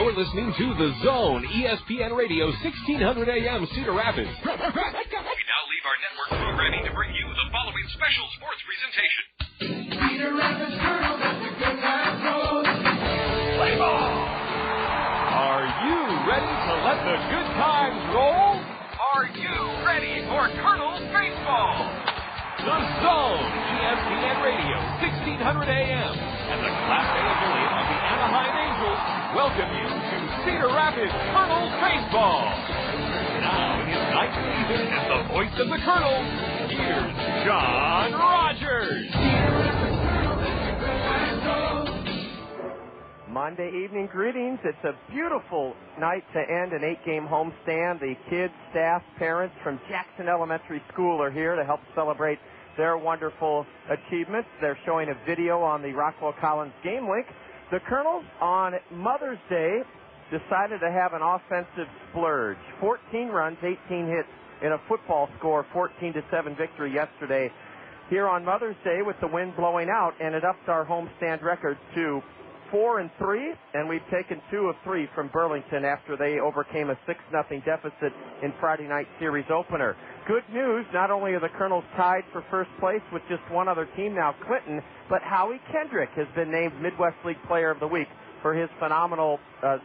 You're listening to The Zone, ESPN Radio, 1600 AM, Cedar Rapids. We now leave our network programming to bring you the following special sports presentation. Cedar Rapids Kernels at the good times roll. Play ball! Are you ready to let the good times roll? Are you ready for Kernels baseball? The Zone, ESPN Radio, 1600 AM, and the Class A affiliate of the Anaheim Angels welcome you to Cedar Rapids Kernels baseball. Now in his ninth season as the voice of the Kernels, here's John Rogers. Monday evening greetings. It's a beautiful night to end an 8-game homestand. The kids, staff, parents from Jackson Elementary School are here to help celebrate their wonderful achievements. They're showing a video on the Rockwell Collins Game Link. The Kernels on Mother's Day decided to have an offensive splurge. 14 runs, 18 hits in a football score, 14-7 victory yesterday. Here on Mother's Day with the wind blowing out, and it upped our homestand record to 4-3, and we've taken 2 of 3 from Burlington after they overcame a 6-0 deficit in Friday night series opener. Good news, not only are the Kernels tied for first place with just one other team now, Clinton, but Howie Kendrick has been named Midwest League Player of the Week for his phenomenal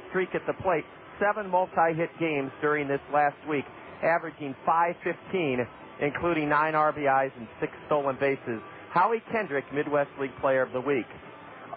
streak at the plate. 7 multi-hit games during this last week, averaging .515, including 9 RBIs and 6 stolen bases. Howie Kendrick, Midwest League Player of the Week.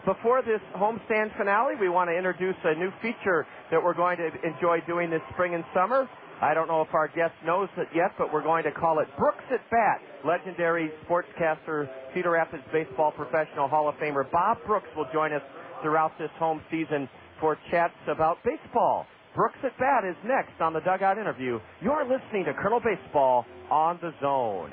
Before this homestand finale, we want to introduce a new feature that we're going to enjoy doing this spring and summer. I don't know if our guest knows it yet, but we're going to call it Brooks at Bat. Legendary sportscaster, Cedar Rapids Baseball Professional Hall of Famer Bob Brooks will join us throughout this home season for chats about baseball. Brooks at Bat is next on the Dugout Interview. You're listening to Kernel Baseball on The Zone.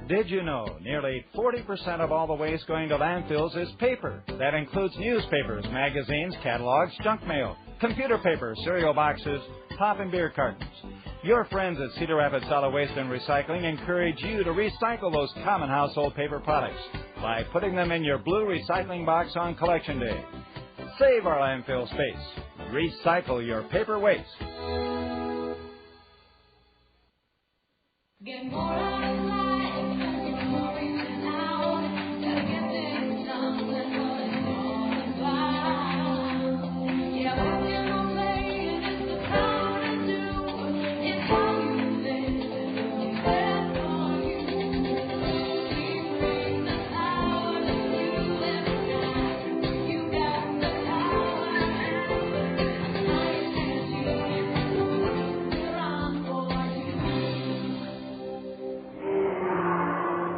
Did you know nearly 40% of all the waste going to landfills is paper? That includes newspapers, magazines, catalogs, junk mail, computer paper, cereal boxes, pop and beer cartons. Your friends at Cedar Rapids Solid Waste and Recycling encourage you to recycle those common household paper products by putting them in your blue recycling box on Collection Day. Save our landfill space. Recycle your paper waste. Get more out of life.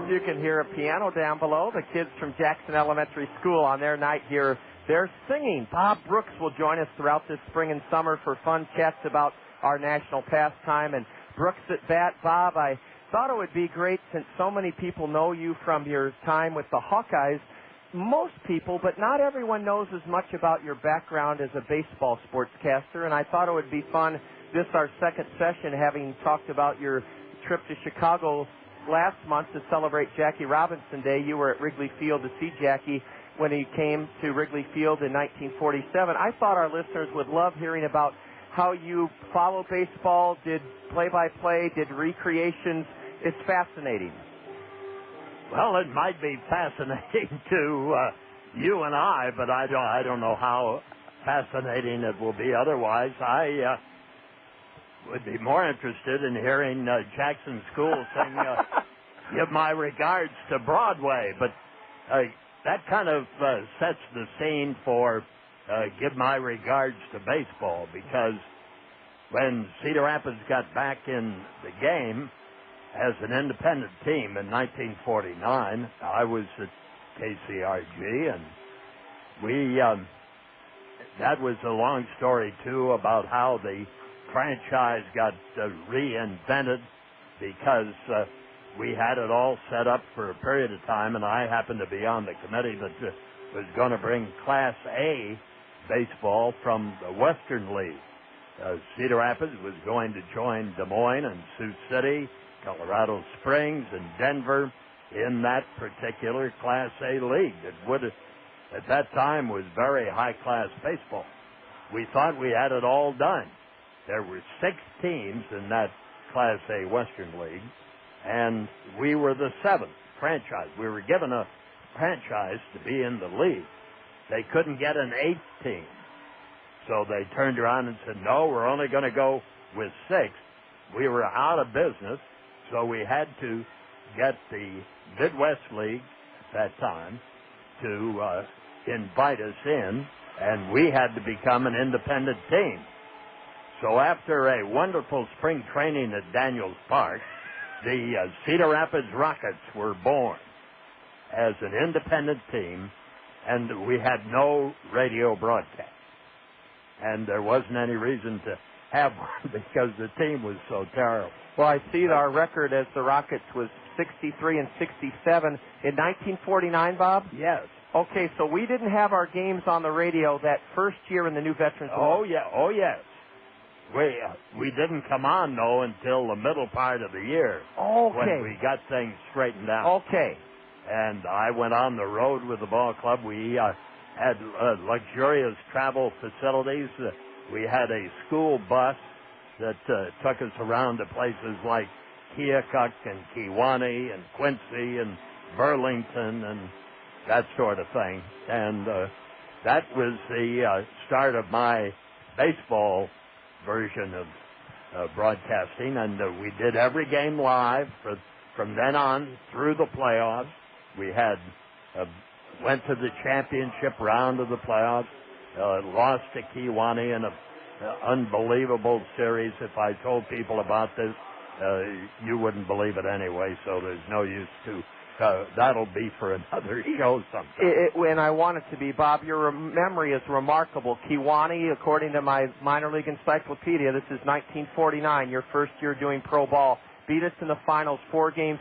You can hear a piano down below. The kids from Jackson Elementary School on their night here, they're singing. Bob Brooks will join us throughout this spring and summer for fun chats about our national pastime. And Brooks at Bat, Bob, I thought it would be great since so many people know you from your time with the Hawkeyes. Most people, but not everyone, knows as much about your background as a baseball sportscaster. And I thought it would be fun, this our second session, having talked about your trip to Chicago last month to celebrate Jackie Robinson Day. You were at Wrigley Field to see Jackie when he came to Wrigley Field in 1947. I thought our listeners would love hearing about how you follow baseball, did play-by-play, did recreations. It's fascinating. Well, it might be fascinating to you and I, but I don't know how fascinating it will be otherwise. I would be more interested in hearing Jackson School sing Give My Regards to Broadway. But that kind of sets the scene for Give My Regards to Baseball, because when Cedar Rapids got back in the game as an independent team in 1949, I was at KCRG, and we that was a long story, too, about how the franchise got reinvented because we had it all set up for a period of time, and I happened to be on the committee that was going to bring Class A baseball from the Western League. Cedar Rapids was going to join Des Moines and Sioux City, Colorado Springs, and Denver in that particular Class A league that would at that time was very high-class baseball. We thought we had it all done. There were 6 teams in that Class A Western League, and we were the 7th franchise. We were given a franchise to be in the league. They couldn't get an 8th team. So they turned around and said, no, we're only going to go with 6. We were out of business, so we had to get the Midwest League at that time to invite us in, and we had to become an independent team. So after a wonderful spring training at Daniels Park, the Cedar Rapids Rockets were born as an independent team, and we had no radio broadcast. And there wasn't any reason to have one because the team was so terrible. Well, I see our record as the Rockets was 63 and 67 in 1949, Bob? Yes. Okay, so we didn't have our games on the radio that first year in the new Veterans League. Oh, yeah. Oh, yes. We didn't come on, though, until the middle part of the year. Okay. When we got things straightened out. Okay. And I went on the road with the ball club. We had luxurious travel facilities. We had a school bus that took us around to places like Keokuk and Kewanee and Quincy and Burlington and that sort of thing. And that was the start of my baseball version of broadcasting. And we did every game live from then on through the playoffs. We had went to the championship round of the playoffs, lost to Kewanee in an unbelievable series. If I told people about this, you wouldn't believe it anyway, so there's no use to. That'll be for another show sometime. And I want it to be, Bob, your memory is remarkable. Kewanee, according to my minor league encyclopedia, this is 1949, your first year doing pro ball, beat us in the finals 4-2.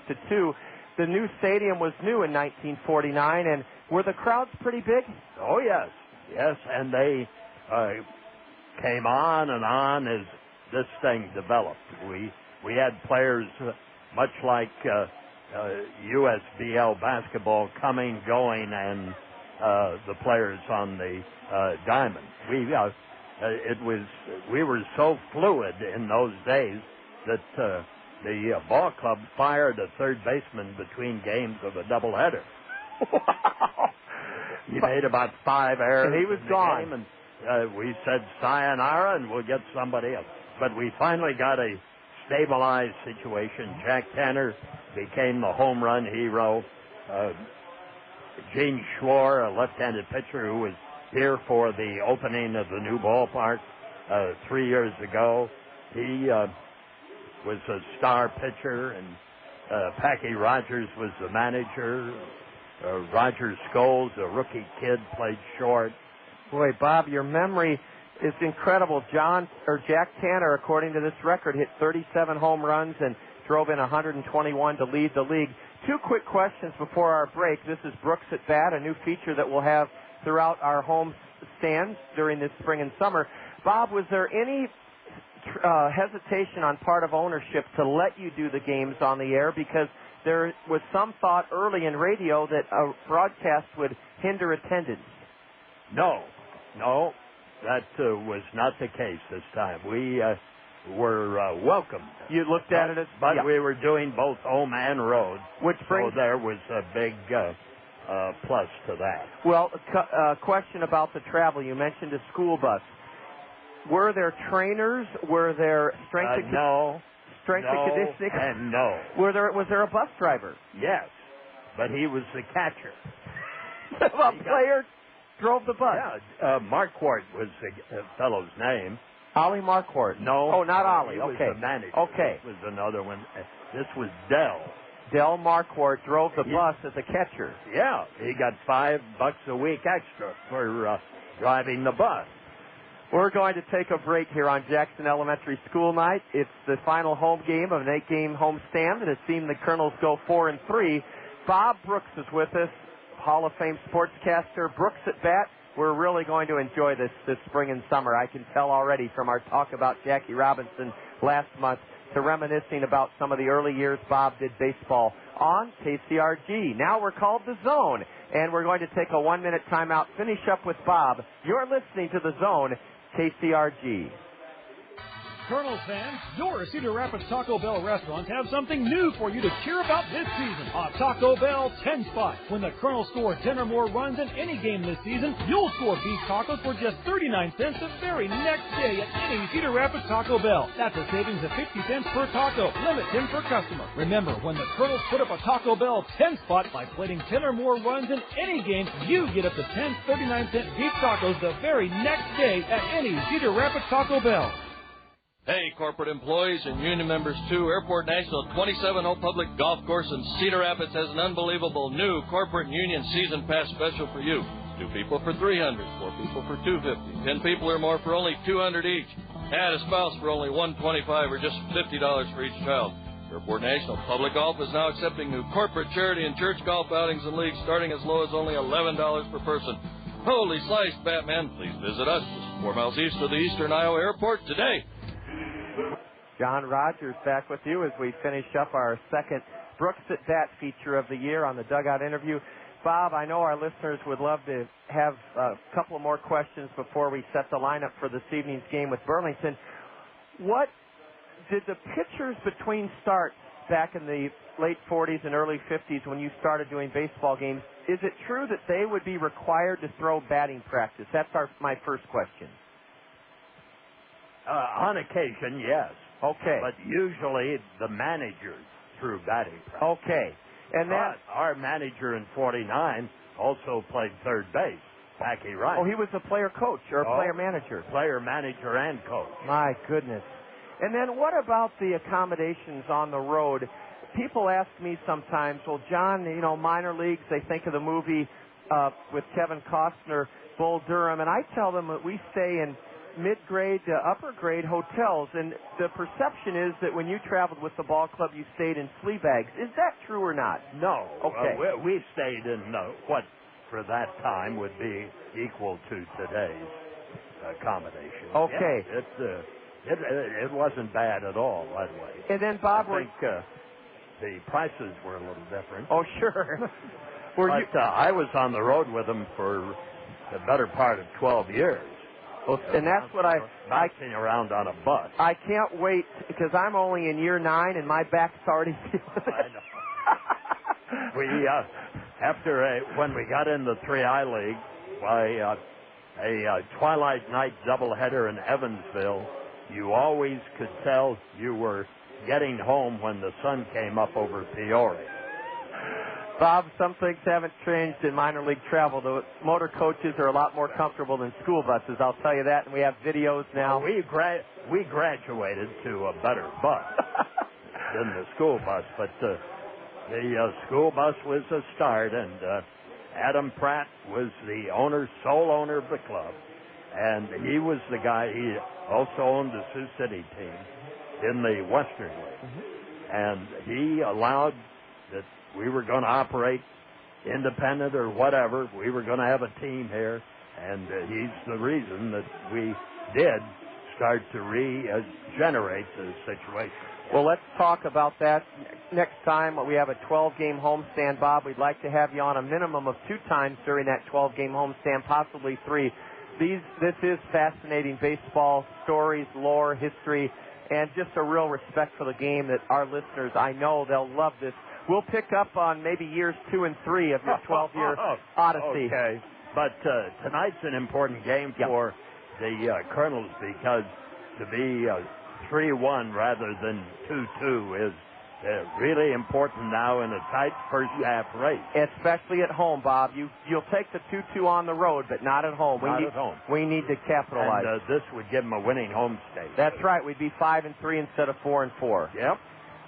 The new stadium was new in 1949, and were the crowds pretty big? Oh, yes. Yes, and they came on as this thing developed. We had players much like USBL basketball coming, going, and the players on the diamond. We were so fluid in those days that the ball club fired a third baseman between games of a doubleheader. Wow! He made about 5 errors. And he was gone. Game, and we said sayonara, and we'll get somebody else. But we finally got a stabilized situation. Jack Tanner became the home run hero. Gene Schwar, a left-handed pitcher who was here for the opening of the new ballpark 3 years ago, he was a star pitcher, and Packy Rogers was the manager. Roger Scholes, a rookie kid, played short. Boy, Bob, your memory is incredible. Jack Tanner, according to this record, hit 37 home runs and drove in 121 to lead the league. 2 quick questions before our break. This is Brooks at Bat, a new feature that we'll have throughout our home stands during this spring and summer. Bob, was there any hesitation on part of ownership to let you do the games on the air? Because there was some thought early in radio that a broadcast would hinder attendance. No, that was not the case this time. We were welcomed. You looked at it as... But we were doing both home and road, which brings... so there was a big plus to that. Well, a question about the travel. You mentioned a school bus. Were there trainers? Were there strength and conditioning? And no. Was there a bus driver? Yes, but he was the catcher. A player drove the bus. Yeah, Marquardt was the fellow's name. Ollie Marquardt. No. Oh, not Ollie. He Okay. was the manager. Okay. This was another one. This was Dell. Del Marquardt drove the bus as a catcher. Yeah, he got $5 a week extra for driving the bus. We're going to take a break here on Jackson Elementary School night. It's the final home game of an 8-game homestand that has seen the Kernels go 4-3. Bob Brooks is with us, Hall of Fame sportscaster. Brooks at Bat. We're really going to enjoy this spring and summer. I can tell already from our talk about Jackie Robinson last month to reminiscing about some of the early years Bob did baseball on KCRG. Now we're called The Zone, and we're going to take a 1-minute timeout, finish up with Bob. You're listening to The Zone, KCRG. Kernels fans, your Cedar Rapids Taco Bell restaurants have something new for you to cheer about this season. A Taco Bell 10 spot. When the Kernels score 10 or more runs in any game this season, you'll score beef tacos for just 39 cents the very next day at any Cedar Rapids Taco Bell. That's a savings of 50 cents per taco. Limit 10 per customer. Remember, when the Kernels put up a Taco Bell 10 spot by plating 10 or more runs in any game, you get up to 10 39-cent beef tacos the very next day at any Cedar Rapids Taco Bell. Hey, corporate employees and union members, too. Airport National 27-hole Public Golf Course in Cedar Rapids has an unbelievable new corporate union season pass special for you. 2 people for $300, 4 people for $250, 10 people or more for only $200 each. Add a spouse for only $125 or just $50 for each child. Airport National Public Golf is now accepting new corporate, charity, and church golf outings and leagues starting as low as only $11 per person. Holy sliced, Batman. Please visit us just 4 miles east of the Eastern Iowa Airport today. John Rogers back with you as we finish up our second Brooks at Bat feature of the year on the Dugout Interview. Bob, I know our listeners would love to have a couple more questions before we set the lineup for this evening's game with Burlington. What did the pitchers between starts back in the late 40s and early 50s when you started doing baseball games, is it true that they would be required to throw batting practice? That's my first question. On occasion, yes. Okay. But usually the managers threw batting practice. Okay. And that our manager in 49 also played third base, Packy Wright. Oh, he was a player coach or a player manager. Player manager and coach. My goodness. And then what about the accommodations on the road? People ask me sometimes, well, John, minor leagues, they think of the movie with Kevin Costner, Bull Durham, and I tell them that we stay in mid-grade to upper-grade hotels, and the perception is that when you traveled with the ball club, you stayed in flea bags. Is that true or not? No. Okay. We stayed in what, for that time, would be equal to today's accommodation. Okay. Yeah, it wasn't bad at all, by the way. And then, Bob, I think the prices were a little different. Oh, sure. I was on the road with them for the better part of 12 years. Well, and that's what bouncing around on a bus. I can't wait because I'm only in year 9 and my back's already feeling it. I know. We when we got in the 3I League, a twilight night doubleheader in Evansville, you always could tell you were getting home when the sun came up over Peoria. Bob, some things haven't changed in minor league travel. The motor coaches are a lot more comfortable than school buses, I'll tell you that, and we have videos now. Well, we graduated to a better bus than the school bus, but the school bus was a start, and Adam Pratt was the sole owner of the club, and he was the guy. He also owned the Sioux City team in the Western League, and he allowed that we were going to operate independent or whatever. We were going to have a team here, and he's the reason that we did start to regenerate the situation. Well, let's talk about that next time. We have a 12-game homestand, Bob. We'd like to have you on a minimum of 2 times during that 12-game homestand, possibly 3. This is fascinating baseball stories, lore, history, and just a real respect for the game that our listeners, I know they'll love this. We'll pick up on maybe years 2 and 3 of your 12-year odyssey. Okay, but tonight's an important game for the Kernels because to be 3-1 rather than 2-2 is really important now in a tight first-half race. Especially at home, Bob. You'll take the 2-2 on the road, but not at home. We need to capitalize. And this would give them a winning home state. That's right. We'd be 5-3 instead of 4-4. Yep.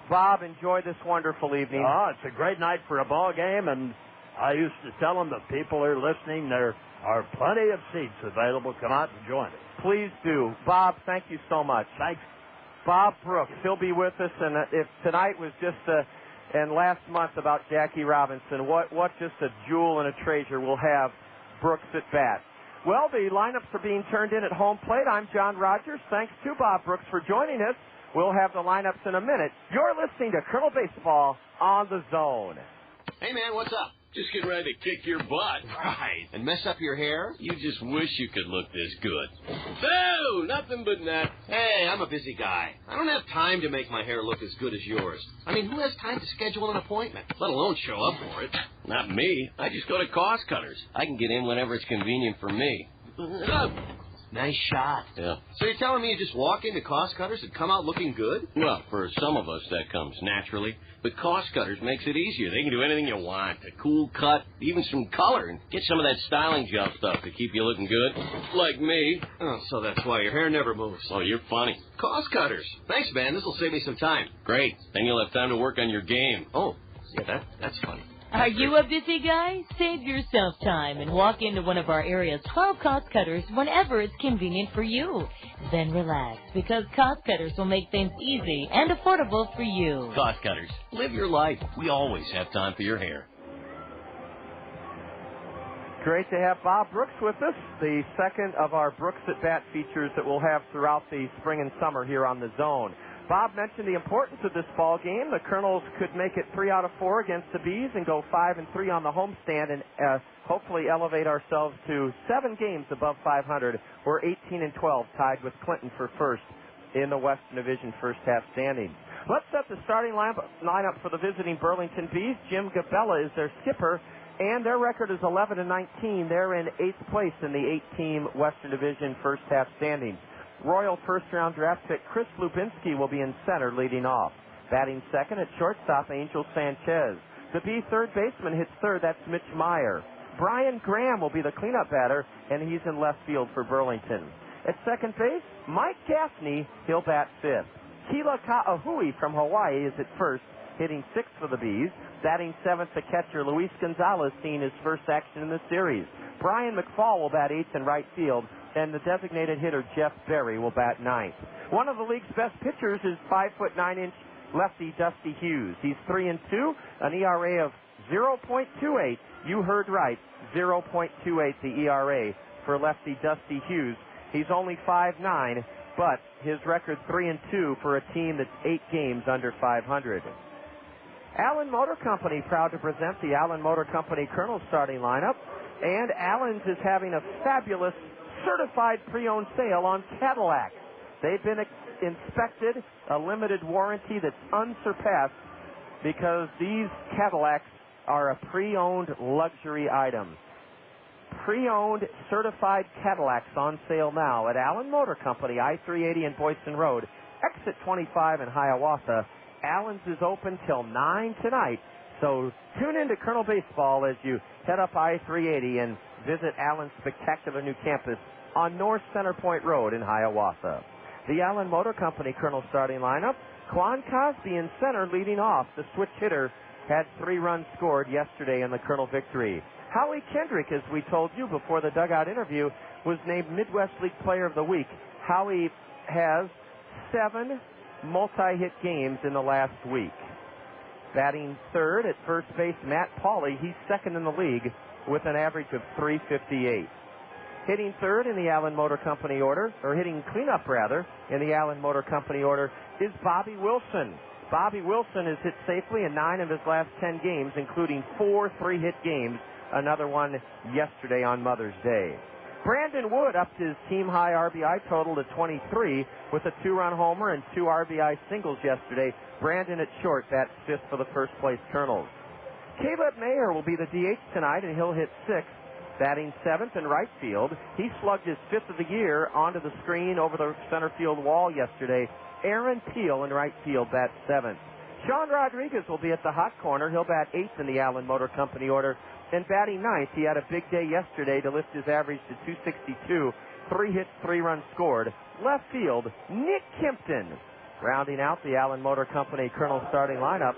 Bob, enjoy this wonderful evening. It's a great night for a ball game, and I used to tell them that people are listening. There are plenty of seats available. Come out and join us. Please do. Bob, thank you so much. Thanks. Bob Brooks, he'll be with us, and if tonight was just and last month about Jackie Robinson, what just a jewel and a treasure we'll have Brooks at bat. Well, the lineups are being turned in at home plate. I'm John Rogers. Thanks to Bob Brooks for joining us. We'll have the lineups in a minute. You're listening to Kernel Baseball on the Zone. Hey, man, what's up? Just getting ready to kick your butt. Right. And mess up your hair? You just wish you could look this good. Boo! Nothing but that. Hey, I'm a busy guy. I don't have time to make my hair look as good as yours. I mean, who has time to schedule an appointment, let alone show up for it? Not me. I just go to Cost Cutters. I can get in whenever it's convenient for me. Nice shot. Yeah. So you're telling me you just walk into Cost Cutters and come out looking good? Well, for some of us, that comes naturally. But Cost Cutters makes it easier. They can do anything you want. A cool cut, even some color, and get some of that styling gel stuff to keep you looking good. Like me. Oh, so that's why your hair never moves. Oh, you're funny. Cost Cutters. Thanks, man. This will save me some time. Great. Then you'll have time to work on your game. Oh, yeah, that's funny. Are you a busy guy? Save yourself time and walk into one of our area's 12 Cost Cutters whenever it's convenient for you. Then relax, because Cost Cutters will make things easy and affordable for you. Cost Cutters. Live your life. We always have time for your hair. Great to have Bob Brooks with us, the second of our Brooks at Bat features that we'll have throughout the spring and summer here on the Zone. Bob mentioned the importance of this ball game. The Kernels could make it 3 out of 4 against the Bees and go 5-3 on the homestand and hopefully elevate ourselves to 7 games above 500. We're 18-12, tied with Clinton for first in the Western Division first half standings. Let's set the starting lineup for the visiting Burlington Bees. Jim Gabella is their skipper, and their record is 11-19. They're in 8th place in the 8-team Western Division first half standings. Royal first-round draft pick Chris Lubinski will be in center leading off. Batting second at shortstop, Angel Sanchez. The Bee third baseman hits third. That's Mitch Maier. Brian Graham will be the cleanup batter, and he's in left field for Burlington. At second base, Mike Gaffney. He'll bat fifth. Kila Ka'aihue from Hawaii is at first, hitting sixth for the Bees. Batting seventh, the catcher Luis Gonzalez, seeing his first action in the series. Brian McFall will bat eighth in right field, and the designated hitter Jeff Berry will bat ninth. One of the league's best pitchers is 5'9" lefty Dusty Hughes. He's 3-2, an ERA of 0.28. You heard right, 0.28 the ERA for lefty Dusty Hughes. He's only 5'9", but his record 3-2 for a team that's 8 games under 500. Allen Motor Company proud to present the Allen Motor Company Kernels starting lineup, and Allen's is having a fabulous certified pre-owned sale on Cadillacs. They've been inspected, a limited warranty that's unsurpassed because these Cadillacs are a pre-owned luxury item. Pre-owned certified Cadillacs on sale now at Allen Motor Company, I-380 and Boydston Road, exit 25 in Hiawatha. Allen's is open till 9 tonight, so tune in to Colonel Baseball as you head up I-380 and visit Allen's spectacular new campus on North Center Point Road in Hiawatha. The Allen Motor Company Colonel starting lineup, Quan Cosby in center leading off. The switch hitter had 3 runs scored yesterday in the Colonel victory. Howie Kendrick, as we told you before the dugout interview, was named Midwest League Player of the Week. Howie has 7 multi-hit games in the last week. Batting third at first base, Matt Pauley. He's second in the league with an average of .358. Hitting third in the Allen Motor Company order, or hitting cleanup rather, in the Allen Motor Company order, is Bobby Wilson. Bobby Wilson has hit safely in 9 of his last 10 games, including 4 3-hit games, another one yesterday on Mother's Day. Brandon Wood upped his team-high RBI total to 23 with a 2-run homer and 2 RBI singles yesterday. Brandon at short, that's fifth for the first-place Kernels. Caleb Maier will be the DH tonight, and he'll hit 6th. Batting 7th in right field. He slugged his 5th of the year onto the screen over the center field wall yesterday. Aaron Peel in right field bats 7th. Sean Rodriguez will be at the hot corner. He'll bat 8th in the Allen Motor Company order. And batting 9th, he had a big day yesterday to lift his average to 262. 3 hits, 3 runs scored. Left field, Nick Kimpton. Rounding out the Allen Motor Company Colonel starting lineup,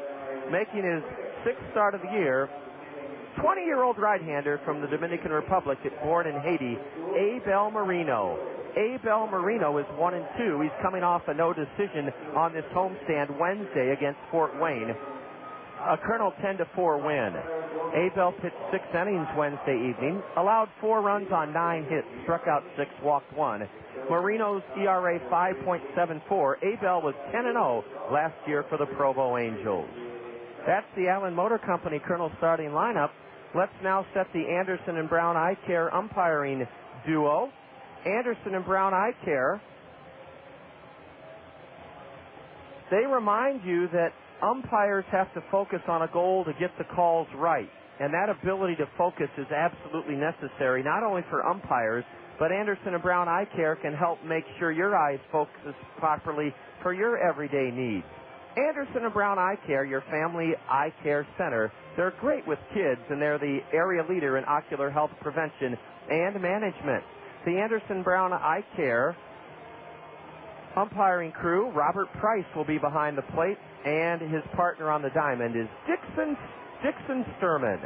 making his 6th start of the year, 20-year-old right-hander from the Dominican Republic, born in Haiti, Abel Marino. Abel Marino is 1-2. He's coming off a no decision on this homestand Wednesday against Fort Wayne. A Colonel 10-4 win. Abel pitched 6 innings Wednesday evening, allowed 4 runs on 9 hits, struck out 6, walked 1. Marino's ERA 5.74. Abel was 10-0 last year for the Provo Angels. That's the Allen Motor Company Colonel starting lineup. Let's now set the Anderson and Brown Eye Care umpiring duo. Anderson and Brown Eye Care, they remind you that umpires have to focus on a goal to get the calls right. And that ability to focus is absolutely necessary, not only for umpires, but Anderson and Brown Eye Care can help make sure your eyes focus properly for your everyday needs. Anderson and Brown Eye Care, your family eye care center, they're great with kids, and they're the area leader in ocular health prevention and management. The Anderson Brown Eye Care umpiring crew, Robert Price will be behind the plate, and his partner on the diamond is Dixon Sturman.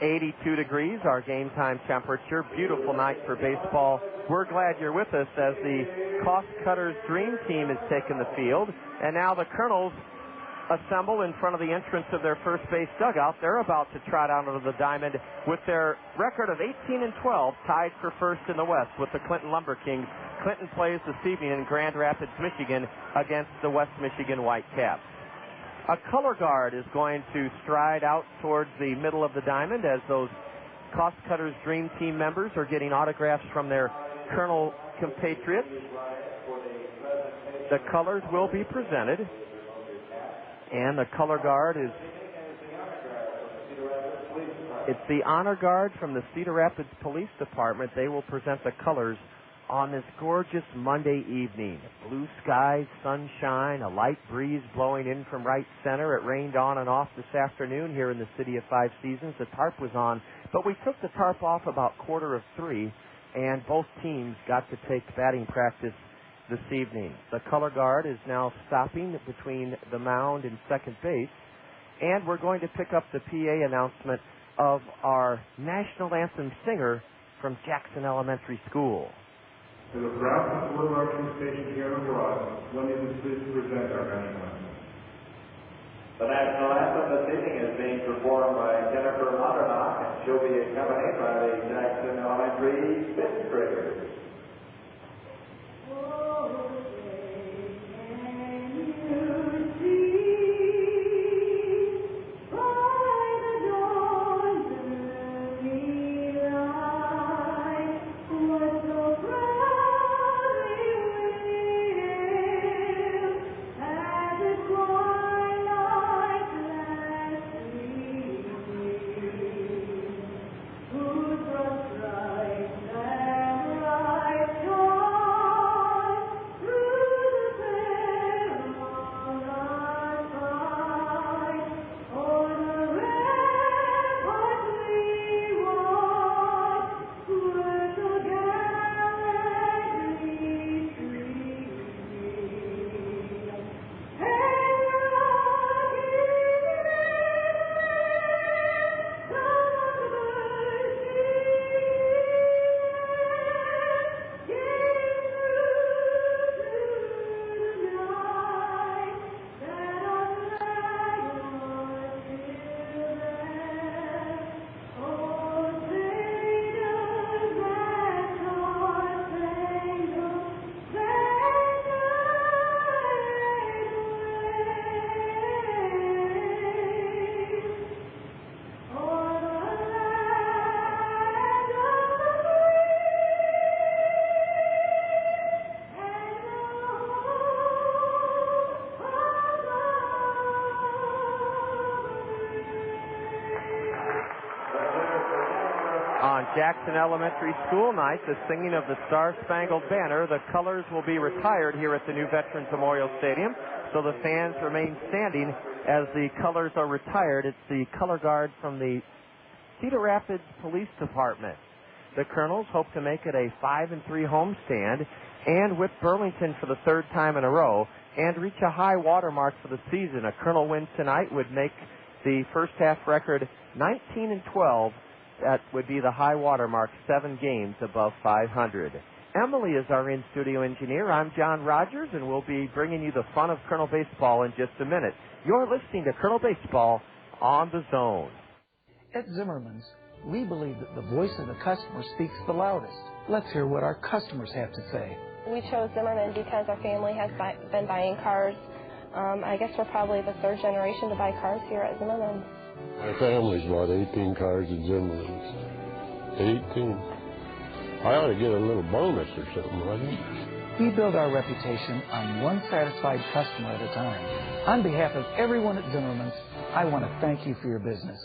82 degrees, our game time temperature. Beautiful night for baseball. We're glad you're with us as the Cost Cutters Dream Team has taken the field. And now the Kernels assemble in front of the entrance of their first base dugout. They're about to trot out onto the diamond with their record of 18-12, tied for first in the West with the Clinton Lumber Kings. Clinton plays this evening in Grand Rapids, Michigan against the West Michigan Whitecaps. A color guard is going to stride out towards the middle of the diamond as those Cost Cutters Dream Team members are getting autographs from their Kernel compatriots. The colors will be presented, and the color guard is, it's the honor guard from the Cedar Rapids Police Department. They will present the colors on this gorgeous Monday evening. Blue skies, sunshine, a light breeze blowing in from right center. It rained on and off this afternoon here in the City of Five Seasons. The tarp was on, but we took the tarp off about 2:45, and both teams got to take batting practice this evening. The color guard is now stopping between the mound and second base, and we're going to pick up the PA announcement of our national anthem singer from Jackson Elementary School. To the proud support marching station here in Broad, let me please present our national anthem. The national anthem this evening is being performed by Jennifer Modernock, and she'll be accompanied by the Jackson Elementary fifth graders. On Jackson Elementary School night, the singing of the Star-Spangled Banner, the colors will be retired here at the new Veterans Memorial Stadium, so the fans remain standing as the colors are retired. It's the color guard from the Cedar Rapids Police Department. The Kernels hope to make it a 5-3 homestand and whip Burlington for the third time in a row and reach a high watermark for the season. A Kernel win tonight would make the first half record 19-12. That would be the high watermark, 7 games above 500. Emily is our in-studio engineer. I'm John Rogers, and we'll be bringing you the fun of Kernel Baseball in just a minute. You're listening to Kernel Baseball on the Zone. At Zimmerman's, we believe that the voice of the customer speaks the loudest. Let's hear what our customers have to say. We chose Zimmerman because our family has been buying cars. I guess we're probably the third generation to buy cars here at Zimmerman. My family's bought 18 cars at Zimmerman's. 18. I ought to get a little bonus or something, wouldn't I? We build our reputation on one satisfied customer at a time. On behalf of everyone at Zimmerman's, I want to thank you for your business.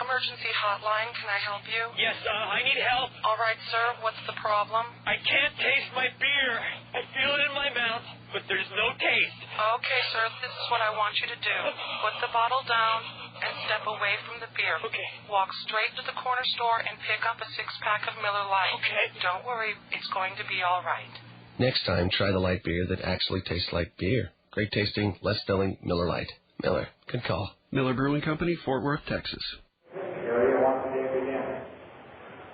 Emergency hotline, can I help you? Yes, I need help. All right, sir, what's the problem? I can't taste my beer. I feel it in my mouth, but there's no taste. Okay, sir, this is what I want you to do. Put the bottle down and step away from the beer. Okay. Walk straight to the corner store and pick up a 6-pack of Miller Lite. Okay. Don't worry, it's going to be all right. Next time, try the light beer that actually tastes like beer. Great tasting, less filling Miller Lite. Miller. Good call. Miller Brewing Company, Fort Worth, Texas.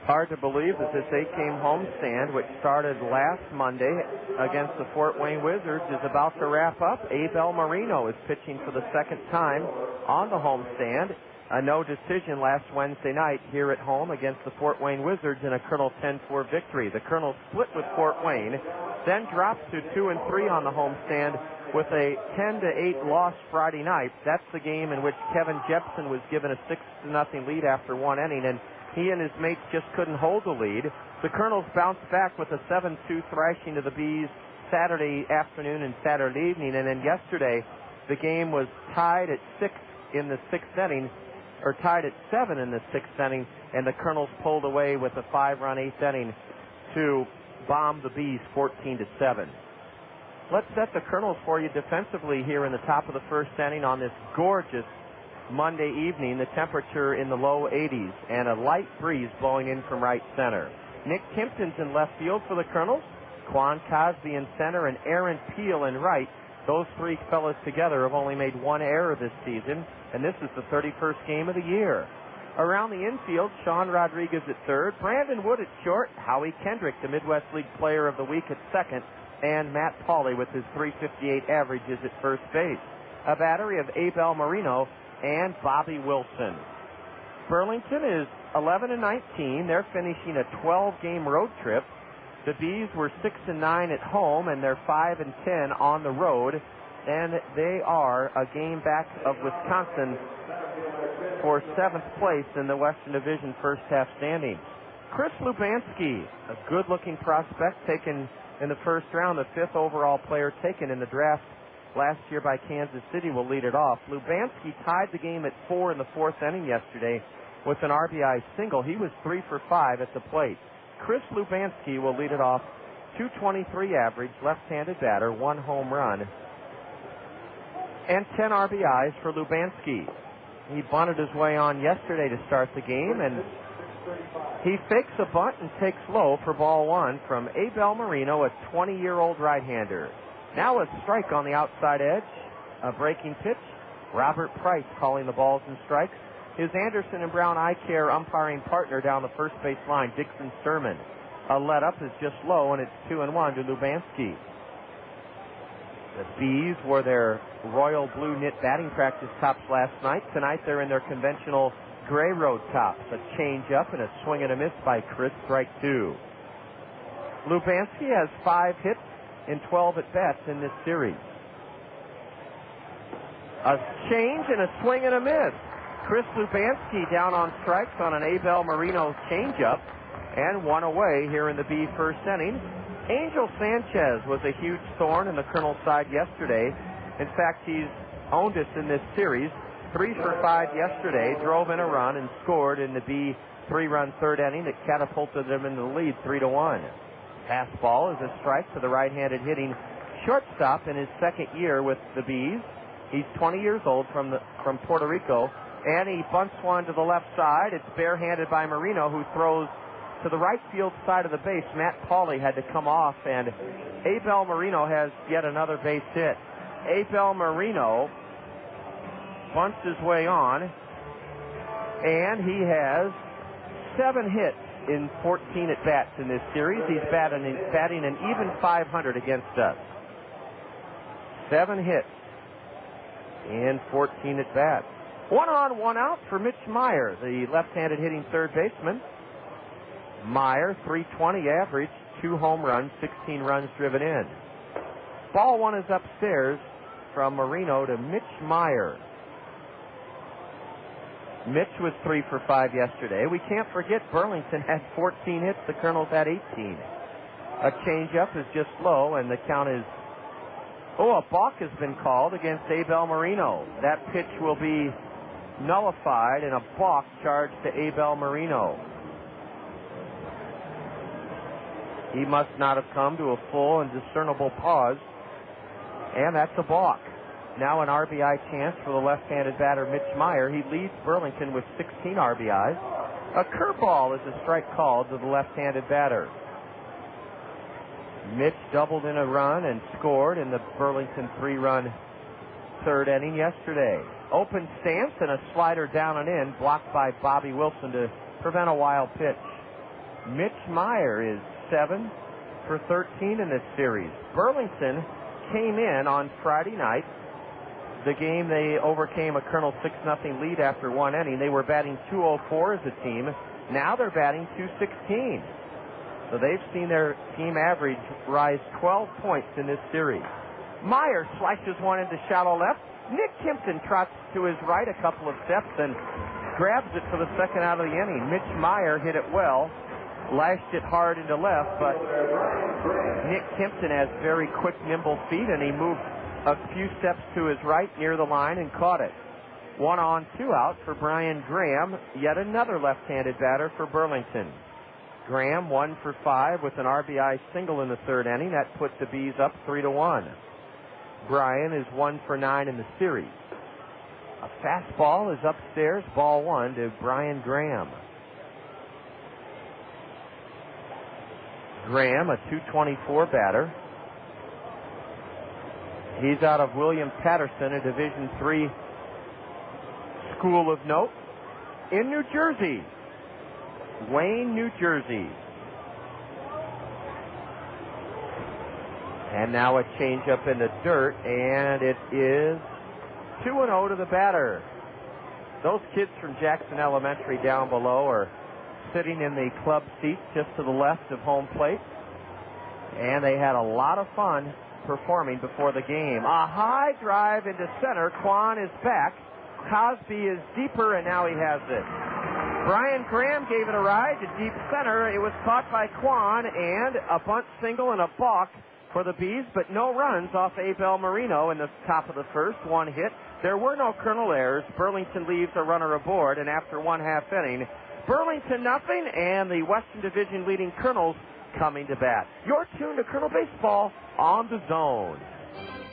Hard to believe that this 8-game homestand, which started last Monday against the Fort Wayne Wizards, is about to wrap up. Abel Marino is pitching for the second time on the homestand. A no decision last Wednesday night here at home against the Fort Wayne Wizards in a Kernel 10-4 victory. The Kernels split with Fort Wayne, then dropped to 2-3 on the homestand with a 10-8 loss Friday night. That's the game in which Kevin Jepson was given a 6-0 lead after one inning, and he and his mates just couldn't hold the lead. The Kernels bounced back with a 7-2 thrashing of the Bees Saturday afternoon and Saturday evening, and then yesterday the game was tied at 6 in the 6th inning, or tied at 7 in the 6th inning, and the Kernels pulled away with a 5-run 8th inning to bomb the Bees 14-7. Let's set the Kernels for you defensively here in the top of the first inning on this gorgeous Monday evening. The temperature in the low 80s and a light breeze blowing in from right center. Nick Kimpton's in left field for the Kernels. Quan Cosby in center and Aaron Peel in right. Those three fellas together have only made one error this season, and this is the 31st game of the year. Around the infield, Sean Rodriguez at third, Brandon Wood at short, Howie Kendrick, the Midwest League Player of the Week, at second, and Matt Pauley with his .358 averages at first base. A battery of Abel Marino and Bobby Wilson. Burlington is 11-19. They're finishing a 12-game road trip. The Bees were 6-9 at home, and they're 5-10 on the road. And they are a game back of Wisconsin for 7th place in the Western Division first half standings. Chris Lubanski, a good-looking prospect taken in the first round, the 5th overall player taken in the draft last year by Kansas City, will lead it off. Lubanski tied the game at 4 in the 4th inning yesterday with an RBI single. He was 3 for 5 at the plate. Chris Lubanski will lead it off. .223 average, left-handed batter, 1 home run, and 10 RBIs for Lubanski. He bunted his way on yesterday to start the game, and he fakes a bunt and takes low for ball 1 from Abel Marino, a 20-year-old right-hander. Now a strike on the outside edge, a breaking pitch. Robert Price calling the balls and strikes. His Anderson and Brown eye care umpiring partner down the first base line, Dixon Sturman. A let-up is just low, and it's 2-1 to Lubanski. The Bees wore their royal blue knit batting practice tops last night. Tonight they're in their conventional gray road tops. A change-up and a swing and a miss by Chris, strike 2. Lubanski has 5 hits in 12 at-bats in this series. A change and a swing and a miss. Chris Lubanski down on strikes on an Abel Marino changeup, and 1 away here in the Bee first inning. Angel Sanchez was a huge thorn in the Kernel side yesterday. In fact, he's owned us in this series. 3 for 5 yesterday, drove in a run and scored in the Bee 3-run 3rd inning that catapulted them into the lead 3-1. Fastball is a strike to the right-handed hitting shortstop in his 2nd year with the Bees. He's 20 years old from Puerto Rico, and he bunts one to the left side. It's barehanded by Marino, who throws to the right field side of the base. Matt Pauley had to come off, and Abel Marino has yet another base hit. Abel Marino bunts his way on, and he has 7 hits in 14 at-bats in this series. He's batting an even .500 against us. 7 hits in 14 at-bats. 1 on, 1 out for Mitch Maier, the left-handed hitting third baseman. Maier, .320 average, 2 home runs, 16 runs driven in. Ball 1 is upstairs from Marino to Mitch Maier. Mitch was 3 for 5 yesterday. We can't forget Burlington had 14 hits. The Kernels had 18. A changeup is just low, and the count is... Oh, a balk has been called against Abel Marino. That pitch will be nullified, and a balk charged to Abel Marino. He must not have come to a full and discernible pause, and that's a balk. Now an RBI chance for the left-handed batter, Mitch Maier. He leads Burlington with 16 RBIs. A curveball is a strike called to the left-handed batter. Mitch doubled in a run and scored in the Burlington 3-run third inning yesterday. Open stance and a slider down and in, blocked by Bobby Wilson to prevent a wild pitch. Mitch Maier is 7 for 13 in this series. Burlington came in on Friday night. The game, they overcame a Kernel 6-0 lead after one inning. They were batting .204 as a team. Now they're batting .216. So they've seen their team average rise 12 points in this series. Maier slices one into shallow left. Nick Kimpton trots to his right a couple of steps and grabs it for the second out of the inning. Mitch Maier hit it well, lashed it hard into left, but Nick Kimpton has very quick, nimble feet, and he moved a few steps to his right near the line and caught it. 1 on, 2 out for Brian Graham, yet another left-handed batter for Burlington. Graham 1 for 5 with an RBI single in the third inning. That put the Bees up 3-1. Brian is 1 for 9 in the series. A fastball is upstairs, ball 1 to Brian Graham. Graham, a .224 batter. He's out of William Patterson, a Division III school of note in New Jersey. Wayne, New Jersey. And now a changeup in the dirt, and it is 2-0 to the batter. Those kids from Jackson Elementary down below are sitting in the club seats just to the left of home plate, and they had a lot of fun performing before the game. A high drive into center. Kwan is back. Cosby is deeper, and now he has it. Brian Graham gave it a ride to deep center. It was caught by Kwan, and a bunt single and a balk for the Bees, but no runs off Abel Marino in the top of the first. 1 hit. There were no Kernel errors. Burlington leaves a runner aboard, and after 1/2 inning, Burlington nothing, and the Western Division leading Kernels coming to bat. You're tuned to Kernel Baseball on the Zone.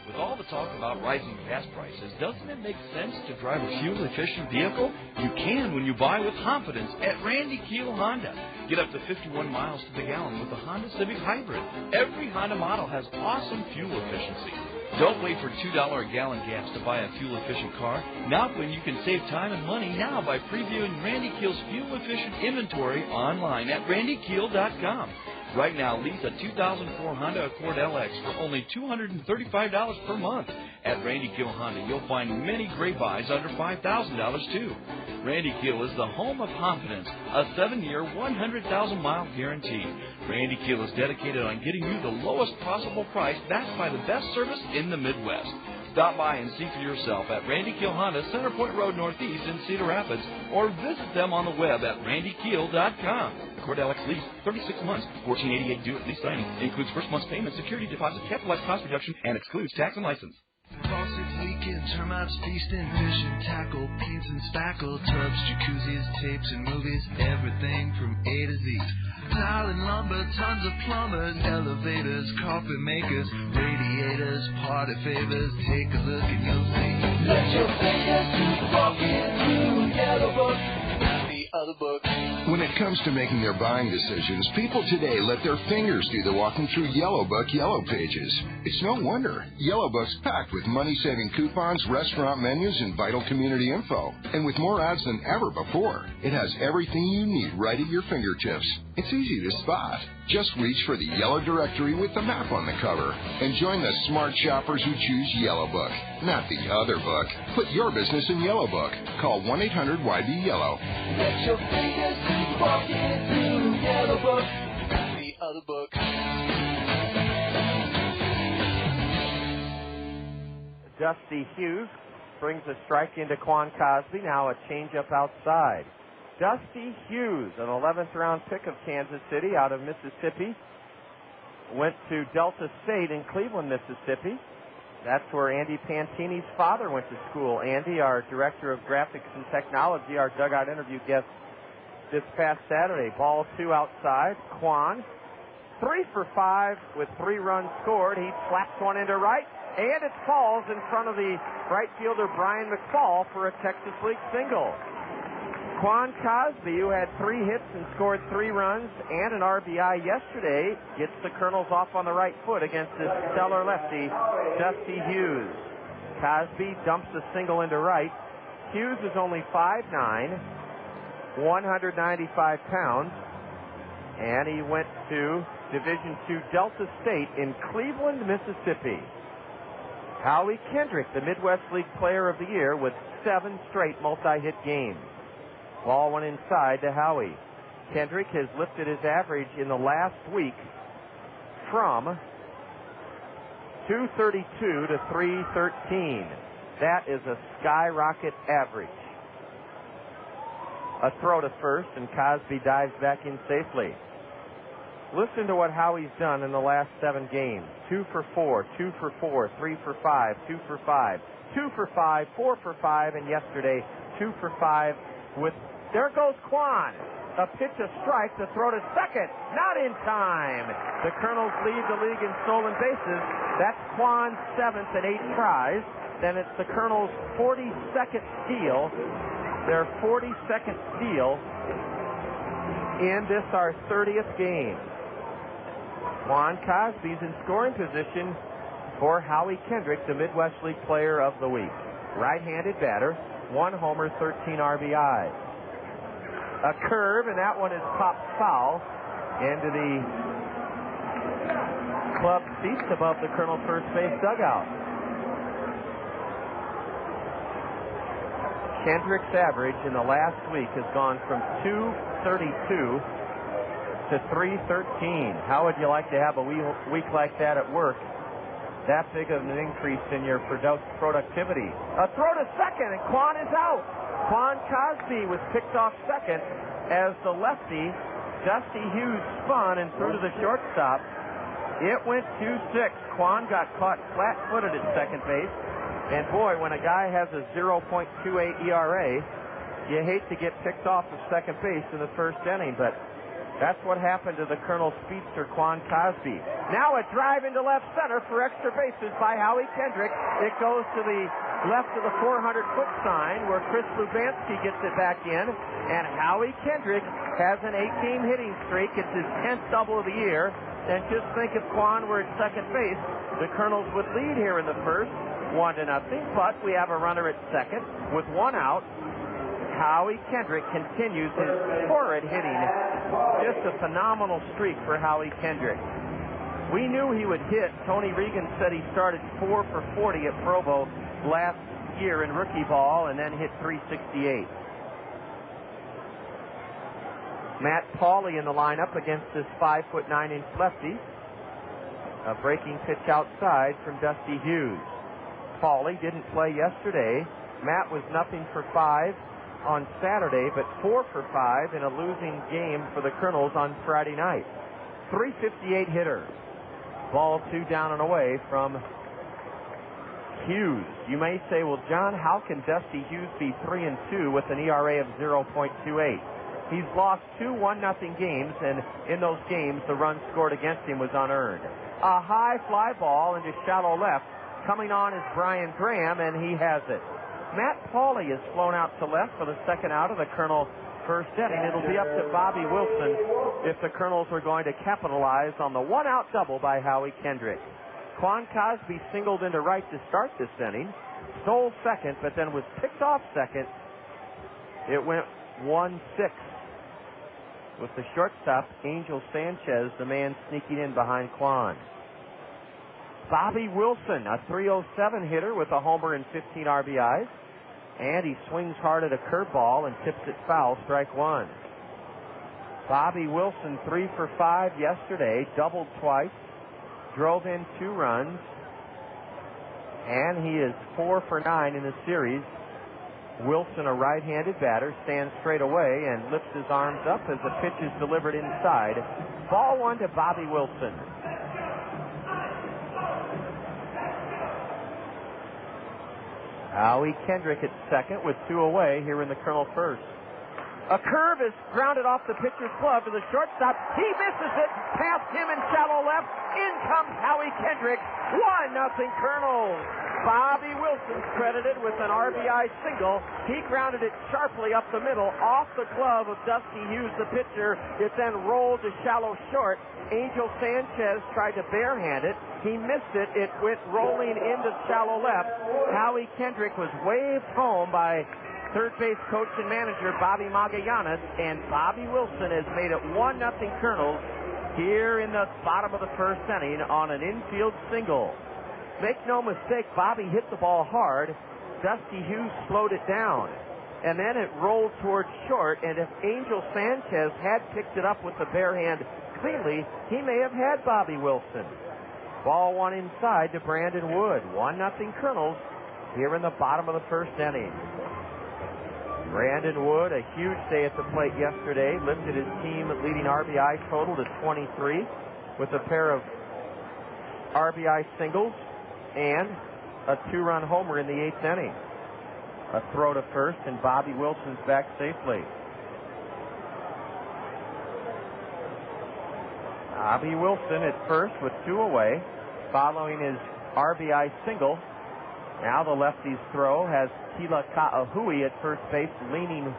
With all the talk about rising gas prices, doesn't it make sense to drive a fuel-efficient vehicle? You can when you buy with confidence at Randy Keel Honda. Get up to 51 miles to the gallon with the Honda Civic Hybrid. Every Honda model has awesome fuel efficiency. Don't wait for $2 a gallon gas to buy a fuel-efficient car. Now when you can save time and money now by previewing Randy Keel's fuel-efficient inventory online at randykeel.com. Right now, lease a 2004 Honda Accord LX for only $235 per month. At Randy Keel Honda, you'll find many great buys under $5,000 too. Randy Keel is the home of confidence, a 7-year, 100,000-mile guarantee. Randy Keel is dedicated on getting you the lowest possible price, backed by the best service in the Midwest. Stop by and see for yourself at Randy Keel Honda, Center Point Road Northeast in Cedar Rapids, or visit them on the web at randykeel.com. Accord LX lease, 36 months, $14.88 due at lease signing. Includes first month's payment, security deposit, capitalized cost reduction, and excludes tax and license. Faucets leaking, termites feasting, fishing, tackle, paints and spackle, tubs, jacuzzis, tapes and movies, everything from A to Z. Tile and lumber, tons of plumbers, elevators, carpet makers, radiators, party favors. Take a look and you'll see. Let your fingers walk into Yellow Book. The other book. When it comes to making their buying decisions, people today let their fingers do the walking through Yellow Book Yellow Pages. It's no wonder. Yellow Book's packed with money-saving coupons, restaurant menus, and vital community info. And with more ads than ever before, it has everything you need right at your fingertips. It's easy to spot. Just reach for the yellow directory with the map on the cover and join the smart shoppers who choose Yellow Book, not the other book. Put your business in Yellow Book. Call 1-800-YB-YELLOW. Let your fingers walk into Yellow Book. The other book. Dusty Hughes brings a strike into Quan Cosby. Now a changeup outside. Dusty Hughes, an 11th round pick of Kansas City out of Mississippi, went to Delta State in Cleveland, Mississippi. That's where Andy Pantini's father went to school. Andy, our director of graphics and technology, our dugout interview guest this past Saturday. Ball 2 outside. Quan, 3 for 5 with 3 runs scored. He slaps one into right, and it falls in front of the right fielder Brian McFall for a Texas League single. Quan Cosby, who had 3 hits and scored 3 runs and an RBI yesterday, gets the Kernels off on the right foot against this stellar lefty, Dusty Hughes. Cosby dumps a single into right. Hughes is only 5'9", 195 pounds, and he went to Division II Delta State in Cleveland, Mississippi. Howie Kendrick, the Midwest League Player of the Year, with 7 straight multi-hit games. Ball went inside to Howie. Kendrick has lifted his average in the last week from 232 to 313. That is a skyrocket average. A throw to first, and Cosby dives back in safely. Listen to what Howie's done in the last 7 games. 2 for 4, 2 for 4, 3 for 5, 2 for 5, 2 for 5, 4 for 5, and yesterday 2 for 5 with... There goes Quan. A pitch, a strike, the throw to second. Not in time. The Kernels lead the league in stolen bases. That's Quan's 7th and 8 tries. Then it's the Kernels' 42nd steal. Their 42nd steal in this, our 30th game. Quan Cosby's in scoring position for Howie Kendrick, the Midwest League Player of the Week. Right-handed batter, 1 homer, 13 RBIs. A curve, and that one is popped foul into the club seats above the Colonel first base dugout. Kendrick's average in the last week has gone from 232 to 313. How would you like to have a week like that at work? That big of an increase in your productivity. A throw to second, and Quan is out. Quan Cosby was picked off second as the lefty, Dusty Hughes, spun and threw to the shortstop. It went 2-6. Quan got caught flat-footed at second base. And boy, when a guy has a 0.28 ERA, you hate to get picked off of second base in the first inning, but that's what happened to the Colonel speedster, Quan Cosby. Now a drive into left center for extra bases by Howie Kendrick. It goes to the left of the 400-foot sign where Chris Lubanski gets it back in, and Howie Kendrick has an 8-game hitting streak. It's his 10th double of the year. And just think if Quan were at second base, the Kernels would lead here in the first, 1-0. But we have a runner at second with 1 out. Howie Kendrick continues his horrid hitting. Just a phenomenal streak for Howie Kendrick. We knew he would hit. Tony Regan said he started 4 for 40 at Provo last year in rookie ball and then hit 368. Matt Pauley in the lineup against this 5'9" lefty. A breaking pitch outside from Dusty Hughes. Pauley didn't play yesterday. Matt was 0 for 5 on Saturday, but 4 for 5 in a losing game for the Kernels on Friday night. 358 hitter. Ball 2 down and away from Hughes. You may say, well, John, how can Dusty Hughes be 3-2 with an ERA of 0.28? He's lost 2 1-0 games, and in those games, the run scored against him was unearned. A high fly ball into shallow left. Coming on is Brian Graham, and he has it. Matt Pauley is flown out to left for the second out of the Colonel first inning. It'll be up to Bobby Wilson if the Kernels are going to capitalize on the 1-out double by Howie Kendrick. Quan Cosby singled into right to start this inning, stole second, but then was picked off second. It went 1-6 with the shortstop, Angel Sanchez, the man sneaking in behind Quan. Bobby Wilson, a 307 hitter with a homer and 15 RBIs. And he swings hard at a curveball and tips it foul, strike 1. Bobby Wilson, 3 for 5 yesterday, doubled twice, drove in 2 runs. And he is 4 for 9 in the series. Wilson, a right-handed batter, stands straight away and lifts his arms up as the pitch is delivered inside. Ball 1 to Bobby Wilson. Howie Kendrick at second with 2 away here in the Kernel first. A curve is grounded off the pitcher's glove to the shortstop. He misses it. Past him in shallow left. In comes Howie Kendrick. 1-0 Kernels. Bobby Wilson's credited with an RBI single. He grounded it sharply up the middle off the glove of Dusty Hughes, the pitcher. It then rolled to shallow short. Angel Sanchez tried to barehand it. He missed it. It went rolling into shallow left. Howie Kendrick was waved home by third base coach and manager Bobby Magallanes, and Bobby Wilson has made it 1-0 Kernels here in the bottom of the first inning on an infield single. Make no mistake, Bobby hit the ball hard. Dusty Hughes slowed it down, and then it rolled towards short, and if Angel Sanchez had picked it up with the bare hand cleanly, he may have had Bobby Wilson. Ball 1 inside to Brandon Wood. 1-0 Kernels here in the bottom of the first inning. Brandon Wood, a huge day at the plate yesterday, lifted his team leading RBI total to 23 with a pair of RBI singles and a 2-run homer in the 8th inning. A throw to first, and Bobby Wilson's back safely. Bobby Wilson at first with 2 away, following his RBI single. Now the lefty's throw has Kila Ka'aihue at first base, leaning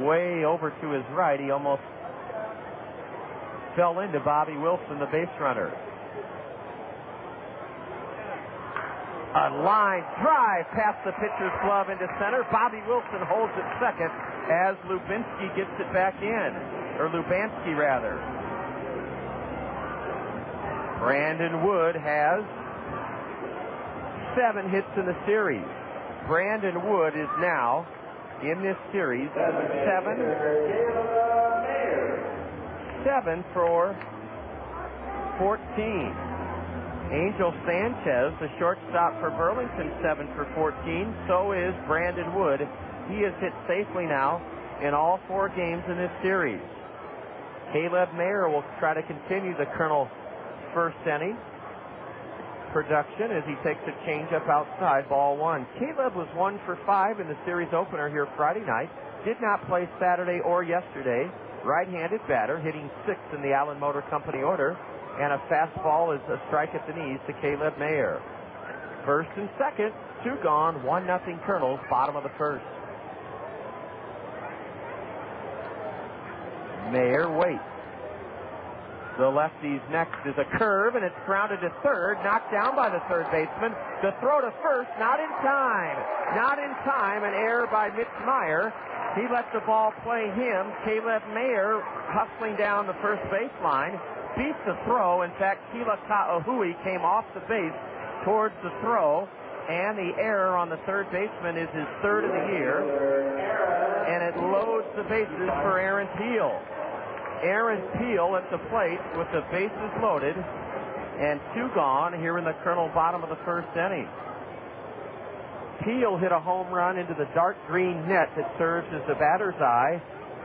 way over to his right. He almost fell into Bobby Wilson, the base runner. A line drive past the pitcher's glove into center. Bobby Wilson holds it second as Lubansky gets it back in. Brandon Wood has 7 hits in the series. Brandon Wood is now, in this series, 7 for 14. Angel Sanchez, the shortstop for Burlington, 7 for 14. So is Brandon Wood. He has hit safely now in all 4 games in this series. Caleb Maier will try to continue the Kernel first inning production as he takes a changeup outside, ball 1. Caleb was 1 for 5 in the series opener here Friday night. Did not play Saturday or yesterday. Right-handed batter, hitting 6th in the Allen Motor Company order. And a fastball is a strike at the knees to Caleb Maier. First and second, 2 gone, 1-0 Kernels, bottom of the first. Maier waits. The lefty's next is a curve, and it's grounded to third, knocked down by the third baseman. The throw to first, not in time. Not in time, an error by Mitch Maier. He let the ball play him. Caleb Maier, hustling down the first baseline, beats the throw. In fact, Kila Ka'aihue came off the base towards the throw, and the error on the third baseman is his 3rd of the year, and it loads the bases for Aaron Peel. Aaron Peel at the plate with the bases loaded and 2 gone here in the Kernel bottom of the first inning. Peel hit a home run into the dark green net that serves as the batter's eye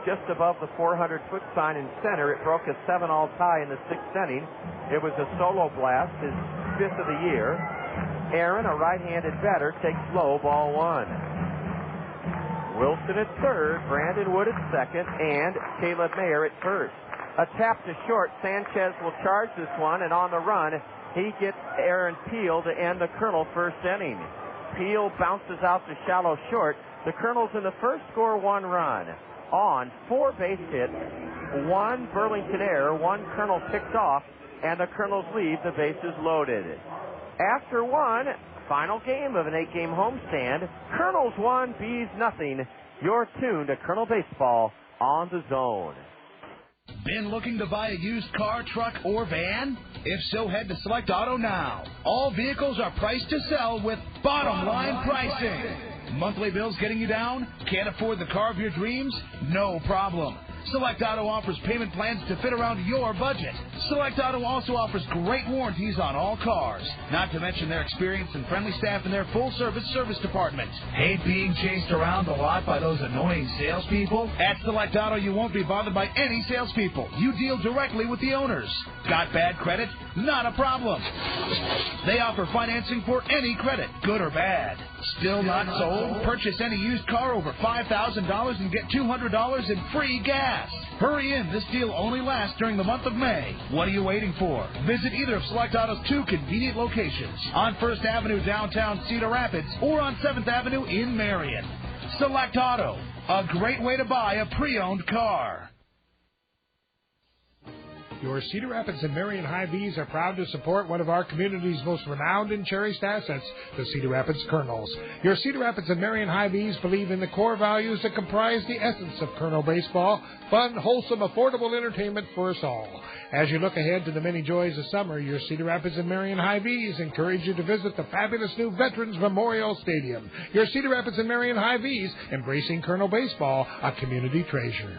just above the 400-foot sign in center. It broke a 7-all tie in the 6th inning. It was a solo blast, his 5th of the year. Aaron, a right-handed batter, takes low, ball 1. Wilson at third, Brandon Wood at second, and Caleb Maier at first. A tap to short. Sanchez will charge this one, and on the run, he gets Aaron Peel to end the Kernel first inning. Peel bounces out to shallow short. The Kernels in the first score 1 run on 4 base hits, 1 Burlington error, 1 Kernel picked off, and the Kernels leave the bases loaded. After 1, final game of an 8-game homestand, Kernels 1, Bees nothing. You're tuned to Kernel Baseball on the Zone. Been looking to buy a used car, truck, or van? If so, head to Select Auto now. All vehicles are priced to sell with bottom line pricing. Monthly bills getting you down? Can't afford the car of your dreams? No problem. Select Auto offers payment plans to fit around your budget. Select Auto also offers great warranties on all cars, not to mention their experienced and friendly staff in their full-service service department. Hate being chased around the lot by those annoying salespeople? At Select Auto, you won't be bothered by any salespeople. You deal directly with the owners. Got bad credit? Not a problem. They offer financing for any credit, good or bad. Still not sold? Purchase any used car over $5,000 and get $200 in free gas. Hurry in. This deal only lasts during the month of May. What are you waiting for? Visit either of Select Auto's 2 convenient locations on 1st Avenue downtown Cedar Rapids or on 7th Avenue in Marion. Select Auto, a great way to buy a pre-owned car. Your Cedar Rapids and Marion Hy-Vees are proud to support one of our community's most renowned and cherished assets, the Cedar Rapids Kernels. Your Cedar Rapids and Marion Hy-Vees believe in the core values that comprise the essence of Kernel baseball: fun, wholesome, affordable entertainment for us all. As you look ahead to the many joys of summer, your Cedar Rapids and Marion Hy-Vees encourage you to visit the fabulous new Veterans Memorial Stadium. Your Cedar Rapids and Marion Hy-Vees, embracing Kernel baseball, a community treasure.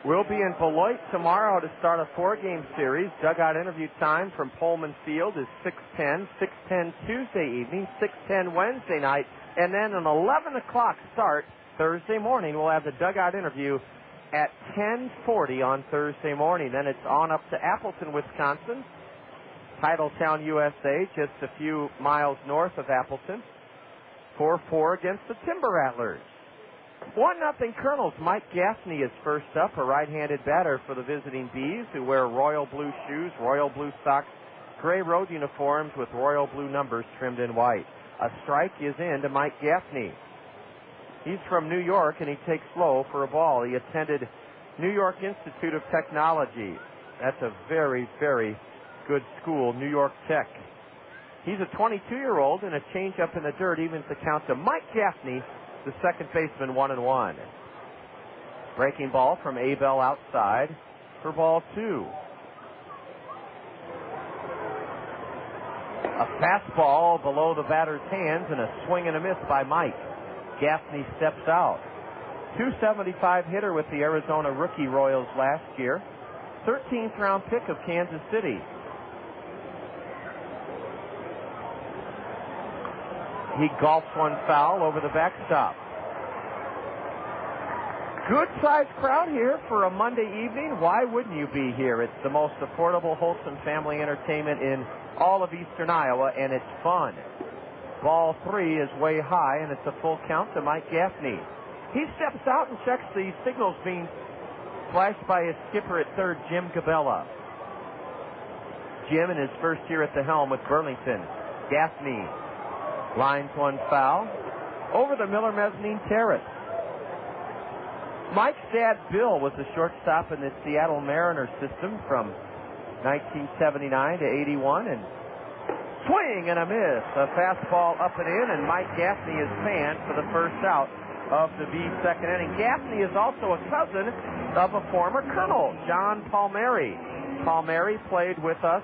We'll be in Beloit tomorrow to start a 4-game series. Dugout interview time from Pullman Field is 6:10, 6:10 Tuesday evening, 6:10 Wednesday night, and then an 11 o'clock start Thursday morning. We'll have the dugout interview at 10:40 on Thursday morning. Then it's on up to Appleton, Wisconsin, Titletown, USA, just a few miles north of Appleton. 4-4 against the Timber Rattlers. 1-0 Kernels. Mike Gaffney is first up, a right-handed batter for the visiting Bees, who wear royal blue shoes, royal blue socks, gray road uniforms with royal blue numbers trimmed in white. A strike is in to Mike Gaffney. He's from New York, and he takes low for a ball. He attended New York Institute of Technology. That's a very, very good school, New York Tech. He's a 22-year-old, and a changeup in the dirt evens the count to Mike Gaffney, the second baseman, 1-1. Breaking ball from Abel outside for ball 2. A fastball below the batter's hands and a swing and a miss by Mike. Gaffney steps out. 275 hitter with the Arizona Rookie Royals last year. 13th round pick of Kansas City. He golfs one foul over the backstop. Good-sized crowd here for a Monday evening. Why wouldn't you be here? It's the most affordable, wholesome family entertainment in all of eastern Iowa, and it's fun. Ball 3 is way high, and it's a full count to Mike Gaffney. He steps out and checks the signals being flashed by his skipper at third, Jim Gabella. Jim in his first year at the helm with Burlington. Gaffney lines one foul over the Miller Mezzanine Terrace. Mike's dad, Bill, was the shortstop in the Seattle Mariners system from 1979 to 81, and swing and a miss. A fastball up and in, and Mike Gaffney is fanned for the first out of the B's second inning. Gaffney is also a cousin of a former Colonel, John Palmieri. Palmieri played with us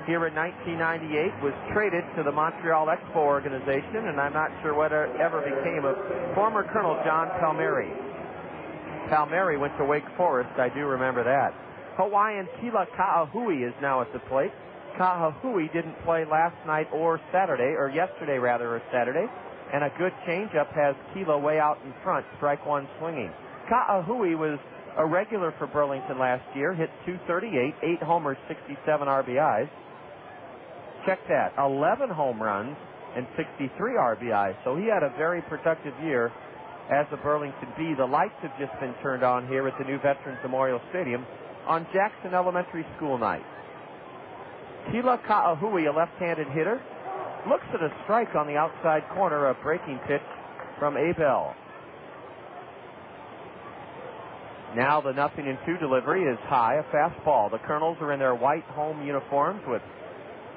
here in 1998, was traded to the Montreal Expo organization, and I'm not sure what ever became of former Colonel John Palmieri. Palmieri went to Wake Forest, I do remember that. Hawaiian Kila Ka'aihue is now at the plate. Ka'aihue didn't play last night or yesterday or Saturday, and a good changeup has Kila way out in front, strike one swinging. Ka'aihue was a regular for Burlington last year, hit .238, 8 homers, 67 RBIs. Check that, 11 home runs and 63 RBIs. So he had a very productive year as a Burlington Bee. The lights have just been turned on here at the new Veterans Memorial Stadium on Jackson Elementary School night. Kila Ka'aihue, a left-handed hitter, looks at a strike on the outside corner, a breaking pitch from Abel. Now the 0-2 delivery is high, a fastball. The Kernels are in their white home uniforms with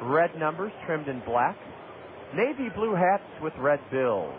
red numbers trimmed in black, navy blue hats with red bills.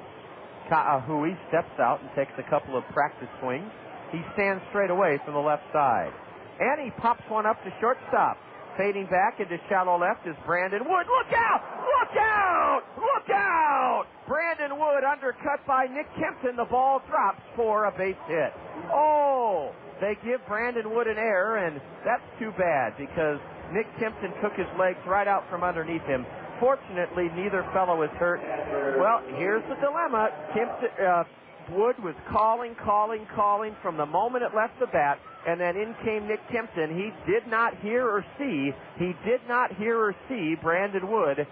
Ka'aihue steps out and takes a couple of practice swings. He stands straight away from the left side, and he pops one up to shortstop. Fading back into shallow left is Brandon Wood. Look out! Look out! Look out! Brandon Wood undercut by Nick Kempton. The ball drops for a base hit. Oh, they they give Brandon Wood an error, and that's too bad because Nick Kempton took his legs right out from underneath him. Fortunately, neither fellow is hurt. Well, here's the dilemma. Wood was calling from the moment it left the bat, and then in came Nick Kempton. He did not hear or see Brandon Wood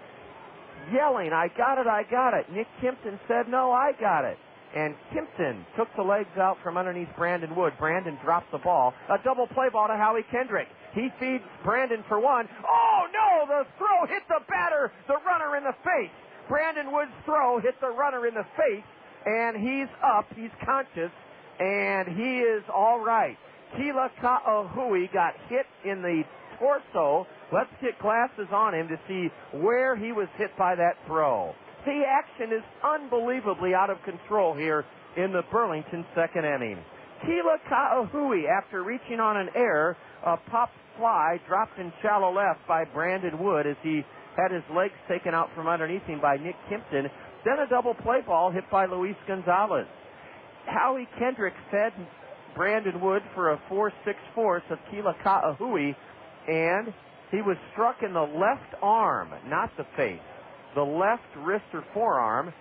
yelling, I got it. Nick Kempton said, no, I got it. And Kempton took the legs out from underneath Brandon Wood. Brandon dropped the ball. A double play ball to Howie Kendrick. He feeds Brandon for one. Oh, no, the throw hit the batter, the runner in the face. Brandon Wood's throw hit the runner in the face, and he's up, he's conscious, and he is all right. Kila Ka'aihue got hit in the torso. Let's get glasses on him to see where he was hit by that throw. The action is unbelievably out of control here in the Burlington second inning. Kila Ka'aihue, after reaching on an error, a pop fly dropped in shallow left by Brandon Wood as he had his legs taken out from underneath him by Nick Kempton. Then a double play ball hit by Luis Gonzalez. Howie Kendrick fed Brandon Wood for a 4-6 force of Kila Ka'aihue, and he was struck in the left arm, not the face. The left wrist or forearm.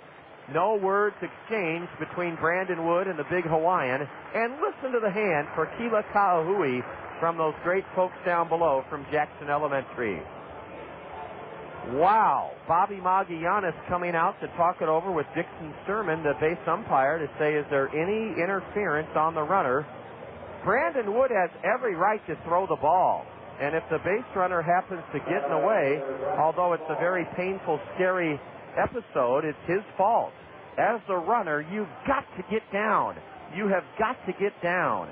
No words exchanged between Brandon Wood and the big Hawaiian. And listen to the hand for Kila Ka'aihue from those great folks down below from Jackson Elementary. Wow. Bobby Magallanes coming out to talk it over with Dixon Sturman, the base umpire, to say, is there any interference on the runner? Brandon Wood has every right to throw the ball. And if the base runner happens to get in the way, although it's a very painful, scary episode, it's his fault. As the runner, you've got to get down. You have got to get down.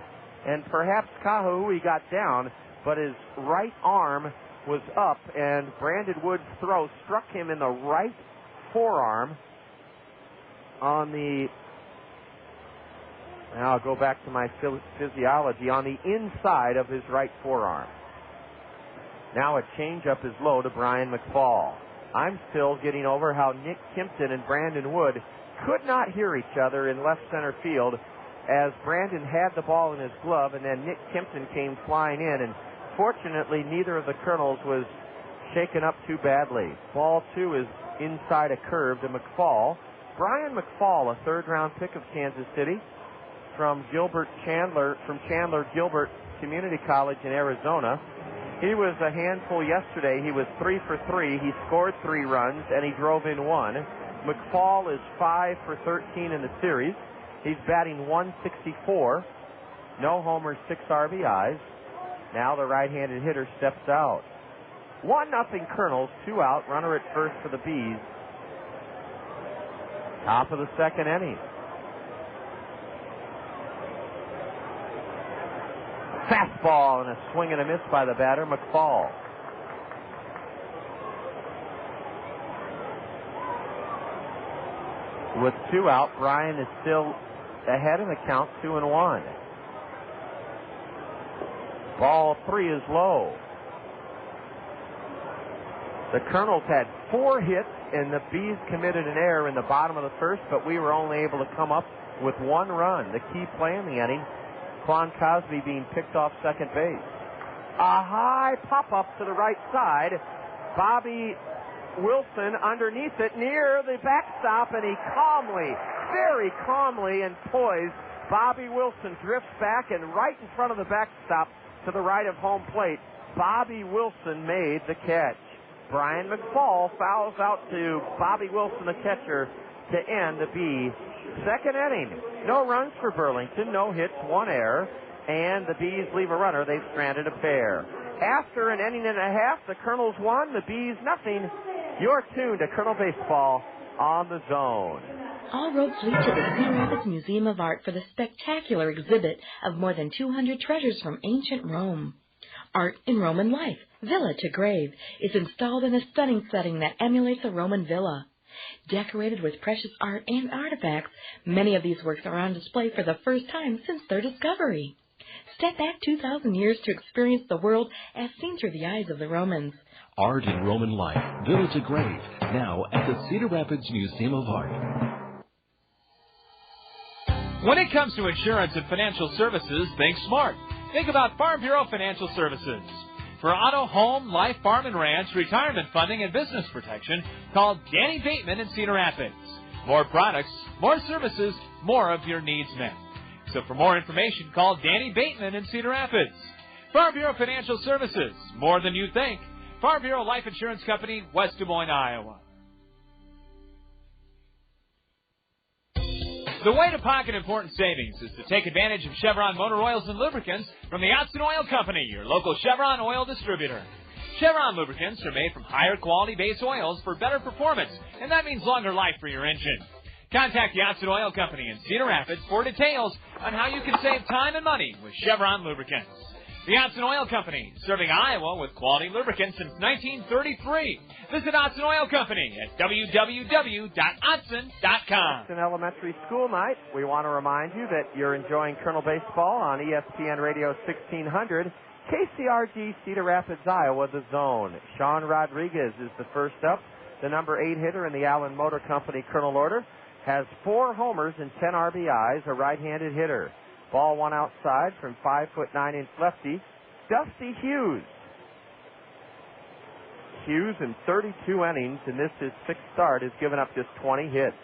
And perhaps Ka'aihue got down, but his right arm was up, and Brandon Wood's throw struck him in the right forearm on the, now I'll go back to my physiology, on the inside of his right forearm. Now a changeup is low to Brian McFall. I'm still getting over how Nick Kempton and Brandon Wood could not hear each other in left center field as Brandon had the ball in his glove, and then Nick Kempton came flying in, and fortunately neither of the Kernels was shaken up too badly. Ball two is inside a curve to McFall. Brian McFall, a third-round pick of Kansas City from Chandler Gilbert Community College in Arizona. He was a handful yesterday. He was 3 for 3. He scored 3 runs, and he drove in 1. McFall is 5 for 13 in the series. He's batting .164. No homers, 6 RBIs. Now the right-handed hitter steps out. 1-0 Kernels, 2 out, runner at first for the Bees. Top of the second inning. Fastball and a swing and a miss by the batter, McFall. With 2 out, Brian is still ahead in the count, 2-1. Ball 3 is low. The Kernels had 4 hits, and the Bees committed an error in the bottom of the first, but we were only able to come up with 1 run. The key play in the inning, Quan Cosby being picked off second base. A high pop-up to the right side. Bobby Wilson underneath it near the backstop, and he calmly, very calmly and poised, Bobby Wilson drifts back, and right in front of the backstop to the right of home plate, Bobby Wilson made the catch. Brian McFall fouls out to Bobby Wilson, the catcher, to end the Bee second inning. No runs for Burlington, no hits, 1 error, and the Bees leave a runner. They've stranded a pair. After an inning and a half, the Kernels won, the Bees nothing. You're tuned to Kernel Baseball on the Zone. All roads lead to the Cedar Rapids Museum of Art for the spectacular exhibit of more than 200 treasures from ancient Rome. Art in Roman life, villa to grave, is installed in a stunning setting that emulates a Roman villa. Decorated with precious art and artifacts, many of these works are on display for the first time since their discovery. Step back 2,000 years to experience the world as seen through the eyes of the Romans. Art in Roman life, villa to grave, now at the Cedar Rapids Museum of Art. When it comes to insurance and financial services, think smart. Think about Farm Bureau Financial Services. For auto, home, life, farm, and ranch, retirement funding, and business protection, call Danny Bateman in Cedar Rapids. More products, more services, more of your needs met. So for more information, call Danny Bateman in Cedar Rapids. Farm Bureau Financial Services, more than you think. Farm Bureau Life Insurance Company, West Des Moines, Iowa. The way to pocket important savings is to take advantage of Chevron Motor Oils and Lubricants from the Otson Oil Company, your local Chevron oil distributor. Chevron lubricants are made from higher quality base oils for better performance, and that means longer life for your engine. Contact the Otson Oil Company in Cedar Rapids for details on how you can save time and money with Chevron lubricants. The Otson Oil Company, serving Iowa with quality lubricants since 1933. Visit Otson Oil Company at www.otson.com. It's an elementary school night. We want to remind you that you're enjoying Kernel Baseball on ESPN Radio 1600. KCRG, Cedar Rapids, Iowa, the zone. Sean Rodriguez is the first up. The number 8 hitter in the Allen Motor Company Kernel order has 4 homers and 10 RBIs, a right-handed hitter. Ball one outside from 5'9" lefty, Dusty Hughes. Hughes in 32 innings, and this his 6th start, has given up just 20 hits.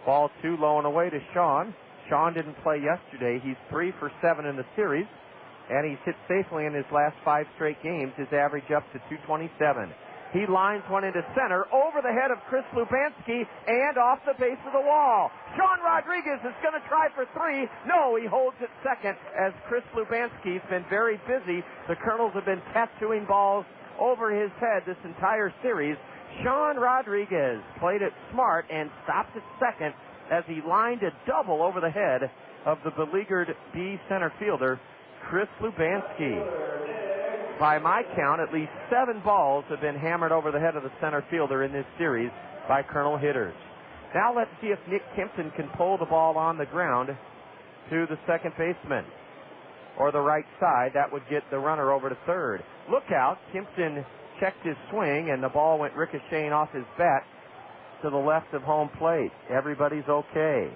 Ball 2 low and away to Sean. Sean didn't play yesterday. He's 3 for 7 in the series, and he's hit safely in his last 5 straight games. His average up to 227. He lines one into center, over the head of Chris Lubanski, and off the base of the wall. Sean Rodriguez is going to try for 3. No, he holds it second as Chris Lubanski's been very busy. The Kernels have been tattooing balls over his head this entire series. Sean Rodriguez played it smart and stopped at second as he lined a double over the head of the beleaguered B center fielder, Chris Lubanski. By my count, at least 7 balls have been hammered over the head of the center fielder in this series by Kernel hitters. Now let's see if Nick Kempton can pull the ball on the ground to the second baseman or the right side. That would get the runner over to third. Look out. Kempton checked his swing, and the ball went ricocheting off his bat to the left of home plate. Everybody's okay.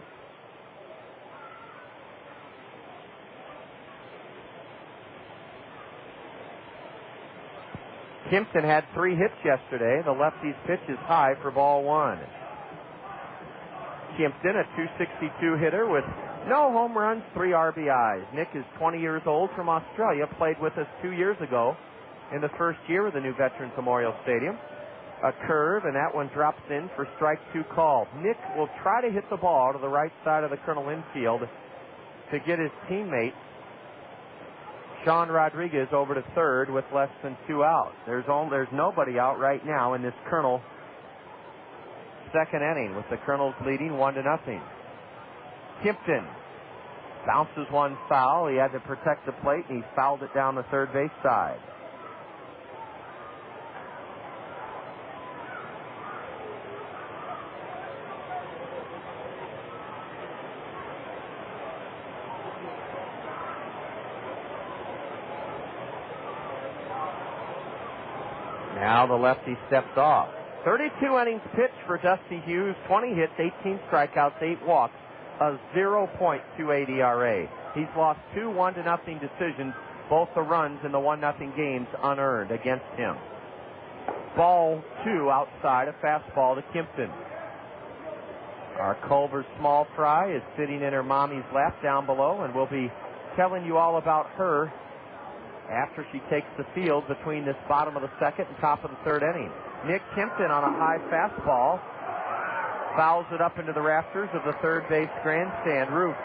Kempton had 3 hits yesterday. The lefty's pitch is high for ball 1. Kempton, a .262 hitter with no home runs, 3 RBIs. Nick is 20 years old from Australia, played with us 2 years ago in the first year of the new Veterans Memorial Stadium. A curve, and that one drops in for strike 2 called. Nick will try to hit the ball to the right side of the Kernel infield to get his teammate Sean Rodriguez over to third with less than 2 outs. There's nobody out right now in this Kernel second inning, with the Kernels leading 1-0. Kempton bounces one foul. He had to protect the plate, and he fouled it down the third base side. Now the lefty steps off. 32 innings pitched for Dusty Hughes, 20 hits, 18 strikeouts, 8 walks, a 0.28 ERA. He's lost 2 1-0 decisions, both the runs in the 1-0 games unearned against him. Ball 2 outside, a fastball to Kempton. Our Culver small fry is sitting in her mommy's lap down below, and we'll be telling you all about her after she takes the field between this bottom of the second and top of the third inning. Nick Kempton on a high fastball fouls it up into the rafters of the third base grandstand roof.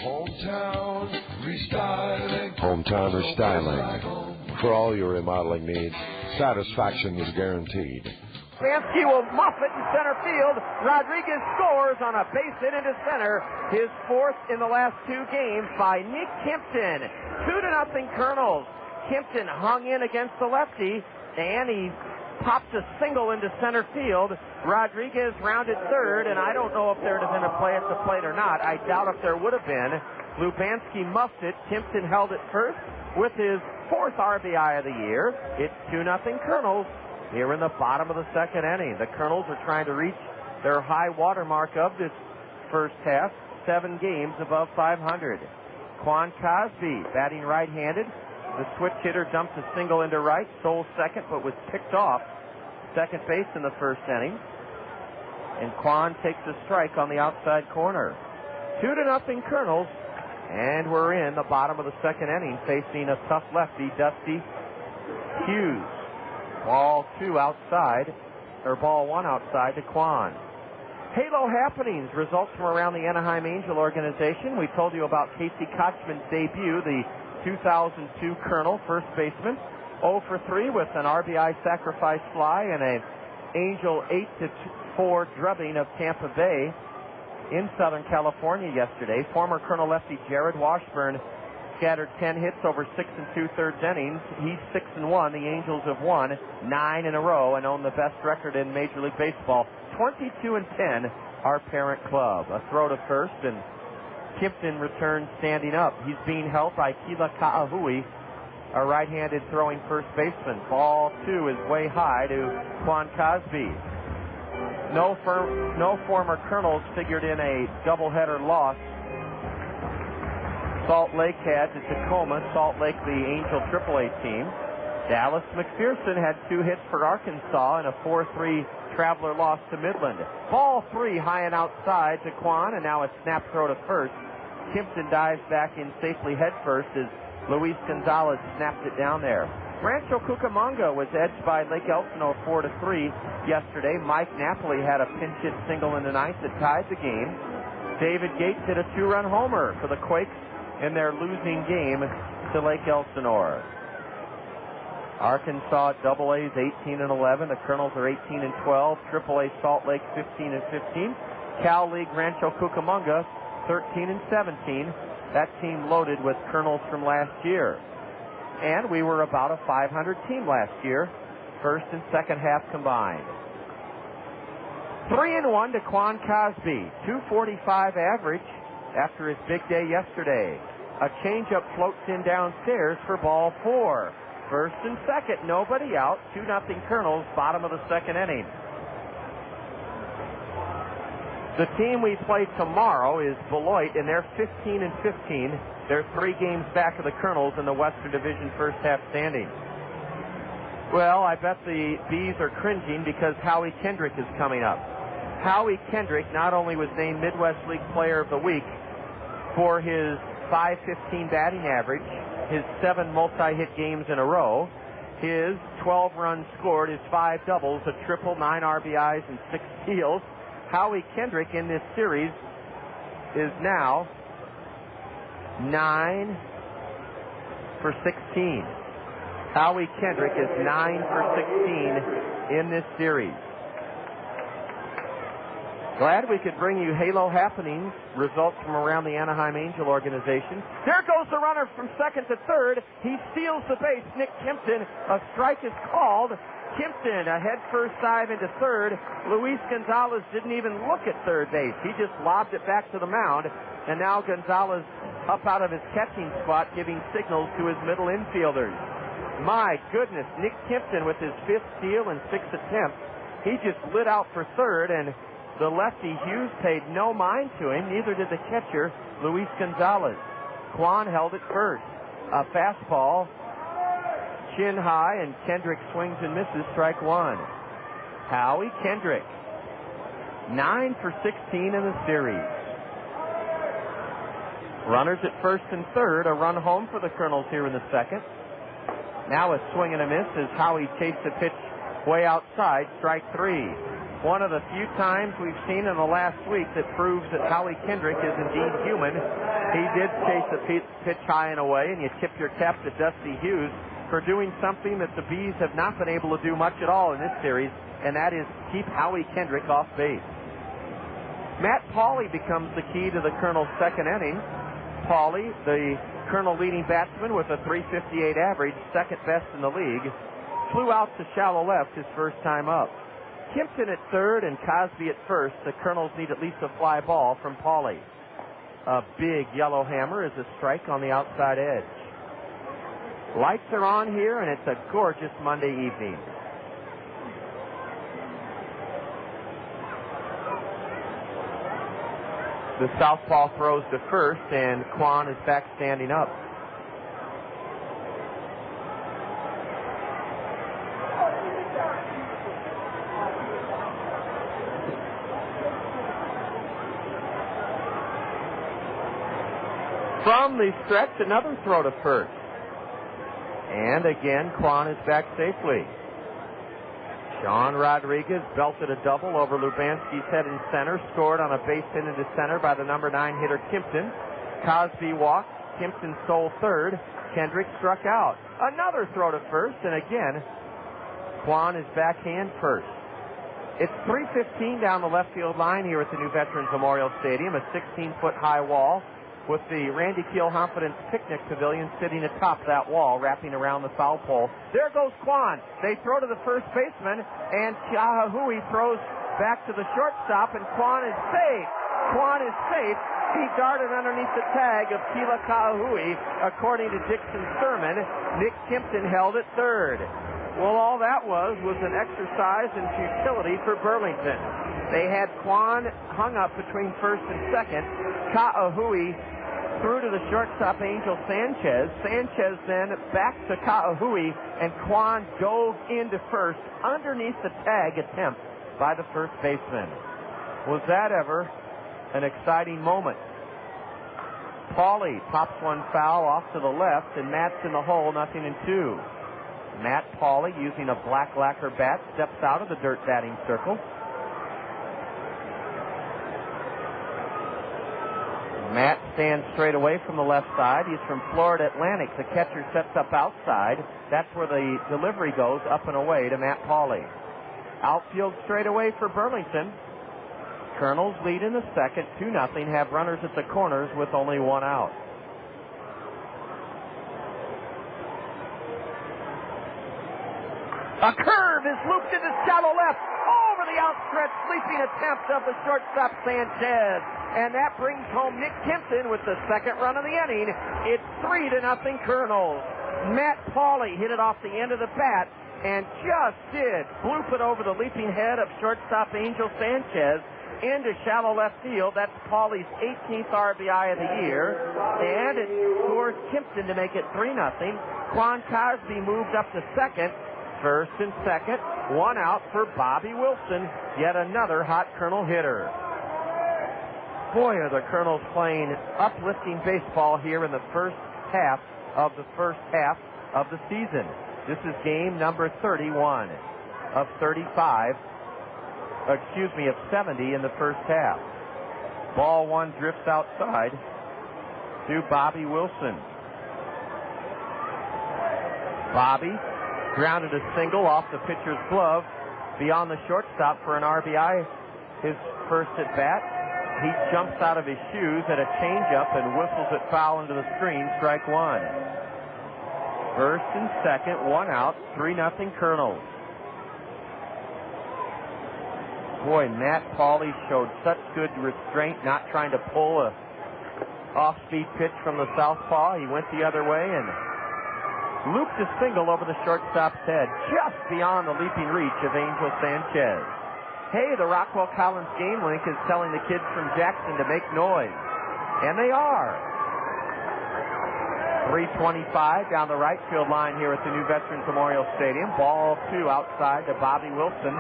Hometown Restyling. Hometown Restyling. For all your remodeling needs, satisfaction is guaranteed. Lubanski will muff it in center field. Rodriguez scores on a base hit into center. His 4th in the last 2 games by Nick Kempton. 2-0 Kernels. Kempton hung in against the lefty, and he pops a single into center field. Rodriguez rounded third, and I don't know if there would have been a play at the plate or not. I doubt if there would have been. Lubanski muffed it. Kempton held it first with his 4th RBI of the year. It's 2-0 Kernels here in the bottom of the second inning. The Kernels are trying to reach their high water mark of this first half, 7 games above 500. Quan Cosby batting right-handed. The switch hitter dumped a single into right, stole second, but was picked off second base in the first inning. And Quan takes a strike on the outside corner. 2-0 Kernels, and we're in the bottom of the second inning facing a tough lefty, Dusty Hughes. Ball 1 outside to Quan. Halo happenings, results from around the Anaheim Angel organization. We told you about Casey Kochman's debut, the 2002 Kernel first baseman. 0 for 3 with an RBI sacrifice fly and an Angel 8-4 drubbing of Tampa Bay in Southern California yesterday. Former Kernel lefty Jared Washburn scattered 10 hits over 6 2/3 innings. He's 6-1. The Angels have won 9 in a row and own the best record in Major League Baseball. 22-10, our parent club. A throw to first, and Kimpton returns standing up. He's being held by Kila Ka'aihue, a right-handed throwing first baseman. Ball 2 is way high to Quan Cosby. No former Kernels figured in a doubleheader loss. Salt Lake had to Tacoma. Salt Lake, the Angel AAA team. Dallas McPherson had 2 hits for Arkansas and a 4-3 traveler loss to Midland. Ball 3 high and outside to Quan, and now a snap throw to first. Kimpton dives back in safely head first as Luis Gonzalez snapped it down there. Rancho Cucamonga was edged by Lake Elsinore 4-3 yesterday. Mike Napoli had a pinch hit single in the ninth that tied the game. David Gates hit a 2-run homer for the Quakes in their losing game to Lake Elsinore. Arkansas at AA is 18-11. The Kernels are 18-12. AAA Salt Lake 15-15. Cal League Rancho Cucamonga 13-17. That team loaded with Kernels from last year. And we were about a 500 team last year, first and second half combined. 3-1 to Quan Cosby. 245 average after his big day yesterday. A changeup floats in downstairs for ball 4. First and second, nobody out. 2-0 Kernels, bottom of the second inning. The team we play tomorrow is Beloit, and they're 15-15. They're 3 games back of the Kernels in the Western Division first half standings. Well, I bet the Bees are cringing because Howie Kendrick is coming up. Howie Kendrick not only was named Midwest League Player of the Week for his .515 batting average, his 7 multi-hit games in a row, his 12 runs scored, his 5 doubles, a triple, 9 RBIs, and 6 steals. Howie Kendrick in this series is now 9 for 16. Howie Kendrick is 9 for 16 in this series. Glad we could bring you Halo happenings, results from around the Anaheim Angel organization. There goes the runner from second to third. He steals the base. Nick Kimpton, a strike is called. Kimpton, a head-first dive into third. Luis Gonzalez didn't even look at third base. He just lobbed it back to the mound. And now Gonzalez up out of his catching spot, giving signals to his middle infielders. My goodness, Nick Kimpton with his 5th steal and 6th attempt. He just lit out for third, and the lefty Hughes paid no mind to him. Neither did the catcher, Luis Gonzalez. Quan held it first. A fastball, chin high, and Kendrick swings and misses, strike 1. Howie Kendrick, 9 for 16 in the series. Runners at first and third, a run home for the Kernels here in the second. Now a swing and a miss as Howie chased the pitch way outside, strike 3. One of the few times we've seen in the last week that proves that Howie Kendrick is indeed human. He did chase the pitch high and away, and you tip your cap to Dusty Hughes for doing something that the Bees have not been able to do much at all in this series, and that is keep Howie Kendrick off base. Matt Pauley becomes the key to the Kernels' second inning. Pauley, the Kernel leading batsman with a .358 average, second best in the league, flew out to shallow left his first time up. Kimpton at third and Cosby at first. The Kernels need at least a fly ball from Pauley. A big yellow hammer is a strike on the outside edge. Lights are on here, and it's a gorgeous Monday evening. The southpaw throws to first, and Quan is back standing up. From the stretch, another throw to first. And again, Quan is back safely. Sean Rodriguez belted a double over Lubanski's head in center, scored on a base hit into center by the number 9 hitter Kimpton. Cosby walked, Kimpton stole third, Kendrick struck out. Another throw to first, and again, Quan is backhand first. It's 3:15 down the left field line here at the New Veterans Memorial Stadium, a 16-foot high wall with the Randy Keel Confidence Picnic Pavilion sitting atop that wall, wrapping around the foul pole. There goes Quan. They throw to the first baseman, and Ka'aihue throws back to the shortstop, and Quan is safe. Quan is safe. He darted underneath the tag of Kila Ka'aihue. According to Dixon Thurman, Nick Kimpton held at third. Well, all that was an exercise in futility for Burlington. They had Quan hung up between first and second. Ka'aihue threw to the shortstop, Angel Sanchez. Sanchez then back to Ka'aihue, and Quan dove into first underneath the tag attempt by the first baseman. Was that ever an exciting moment? Pauly pops one foul off to the left, and Matt's in the hole, 0-2. Matt Pauly, using a black lacquer bat, steps out of the dirt batting circle. Matt stands straight away from the left side. He's from Florida Atlantic. The catcher sets up outside. That's where the delivery goes, up and away to Matt Pauly. Outfield straight away for Burlington. Kernels lead in the second, 2-0, have runners at the corners with only one out. A curve is looped into shallow left, over the outstretched leaping attempt of the shortstop Sanchez. And that brings home Nick Kimpton with the second run of the inning. It's 3-0 Kernels. Matt Pauly hit it off the end of the bat and just did bloop it over the leaping head of shortstop Angel Sanchez into shallow left field. That's Pauly's 18th RBI of the year. And it scores Kimpton to make it 3-0. Quan Cosby moved up to second. First and second, one out for Bobby Wilson, yet another hot Kernel hitter. Boy, are the Kernels playing uplifting baseball here in the first half of the season. This is game number 31 of 70 in the first half. Ball one drifts outside to Bobby Wilson. Bobby grounded a single off the pitcher's glove beyond the shortstop for an RBI. His first at bat. He jumps out of his shoes at a changeup and whistles it foul into the screen. Strike one. First and second, one out. 3-0 Kernels. Boy, Matt Pauly showed such good restraint, not trying to pull a off-speed pitch from the southpaw. He went the other way and looped a single over the shortstop's head, just beyond the leaping reach of Angel Sanchez. Hey, the Rockwell Collins Game Link is telling the kids from Jackson to make noise. And they are. 3:25 down the right field line here at the New Veterans Memorial Stadium. Ball two outside to Bobby Wilson.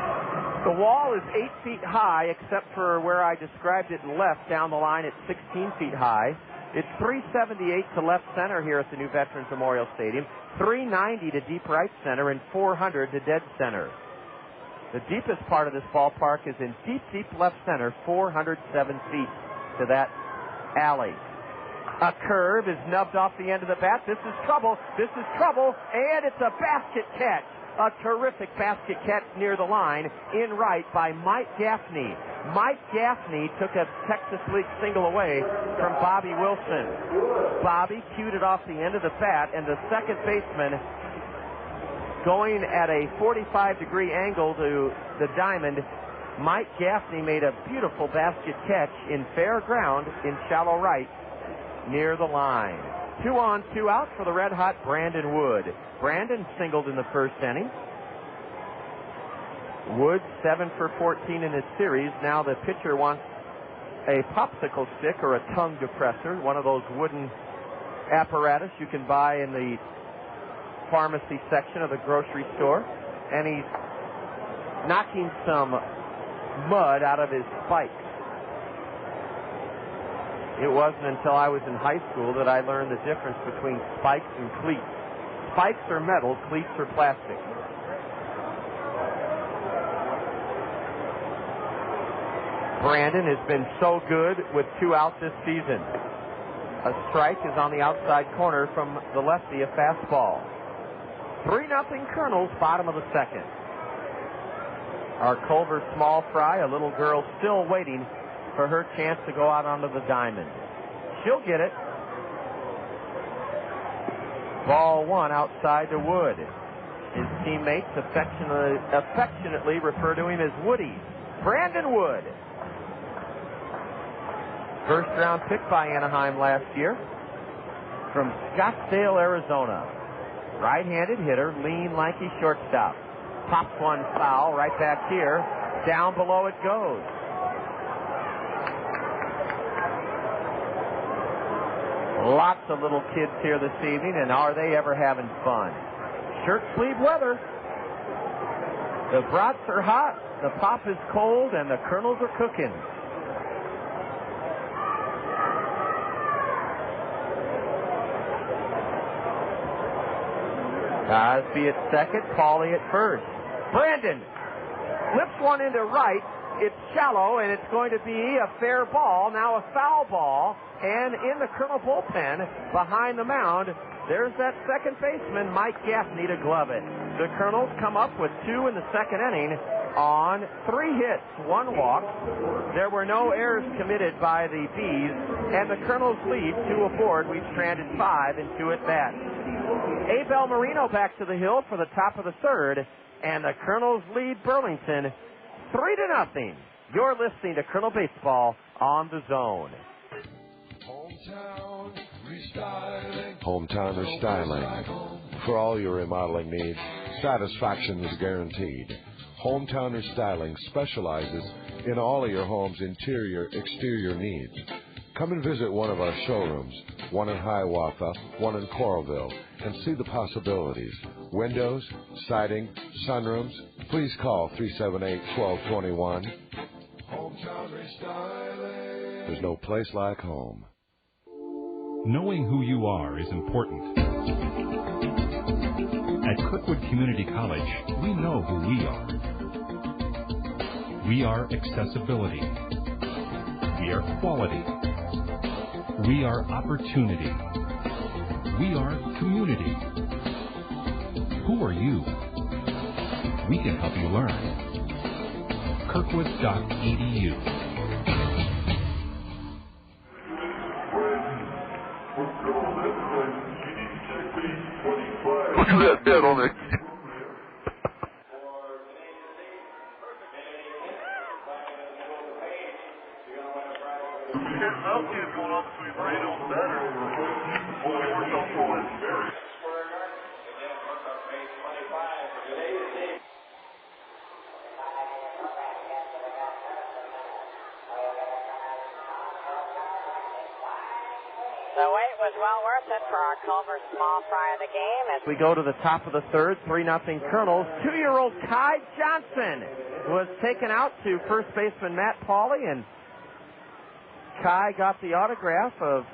The wall is 8 feet high, except for where I described it in left. Down the line, it's 16 feet high. It's 378 to left center here at the New Veterans Memorial Stadium, 390 to deep right center, and 400 to dead center. The deepest part of this ballpark is in deep, deep left center, 407 feet to that alley. A curve is nubbed off the end of the bat. This is trouble. This is trouble, and it's a basket catch. A terrific basket catch near the line, in right by Mike Gaffney. Mike Gaffney took a Texas League single away from Bobby Wilson. Bobby cued it off the end of the bat, and the second baseman, going at a 45-degree angle to the diamond, Mike Gaffney made a beautiful basket catch in fair ground in shallow right near the line. 2 on, 2 out for the red-hot Brandon Wood. Brandon singled in the first inning. Wood 7 for 14 in his series. Now the pitcher wants a popsicle stick or a tongue depressor, one of those wooden apparatus you can buy in the pharmacy section of the grocery store, and he's knocking some mud out of his spikes. It wasn't until I was in high school that I learned the difference between spikes and cleats. Spikes are metal, cleats are plastic. Brandon has been so good with 2 outs this season. A strike is on the outside corner from the lefty, a fastball. 3-0 Kernels, bottom of the second. Our Culver small fry, a little girl still waiting for her chance to go out onto the diamond. She'll get it. Ball 1 outside to Wood. His teammates affectionately refer to him as Woody. Brandon Wood. First round pick by Anaheim last year from Scottsdale, Arizona. Right-handed hitter, lean, lanky shortstop. Pops one foul right back here. Down below it goes. Lots of little kids here this evening, and are they ever having fun? Shirt sleeve weather. The brats are hot, the pop is cold, and the Kernels are cooking. Cosby at second, Pauly at first. Brandon flips one into right. It's shallow, and it's going to be a fair ball. Now a foul ball. And in the Kernel bullpen, behind the mound, there's that second baseman, Mike Gaffney, to glove it. The Kernels come up with 2 in the second inning on 3 hits, 1 walk. There were no errors committed by the Bees, and the Kernels lead 2 aboard. We've stranded 5 in 2 at-bats. Abel Marino back to the hill for the top of the third, and the Kernels lead Burlington 3-0. You're listening to Kernel Baseball on the Zone. Hometown Restyling. For all your remodeling needs, satisfaction is guaranteed. Hometown Restyling specializes in all of your home's interior, exterior needs. Come and visit one of our showrooms, one in Hiawatha, one in Coralville, and see the possibilities. Windows, siding, sunrooms. Please call 378-1221. Hometown Restyling. There's no place like home. Knowing who you are is important. At Kirkwood Community College, we know who we are. We are accessibility. We are quality. We are opportunity. We are community. Who are you? We can help you learn. Kirkwood.edu. Look at that head on it. The wait was well worth it for our Culver small fry of the game. We go to the top of the third, 3-0 Kernels. 2-year-old Kai Johnson was taken out to first baseman Matt Pauly, and Kai got the autograph of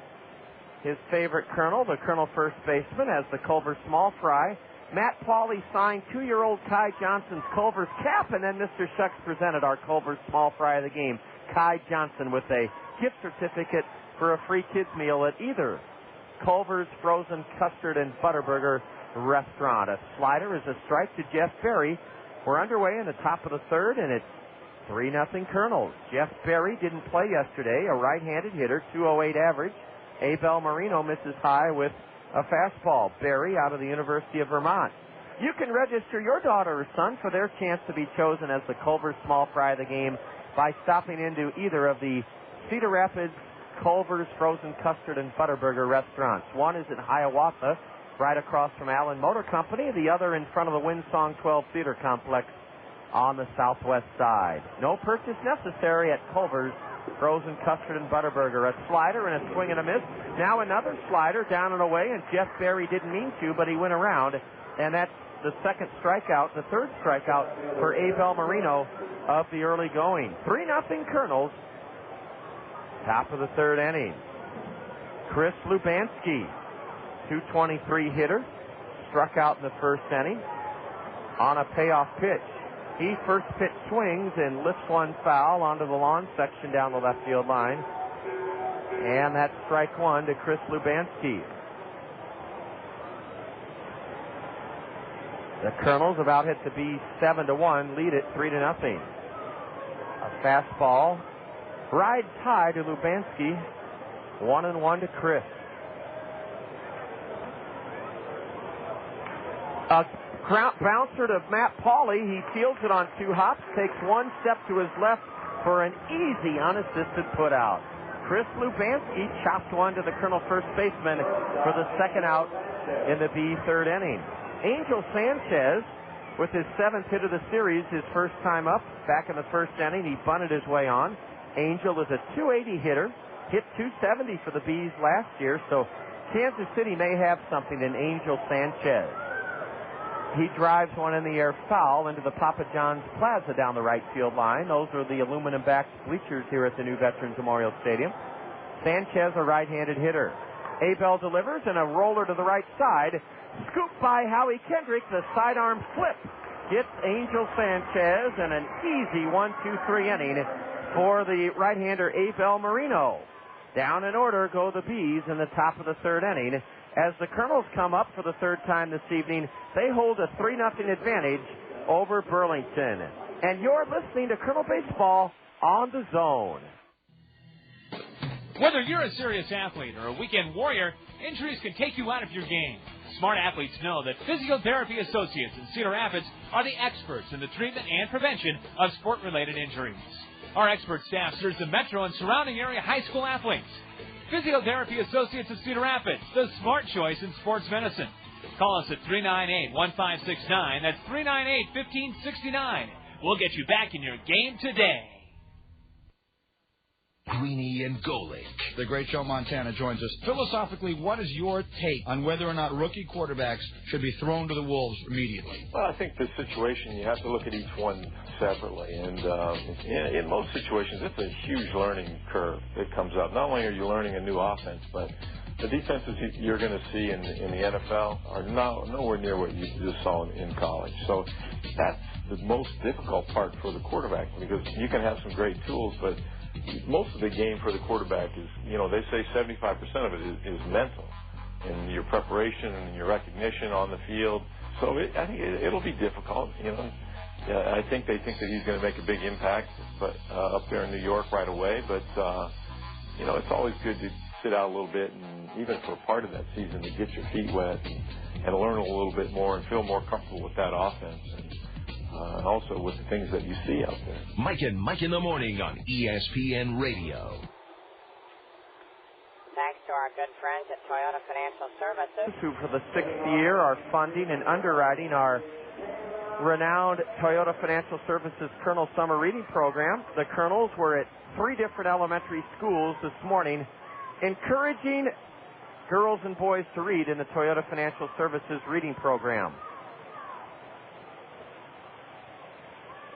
his favorite Kernel, the Kernel first baseman, as the Culver small fry. Matt Pauly signed 2-year-old Kai Johnson's Culver's cap, and then Mr. Shucks presented our Culver small fry of the game, Kai Johnson, with a gift certificate for a free kids meal at either Culver's Frozen Custard and Butterburger restaurant. A slider is a strike to Jeff Berry. We're underway in the top of the third, and it's 3-0 Kernels. Jeff Berry didn't play yesterday, a right-handed hitter, 208 average. Abel Marino misses high with a fastball. Berry out of the University of Vermont. You can register your daughter or son for their chance to be chosen as the Culver small fry of the game by stopping into either of the Cedar Rapids Culver's Frozen Custard and Butterburger restaurants. One is in Hiawatha, right across from Allen Motor Company. The other in front of the Windsong 12 Theater Complex on the southwest side. No purchase necessary at Culver's frozen custard and butterburger. A slider and a swing and a miss. Now another slider down and away, and Jeff Berry didn't mean to, but he went around, and that's the third strikeout for Abel Marino of the early going. 3-0 Kernels. Top of the third inning. Chris Lubanski, 223 hitter, struck out in the first inning on a payoff pitch. He first pitch swings and lifts one foul onto the lawn section down the left field line. And that's strike one to Chris Lubanski. The Kernels have out hit the Bees 7-1, lead it 3-0. A fastball rides high to Lubanski, 1-1 to Chris. A bouncer to Matt Pauley. He fields it on 2 hops, takes one step to his left for an easy unassisted putout. Chris Lubanski chopped one to the Colonel first baseman for the second out in the B third inning. Angel Sanchez with his 7th hit of the series, his first time up back in the first inning. He bunted his way on. Angel is a 280 hitter, hit 270 for the Bees last year, so Kansas City may have something in Angel Sanchez. He drives one in the air foul into the Papa John's Plaza down the right field line. Those are the aluminum-backed bleachers here at the new Veterans Memorial Stadium. Sanchez, a right-handed hitter. Abel delivers, and a roller to the right side. Scooped by Howie Kendrick, the sidearm flip gets Angel Sanchez, and an easy 1-2-3 inning for the right-hander Abel Marino. Down in order go the Bees in the top of the third inning. As the Kernels come up for the third time this evening, they hold a 3-0 advantage over Burlington. And you're listening to Kernel Baseball on the Zone. Whether you're a serious athlete or a weekend warrior, injuries can take you out of your game. Smart athletes know that Physiotherapy Associates in Cedar Rapids are the experts in the treatment and prevention of sport-related injuries. Our expert staff serves the metro and surrounding area high school athletes. Physiotherapy Associates of Cedar Rapids, the smart choice in sports medicine. Call us at 398-1569. That's 398-1569. We'll get you back in your game today. Greeny and Golick. The great Joe Montana joins us. Philosophically, what is your take on whether or not rookie quarterbacks should be thrown to the wolves immediately? Well, I think the situation, you have to look at each one separately. And in most situations, it's a huge learning curve that comes up. Not only are you learning a new offense, but the defenses you're going to see in the NFL are nowhere near what you just saw in college. So that's the most difficult part for the quarterback, because you can have some great tools, but most of the game for the quarterback is, they say 75% of it is mental, and your preparation and your recognition on the field. So I think it'll be difficult. I think they think that he's going to make a big impact, but up there in New York right away. But it's always good to sit out a little bit, and even for part of that season, to get your feet wet and learn a little bit more and feel more comfortable with that offense. And also with the things that you see out there. Mike and Mike in the Morning on ESPN Radio. Thanks to our good friends at Toyota Financial Services, who for the 6th year are funding and underwriting our renowned Toyota Financial Services Kernel Summer Reading Program. The Kernels were at 3 different elementary schools this morning, encouraging girls and boys to read in the Toyota Financial Services Reading Program.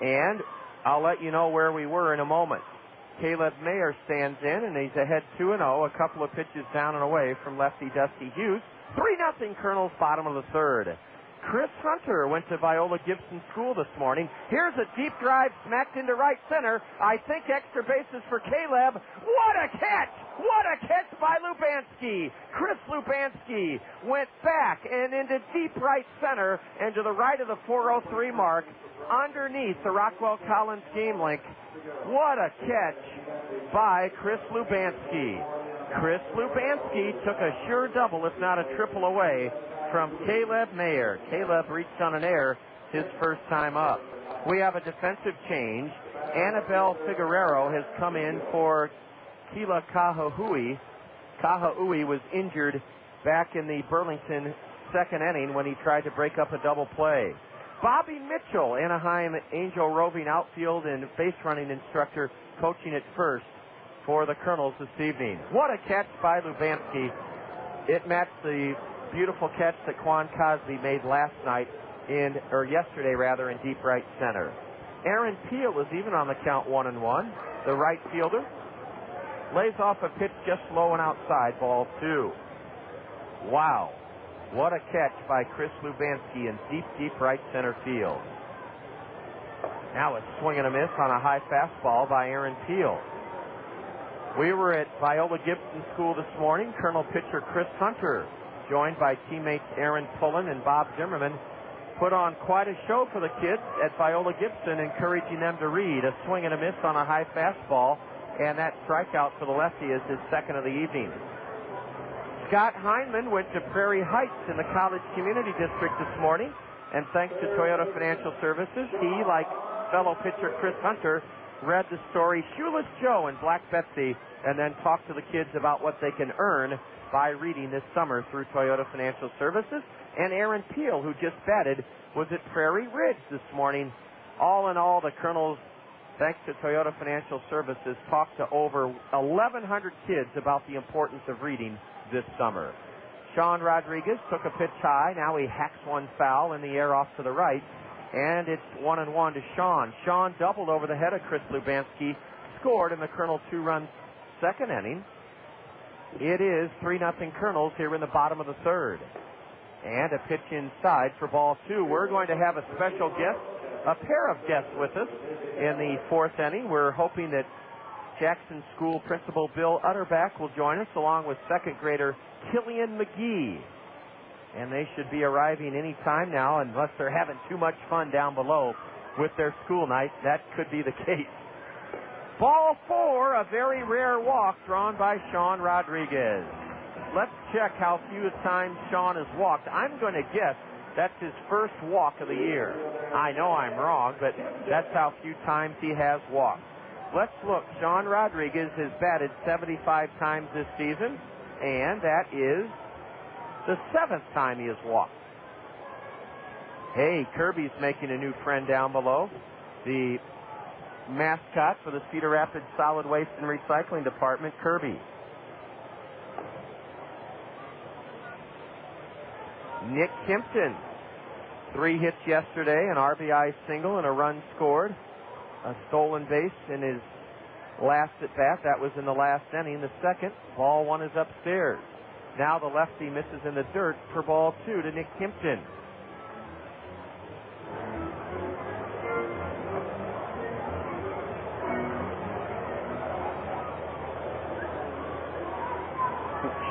And I'll let you know where we were in a moment. Caleb Maier stands in, and he's ahead 2-0, a couple of pitches down and away from lefty Dusty Hughes. 3-0 Kernels, bottom of the third. Chris Hunter went to Viola Gibson School this morning. Here's a deep drive smacked into right center. I think extra bases for Caleb. What a catch! What a catch by Lubanski! Chris Lubanski went back and into deep right center and to the right of the 403 mark, underneath the Rockwell Collins game link. What a catch by Chris Lubanski. Chris Lubanski took a sure double, if not a triple, away from Caleb Maier. Caleb reached on an error his first time up. We have a defensive change. Annabelle Figueroa has come in for Kila Ka'aihue. Ka'aihue was injured back in the Burlington second inning when he tried to break up a double play. Bobby Mitchell, Anaheim Angel roving outfield and base running instructor, coaching at first, for the Kernels this evening. What a catch by Lubanski. It matched the beautiful catch that Quan Cosby made yesterday in deep right center. Aaron Peel is even on the count 1-1. The right fielder lays off a pitch just low and outside, ball 2. Wow. What a catch by Chris Lubanski in deep right center field. Now a swing and a miss on a high fastball by Aaron Peel. We were at Viola Gibson School this morning. Colonel pitcher Chris Hunter, joined by teammates Aaron Pullen and Bob Zimmerman, put on quite a show for the kids at Viola Gibson, encouraging them to read. A swing and a miss on a high fastball, and that strikeout for the lefty is his second of the evening. Scott Heineman went to Prairie Heights in the College Community District this morning, and thanks to Toyota Financial Services, he, like fellow pitcher Chris Hunter, read the story Shoeless Joe and Black Betsy, and then talked to the kids about what they can earn by reading this summer through Toyota Financial Services. And Aaron Peel, who just batted, was at Prairie Ridge this morning. All in all, the Kernels, thanks to Toyota Financial Services, talked to over 1,100 kids about the importance of reading this summer. Sean Rodriguez took a pitch high. Now he hacks one foul in the air off to the right. And it's 1-1 to Sean. Sean doubled over the head of Chris Lubanski, scored in the Kernel 2-run second inning. It is 3-0 Kernels here in the bottom of the third. And a pitch inside for ball 2. We're going to have a special guest, a pair of guests with us in the fourth inning. We're hoping that Jackson School Principal Bill Utterback will join us, along with second grader Killian McGee. And they should be arriving any time now, unless they're having too much fun down below with their school night. That could be the case. Ball 4, a very rare walk drawn by Sean Rodriguez. Let's check how few times Sean has walked. I'm going to guess that's his first walk of the year. I know I'm wrong, but that's how few times he has walked. Let's look. Sean Rodriguez has batted 75 times this season, and that is the 7th time he has walked. Hey, Kirby's making a new friend down below. The mascot for the Cedar Rapids Solid Waste and Recycling Department, Kirby. Nick Kempton, 3 hits yesterday, an RBI single and a run scored. A stolen base in his last at bat. That was in the last inning. The second, ball 1 is upstairs. Now the lefty misses in the dirt for ball 2 to Nick Kempton.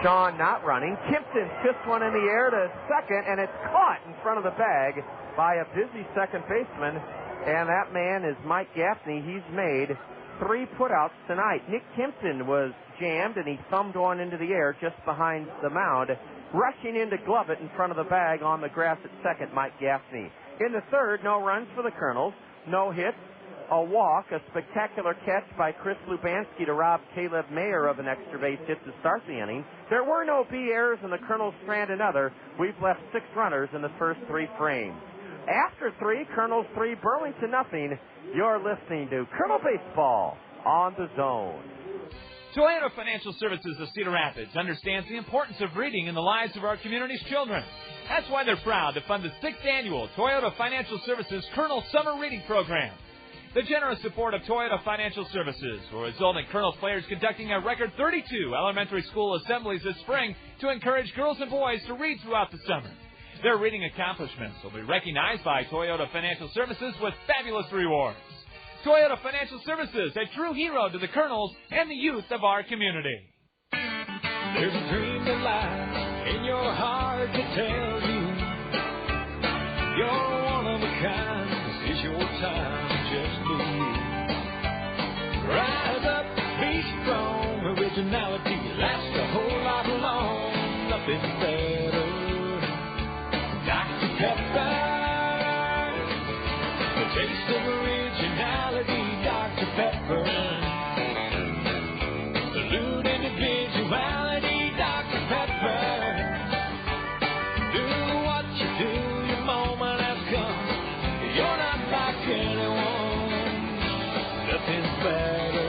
Sean not running. Kempton tips one in the air to second, and it's caught in front of the bag by a busy second baseman. And that man is Mike Gaffney. He's made 3 putouts tonight. Nick Kempton was jammed, and he thumbed one into the air just behind the mound. Rushing in to glove it in front of the bag on the grass at second, Mike Gaffney. In the third, no runs for the Kernels, no hits, a walk, a spectacular catch by Chris Lubanski to rob Caleb Mayer of an extra base hit to start the inning. There were no B errors, and the Kernels strand another. We've left 6 runners in the first 3 frames. After 3, Kernels 3, Burlington nothing. You're listening to Kernel Baseball on the Zone. Toyota Financial Services of Cedar Rapids understands the importance of reading in the lives of our community's children. That's why they're proud to fund the 6th annual Toyota Financial Services Kernel Summer Reading Program. The generous support of Toyota Financial Services will result in Kernels players conducting a record 32 elementary school assemblies this spring to encourage girls and boys to read throughout the summer. Their reading accomplishments will be recognized by Toyota Financial Services with fabulous rewards. Toyota Financial Services, a true hero to the Kernels and the youth of our community. There's a dream that lies in your heart to tell you you're one of a kind. This is your time, just believe. Rise up, be strong. Originality lasts a whole lot long. Nothing better. Dr. Pepper, the taste of originality, Dr. Pepper. Salute individuality, Dr. Pepper. Do what you do, your moment has come. You're not like anyone. Nothing's better.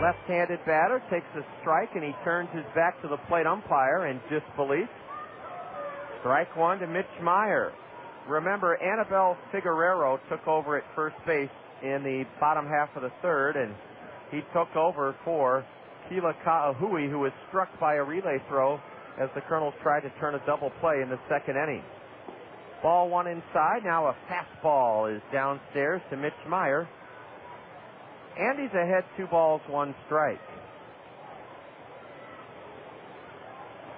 left-handed batter takes a strike, and he turns his back to the plate umpire in disbelief. Strike one to Mitch Maier. Remember, Anibal Figueroa took over at first base in the bottom half of the third, and he took over for Kila Ka'aihue, who was struck by a relay throw as the Kernels tried to turn a double play in the second inning. Ball one inside. Now a fastball is downstairs to Mitch Maier. And he's ahead 2 balls, 1 strike.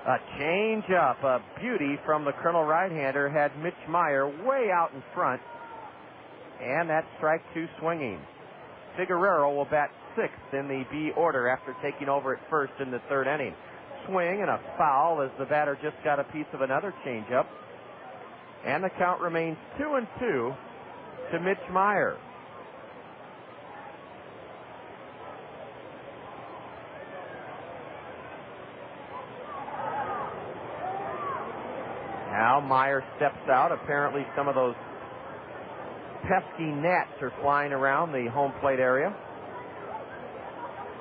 A change-up, a beauty from the Kernel right-hander, had Mitch Maier way out in front. And that's strike 2 swinging. Figueroa will bat 6th in the B order after taking over at first in the third inning. Swing and a foul as the batter just got a piece of another changeup. And the count remains 2-2 to Mitch Maier. Now Maier steps out. Apparently some of those pesky gnats are flying around the home plate area.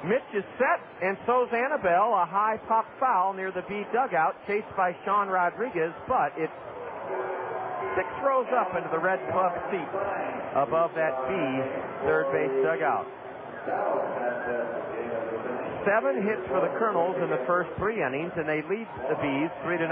Mitch is set, and so's Anibal. A high pop foul near the B dugout, chased by Sean Rodriguez, but it's 6 rows up into the red club seat above that B third base dugout. 7 hits for the Kernels in the first 3 innings, and they lead the Bees 3-0.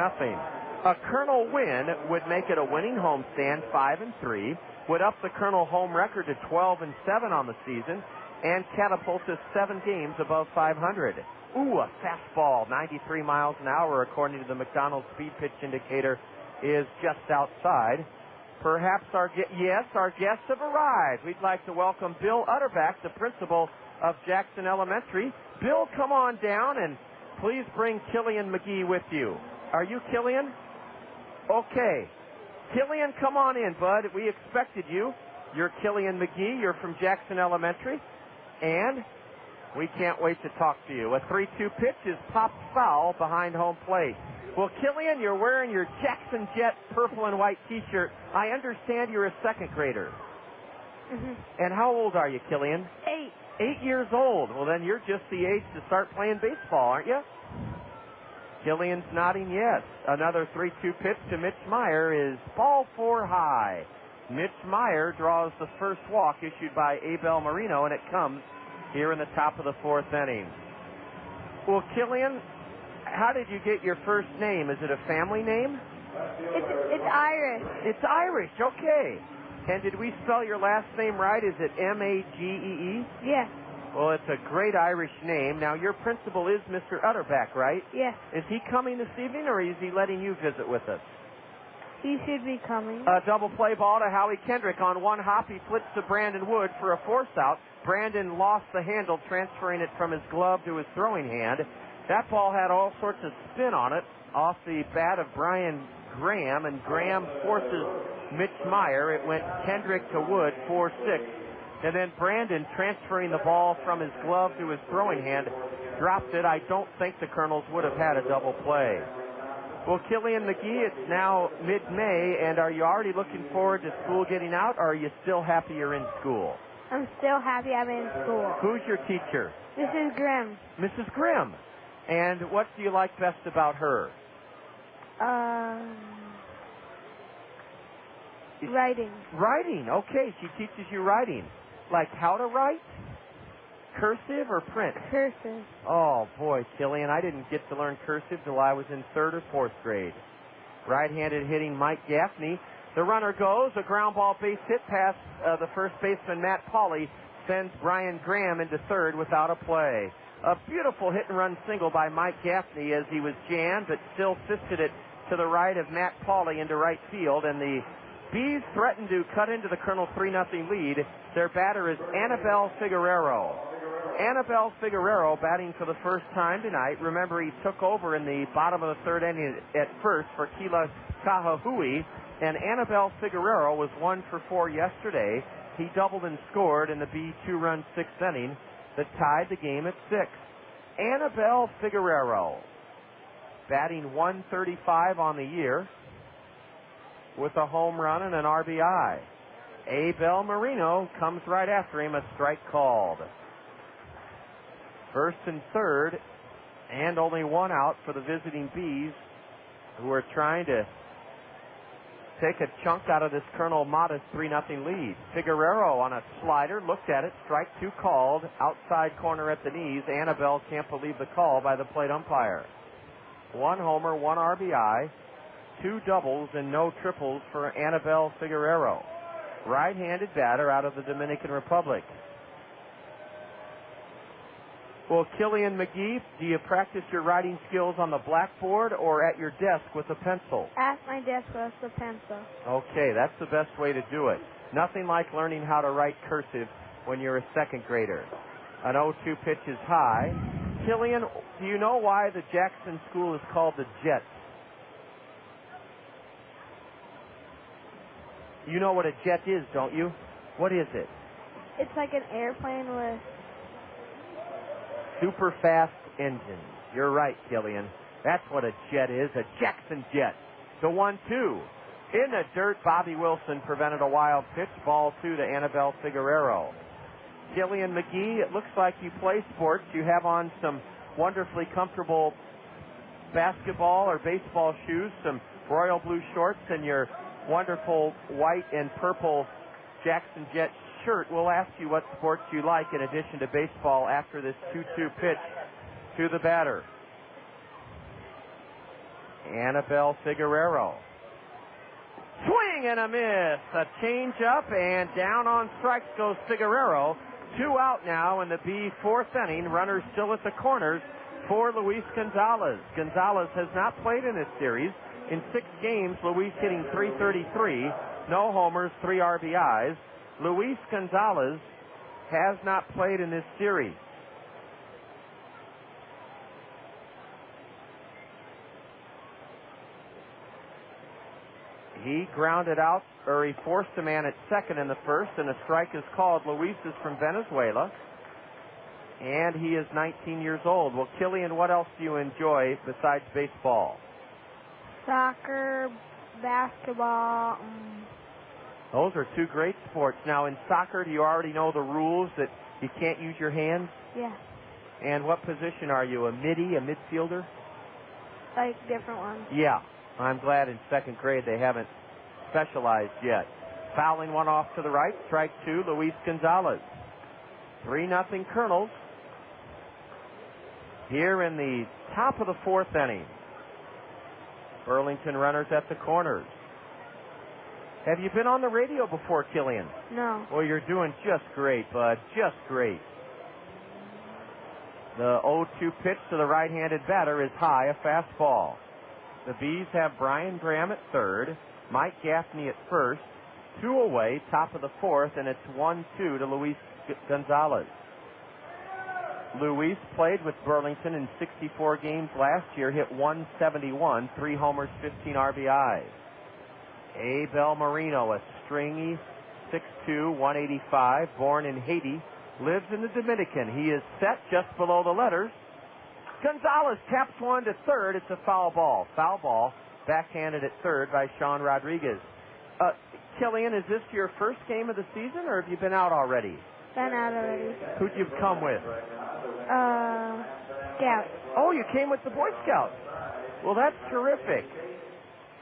A Kernel win would make it a winning homestand, 5-3, would up the Kernel home record to 12-7 on the season, and catapult to 7 games above 500. Ooh, a fastball, 93 miles an hour, according to the McDonald's speed pitch indicator, is just outside. Perhaps our guests have arrived. We'd like to welcome Bill Utterback, the principal of Jackson Elementary. Bill, come on down, and please bring Killian McGee with you. Are you Killian? Okay. Killian, come on in, bud. We expected you. You're Killian McGee. You're from Jackson Elementary. And we can't wait to talk to you. A 3-2 pitch is popped foul behind home plate. Well, Killian, you're wearing your Jackson Jet purple and white T-shirt. I understand you're a second grader. Mm-hmm. And how old are you, Killian? 8. 8 years old. Well, then you're just the age to start playing baseball, aren't you? Killian's nodding yes. Another 3-2 pitch to Mitch Maier is ball 4 high. Mitch Maier draws the first walk issued by Abel Marino, and it comes here in the top of the 4th inning. Well, Killian, how did you get your first name? Is it a family name? It's Irish. It's Irish, okay. And did we spell your last name right? Is it M-A-G-E-E? Yes. Well, it's a great Irish name. Now, your principal is Mr. Utterback, right? Yes. Is he coming this evening, or is he letting you visit with us? He should be coming. A double play ball to Howie Kendrick. On one hop, he flips to Brandon Wood for a force out. Brandon lost the handle, transferring it from his glove to his throwing hand. That ball had all sorts of spin on it off the bat of Brian Graham, and Graham forces Mitch Maier. It went Kendrick to Wood, 4-6. And then Brandon, transferring the ball from his glove to his throwing hand, dropped it. I don't think the Kernels would have had a double play. Well, Killian McGee, it's now mid-May, and are you already looking forward to school getting out, or are you still happy you're in school? I'm still happy I'm in school. Who's your teacher? Mrs. Grimm. Mrs. Grimm. And what do you like best about her? Writing. Writing, okay. She teaches you writing. Like how to write? Cursive or print? Cursive. Oh, boy, Killian, I didn't get to learn cursive till I was in 3rd or 4th grade. Right-handed hitting Mike Gaffney. The runner goes. A ground ball base hit past the first baseman, Matt Pauley, sends Brian Graham into 3rd without a play. A beautiful hit-and-run single by Mike Gaffney as he was jammed, but still fisted it to the right of Matt Pauley into right field, and the Bees threaten to cut into the Kernel 3-0 lead. Their batter is Anibal Figueroa. Anibal Figueroa batting for the first time tonight. Remember, he took over in the bottom of the 3rd inning at first for Kila Ka'aihue, and Anibal Figueroa was 1 for 4 yesterday. He doubled and scored in the B 2-run 6th inning that tied the game at 6. Anibal Figueroa batting 135 on the year with a home run and an RBI. Abel Marino comes right after him, a strike called. First and third, and only one out for the visiting Bees, who are trying to take a chunk out of this Kernel modest 3-0 lead. Figueroa on a slider, looked at it, strike two called, outside corner at the knees. Annabelle can't believe the call by the plate umpire. One homer, one RBI, two doubles, and no triples for Annabelle Figueroa. Right-handed batter out of the Dominican Republic. Well, Killian McGee, do you practice your writing skills on the blackboard or at your desk with a pencil? At my desk with a pencil. Okay, that's the best way to do it. Nothing like learning how to write cursive when you're a second grader. An 0-2 pitch is high. Killian, do you know why the Jackson School is called the Jets? You know what a jet is, don't you? What is it? It's like an airplane with super fast engines. You're right, Killian. That's what a jet is, a Jackson jet. The 1-2. In the dirt, Bobby Wilson prevented a wild pitch. Ball 2 to Annabelle Figueroa. Killian McGee, it looks like you play sports. You have on some wonderfully comfortable basketball or baseball shoes, some royal blue shorts, and your wonderful white and purple Jackson Jet shirt. We'll ask you what sports you like in addition to baseball after this 2-2 pitch to the batter. Annabelle Figueroa. Swing and a miss. A change up and down on strikes goes Figueroa. 2 out now in the B fourth inning. Runners still at the corners for Luis Gonzalez. Gonzalez has not played in this series. In 6 games, Luis hitting .333, no homers, 3 RBIs. Luis Gonzalez has not played in this series. He grounded out, or he forced a man at second in the first, and a strike is called. Luis is from Venezuela, and he is 19 years old. Well, Killian, what else do you enjoy besides baseball? Soccer, basketball. Those are 2 great sports. Now, in soccer, do you already know the rules that you can't use your hands? Yeah. And what position are you, a midi, a midfielder? Like different ones. Yeah. I'm glad in second grade they haven't specialized yet. Fouling one off to the right, strike 2, Luis Gonzalez. 3-0 Kernels here in the top of the 4th inning. Burlington runners at the corners. Have you been on the radio before, Killian? No. Well, you're doing just great, bud. Just great. The 0-2 pitch to the right-handed batter is high, a fastball. The Bees have Brian Graham at third, Mike Gaffney at first, 2 away, top of the 4th, and it's 1-2 to Luis Gonzalez. Luis played with Burlington in 64 games last year, hit .171, 3 homers, 15 RBIs. Abel Marino, a stringy 6'2", 185, born in Haiti, lives in the Dominican. He is set just below the letters. Gonzalez taps one to third. It's a foul ball. Foul ball, backhanded at third by Sean Rodriguez. Killian, is this your first game of the season, or have you been out already? Been out already. Who'd you come with? Scouts. Oh, you came with the Boy Scouts. Well, that's terrific.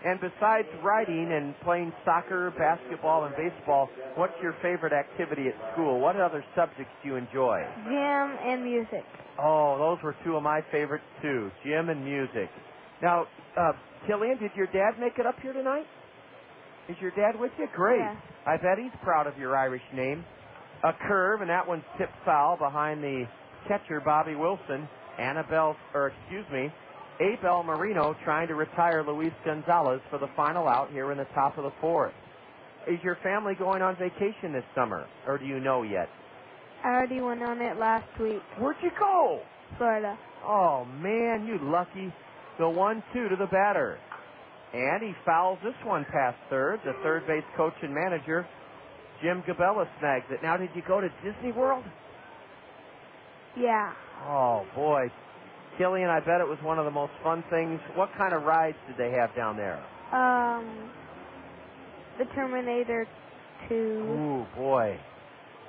And besides writing and playing soccer, basketball, and baseball, what's your favorite activity at school? What other subjects do you enjoy? Gym and music. Oh, those were 2 of my favorites, too, gym and music. Now, Killian, did your dad make it up here tonight? Is your dad with you? Great. Yeah. I bet he's proud of your Irish name. A curve, and that one's tipped foul behind the catcher, Bobby Wilson. Abel Marino trying to retire Luis Gonzalez for the final out here in the top of the 4th. Is your family going on vacation this summer, or do you know yet? I already went on it last week. Where'd you go? Florida. Oh, man, you lucky. The 1-2 to the batter. And he fouls this one past third. The third base coach and manager, Jim Gabella, snags it. Now, did you go to Disney World? Yeah. Oh, boy. Killian, I bet it was one of the most fun things. What kind of rides did they have down there? The Terminator 2. Ooh, boy.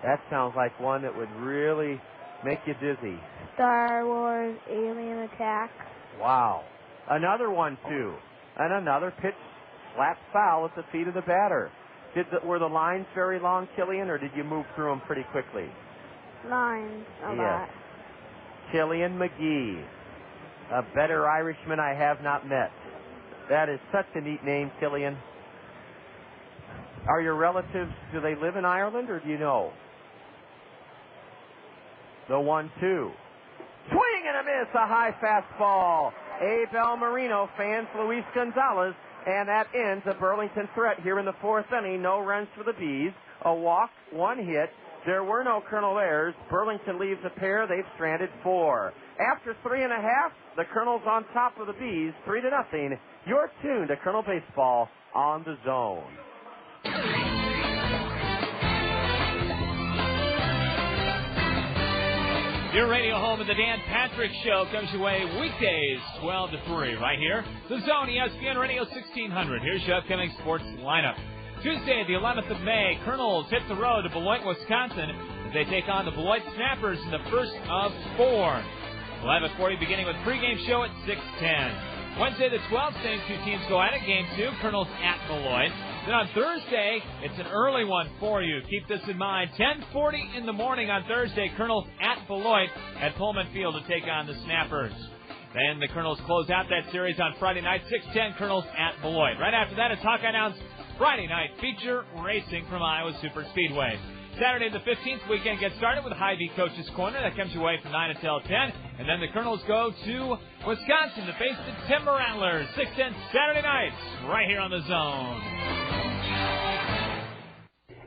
That sounds like one that would really make you dizzy. Star Wars Alien Attack. Wow. Another 1-2. And another pitch slap foul at the feet of the batter. Were the lines very long, Killian, or did you move through them pretty quickly? Lines a lot. Killian McGee. A better Irishman I have not met. That is such a neat name, Killian. Are your relatives, do they live in Ireland, or do you know? The 1-2. Swing and a miss, a high fastball. Abel Marino fans Luis Gonzalez, and that ends a Burlington threat here in the fourth inning. No runs for the Bees. A walk, one hit. There were no Kernel errors. Burlington leaves a pair. They've stranded 4. After 3.5, the Kernels on top of the Bees, 3-0. You're tuned to Kernel Baseball on the Zone. Your radio home of the Dan Patrick Show comes your way weekdays, 12 to 3, right here. The Zone, ESPN Radio 1600. Here's your upcoming sports lineup. Tuesday, the 11th of May, Kernels hit the road to Beloit, Wisconsin, as they take on the Beloit Snappers in the first of 4. We'll have a 40 beginning with pregame show at 6:10. Wednesday, the 12th, same two teams go at it. Game 2, Kernels at Beloit. Then on Thursday, it's an early one for you. Keep this in mind. 10:40 in the morning on Thursday, Kernels at Beloit at Pullman Field to take on the Snappers. Then the Kernels close out that series on Friday night, 6:10, Kernels at Beloit. Right after that, it's Hawkeye Announced Friday night feature racing from Iowa Superspeedway. Saturday the 15th weekend gets started with Hy-Vee Coach's Corner. That comes your way from 9 until 10. And then the Kernels go to Wisconsin to face the Timber Rattlers. 6:10 Saturday nights right here on the Zone.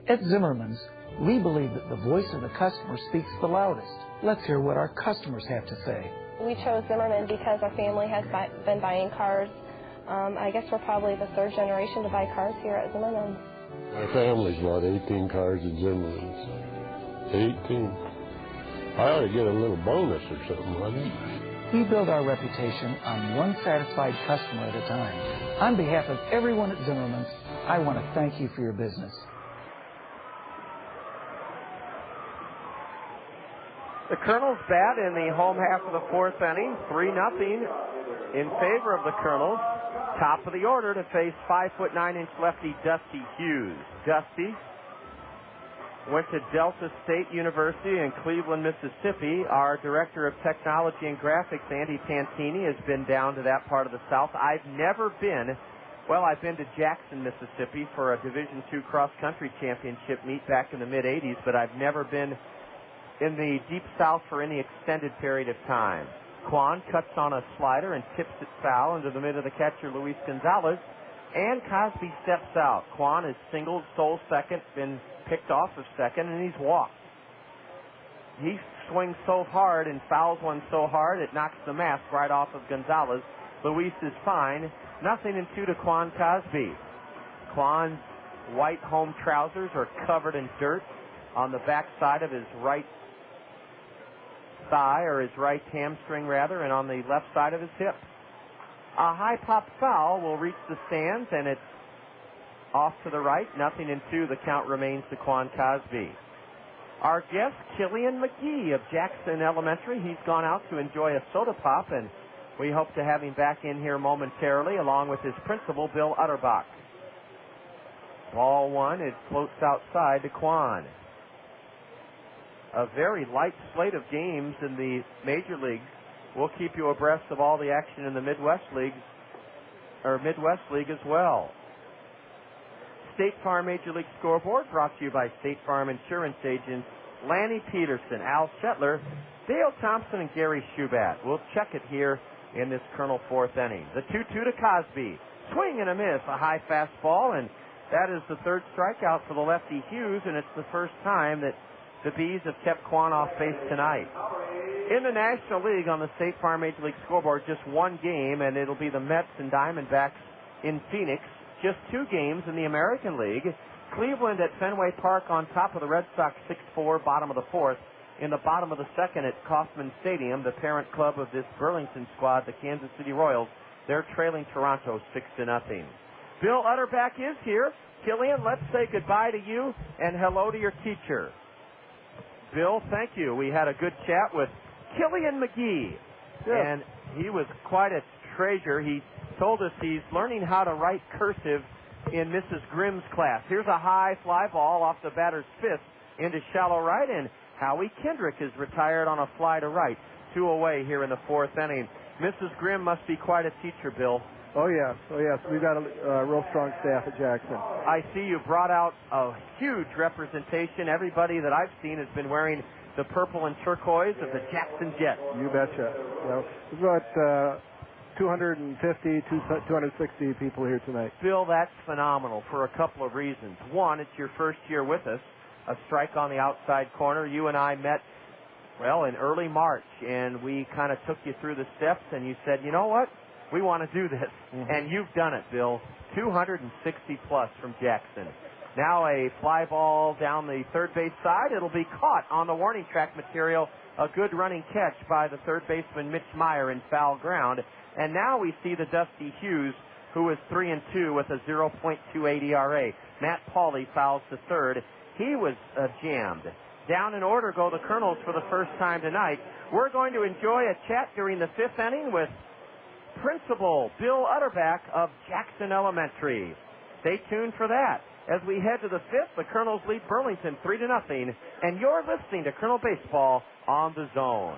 At Zimmerman's, we believe that the voice of the customer speaks the loudest. Let's hear what our customers have to say. We chose Zimmerman because our family has been buying cars. I guess we're probably the third generation to buy cars here at Zimmerman's. My family's bought 18 cars at Zimmerman's. 18. I ought to get a little bonus or something, wouldn't I? We build our reputation on one satisfied customer at a time. On behalf of everyone at Zimmerman's, I want to thank you for your business. The Kernels bat in the home half of the fourth inning, 3-0 in favor of the Kernels. Top of the order to face 5'9" lefty Dusty Hughes. Dusty went to Delta State University in Cleveland, Mississippi. Our Director of Technology and Graphics, Andy Pantini, has been down to that part of the South. I've never been. Well, I've been to Jackson, Mississippi for a Division II cross-country championship meet back in the mid-'80s, but I've never been in the Deep South for any extended period of time. Quan cuts on a slider and tips it foul into the mid of the catcher, Luis Gonzalez, and Cosby steps out. Quan is singled, stole second, been picked off of second, and he's walked. He swings so hard and fouls one so hard it knocks the mask right off of Gonzalez. Luis is fine. 0-2 to Quan Cosby. Quan's white home trousers are covered in dirt on the backside of his right thigh, or his right hamstring rather, and on the left side of his hip. A high pop foul will reach the stands, and it's off to the right. 0-2. The count remains to Quan Cosby. Our guest, Killian McGee of Jackson Elementary. He's gone out to enjoy a soda pop, and we hope to have him back in here momentarily, along with his principal, Bill Utterbach. Ball one. It floats outside to Quan. A very light slate of games in the major leagues. We'll keep you abreast of all the action in the Midwest League as well. State Farm Major League Scoreboard brought to you by State Farm Insurance agents Lanny Peterson, Al Shetler, Dale Thompson, and Gary Schubat. We'll check it here in this Kernel fourth inning. The 2-2 to Cosby. Swing and a miss, a high fastball, and that is the third strikeout for the lefty Hughes, and it's the first time that the Bees have kept Quan off base tonight. In the National League on the State Farm Major League Scoreboard, just one game, and it'll be the Mets and Diamondbacks in Phoenix. Just 2 games in the American League. Cleveland at Fenway Park on top of the Red Sox 6-4, bottom of the fourth. In the bottom of the second at Kauffman Stadium, the parent club of this Burlington squad, the Kansas City Royals, they're trailing Toronto 6-0. Bill Utterbach is here. Killian, let's say goodbye to you and hello to your teacher. Bill, thank you. We had a good chat with Killian McGee. Yes. And he was quite a treasure. He told us he's learning how to write cursive in Mrs. Grimm's class. Here's a high fly ball off the batter's fist into shallow right, and Howie Kendrick is retired on a fly to right. 2 away here in the 4th inning. Mrs. Grimm must be quite a teacher, Bill. Oh, yes. We've got a real strong staff at Jackson. I see you brought out a huge representation. Everybody that I've seen has been wearing the purple and turquoise of the Jackson Jets. You betcha. There's about 250, 260 people here tonight. Bill, that's phenomenal for a couple of reasons. One, it's your first year with us. A strike on the outside corner. You and I met, in early March, and we kind of took you through the steps, and you said, you know what? We want to do this. Mm-hmm. And you've done it, Bill. 260 plus from Jackson. Now a fly ball down the third base side. It'll be caught on the warning track material. A good running catch by the third baseman Mitch Maier in foul ground. And now we see the Dusty Hughes, who is 3-2 with a 0.28 ERA. Matt Pauley fouls to third. He was jammed. Down in order go the Kernels for the first time tonight. We're going to enjoy a chat during the 5th inning with Principal Bill Utterback of Jackson Elementary. Stay tuned for that. As we head to the 5th, the Kernels lead Burlington 3-0, and you're listening to Kernel Baseball on the Zone.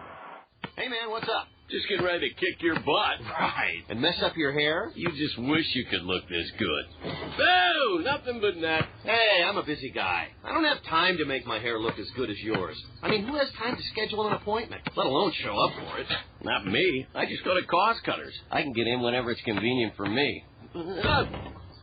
Hey, man, what's up? Just getting ready to kick your butt. Right. And mess up your hair? You just wish you could look this good. Boo! Nothing but that. Hey, I'm a busy guy. I don't have time to make my hair look as good as yours. I mean, who has time to schedule an appointment, let alone show up for it? Not me. I just go to Cost Cutters. I can get in whenever it's convenient for me.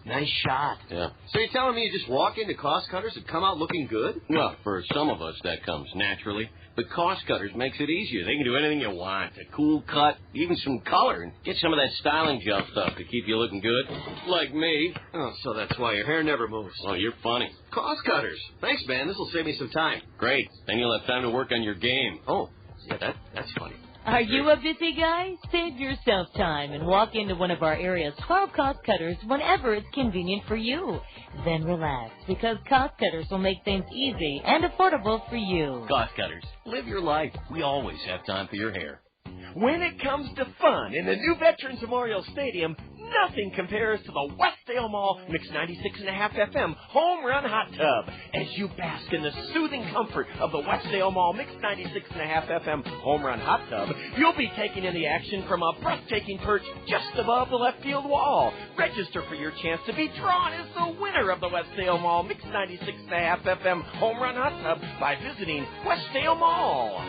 Nice shot. Yeah. So you're telling me you just walk into Cost Cutters and come out looking good? Well, for some of us, that comes naturally. But Cost Cutters makes it easier. They can do anything you want. A cool cut, even some color, and get some of that styling gel stuff to keep you looking good. Like me. Oh, so that's why your hair never moves. Oh, you're funny. Cost Cutters. Thanks, man. This will save me some time. Great. Then you'll have time to work on your game. Oh, yeah, that's funny. Are you a busy guy? Save yourself time and walk into one of our area's 12 Cost Cutters whenever it's convenient for you. Then relax, because Cost Cutters will make things easy and affordable for you. Cost Cutters. Live your life. We always have time for your hair. When it comes to fun in the new Veterans Memorial Stadium, nothing compares to the Westdale Mall Mix 96.5 FM Home Run Hot Tub. As you bask in the soothing comfort of the Westdale Mall Mix 96.5 FM Home Run Hot Tub, you'll be taking in the action from a breathtaking perch just above the left field wall. Register for your chance to be drawn as the winner of the Westdale Mall Mix 96.5 FM Home Run Hot Tub by visiting Westdale Mall.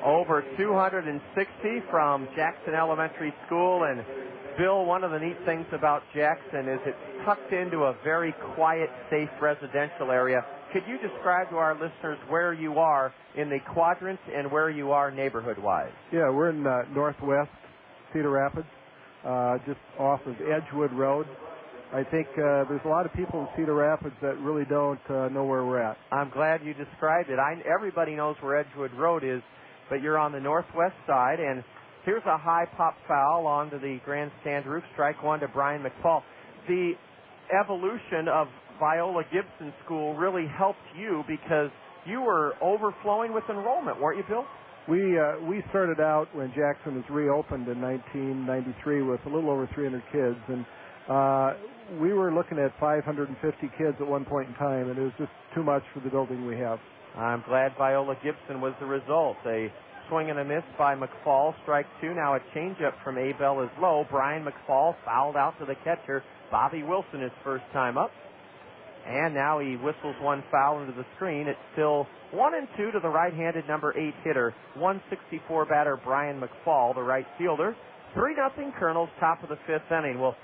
Over 260 from Jackson Elementary School. And Bill, one of the neat things about Jackson is it's tucked into a very quiet, safe residential area. Could you describe to our listeners where you are in the quadrant and where you are neighborhood-wise? Yeah, we're in northwest Cedar Rapids, just off of Edgewood Road. I think there's a lot of people in Cedar Rapids that really don't know where we're at. I'm glad you described it. Everybody knows where Edgewood Road is, but you're on the northwest side, and here's a high pop foul onto the grandstand roof. Strike one to Brian McFall. The evolution of Viola Gibson School really helped you because you were overflowing with enrollment, weren't you, Bill? We started out when Jackson was reopened in 1993 with a little over 300 kids, and we were looking at 550 kids at one point in time, and it was just too much for the building we have. I'm glad Viola Gibson was the result. A swing and a miss by McFall, strike two. Now a changeup from Abel is low. Brian McFall fouled out to the catcher. Bobby Wilson, his first time up. And now he whistles one foul into the screen. It's still 1-2 to the right-handed number 8 hitter. 164 batter Brian McFall, the right fielder. 3-0 Kernels, top of the 5th inning. Well,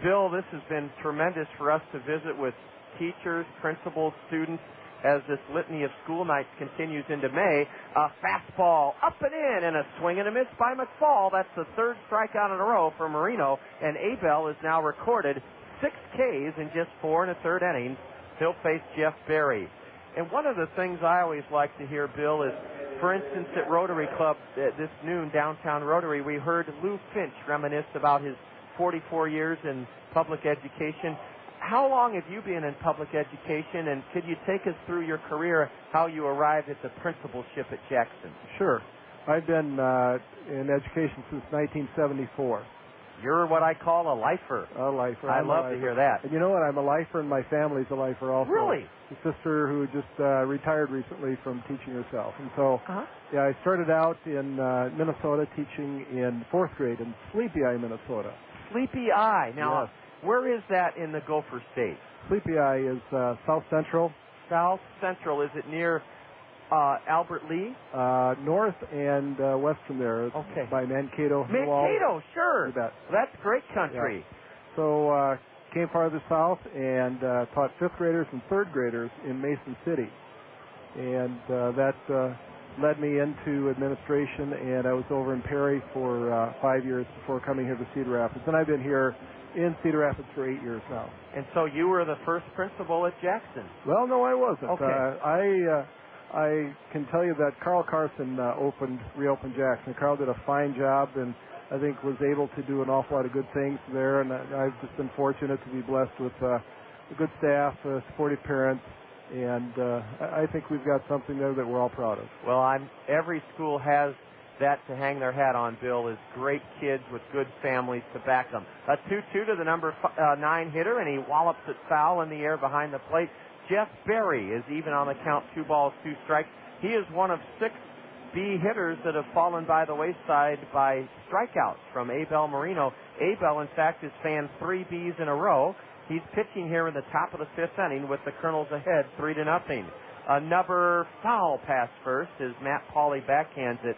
Bill, this has been tremendous for us to visit with teachers, principals, students, as this litany of school nights continues into May. A fastball up and in, and a swing and a miss by McFall. That's the third strikeout in a row for Marino, and Abel is now recorded 6 Ks in just 4 1/3 innings. He'll face Jeff Berry. And one of the things I always like to hear, Bill, is, for instance, at Rotary Club this noon, downtown Rotary, we heard Lou Finch reminisce about his 44 years in public education. how long have you been in public education, and could you take us through your career, how you arrived at the principalship at Jackson? Sure. I've been in education since 1974. You're what I call a lifer. A lifer. I love to hear that. And you know what? I'm a lifer, and my family's a lifer also. Really? A sister who just retired recently from teaching herself. And so, yeah, I started out in Minnesota teaching in 4th grade in Sleepy Eye, Minnesota. Sleepy Eye. Now, yes. Where is that in the Gopher State? Sleepy Eye is south central. South central. Is it near Albert Lee? North and west from there. Okay. By Mankato. Mankato, sure. That's great country. Yeah. So came farther south and taught 5th graders and 3rd graders in Mason City. And that led me into administration, and I was over in Perry for 5 years before coming here to Cedar Rapids. And I've been here in Cedar Rapids for 8 years now. And so you were the first principal at Jackson? Well, no, I wasn't. Okay. I can tell you that Carl Carson reopened Jackson. Carl did a fine job, and I think was able to do an awful lot of good things there. And I've just been fortunate to be blessed with a good staff, supportive parents, and I think we've got something there that we're all proud of. Well, every school has that to hang their hat on, Bill, is great kids with good families to back them. A 2-2 to the number 9 hitter, and he wallops it foul in the air behind the plate. Jeff Berry is even on the count, 2 balls, 2 strikes. He is one of 6 B hitters that have fallen by the wayside by strikeouts from Abel Marino. Abel, in fact, has fanned 3 Bs in a row. He's pitching here in the top of the 5th inning with the Kernels ahead, 3-0. Another foul pass first as Matt Pauley backhands it.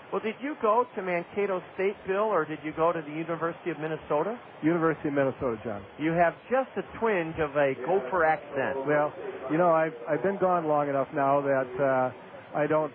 Well, did you go to Mankato State, Bill, or did you go to the University of Minnesota? University of Minnesota, John. You have just a twinge of a Gopher accent. Well, you know, I've been gone long enough now that I don't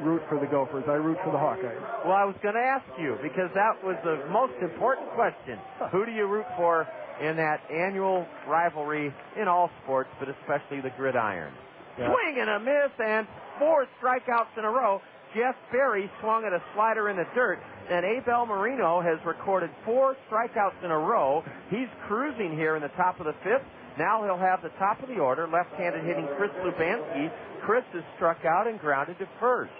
root for the Gophers. I root for the Hawkeyes. Well, I was going to ask you, because that was the most important question. Who do you root for in that annual rivalry in all sports, but especially the gridiron? Yeah. Swing and a miss, and 4 strikeouts in a row. Jeff Berry swung at a slider in the dirt, and Abel Marino has recorded 4 strikeouts in a row. He's cruising here in the top of the 5th. Now he'll have the top of the order, left-handed hitting Chris Lubanski. Chris is struck out and grounded to first.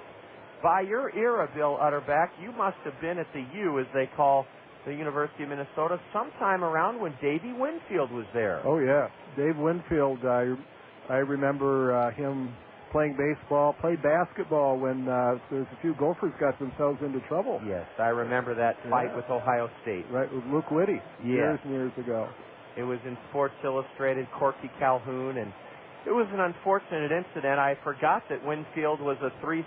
By your era, Bill Utterback, you must have been at the U, as they call the University of Minnesota, sometime around when Davey Winfield was there. Oh, yeah. Dave Winfield, I remember him playing baseball, played basketball when there's a few Gophers got themselves into trouble. Yes, I remember that fight with Ohio State. Right, with Luke Whitty, years and years ago. It was in Sports Illustrated, Corky Calhoun, and it was an unfortunate incident. I forgot that Winfield was a 2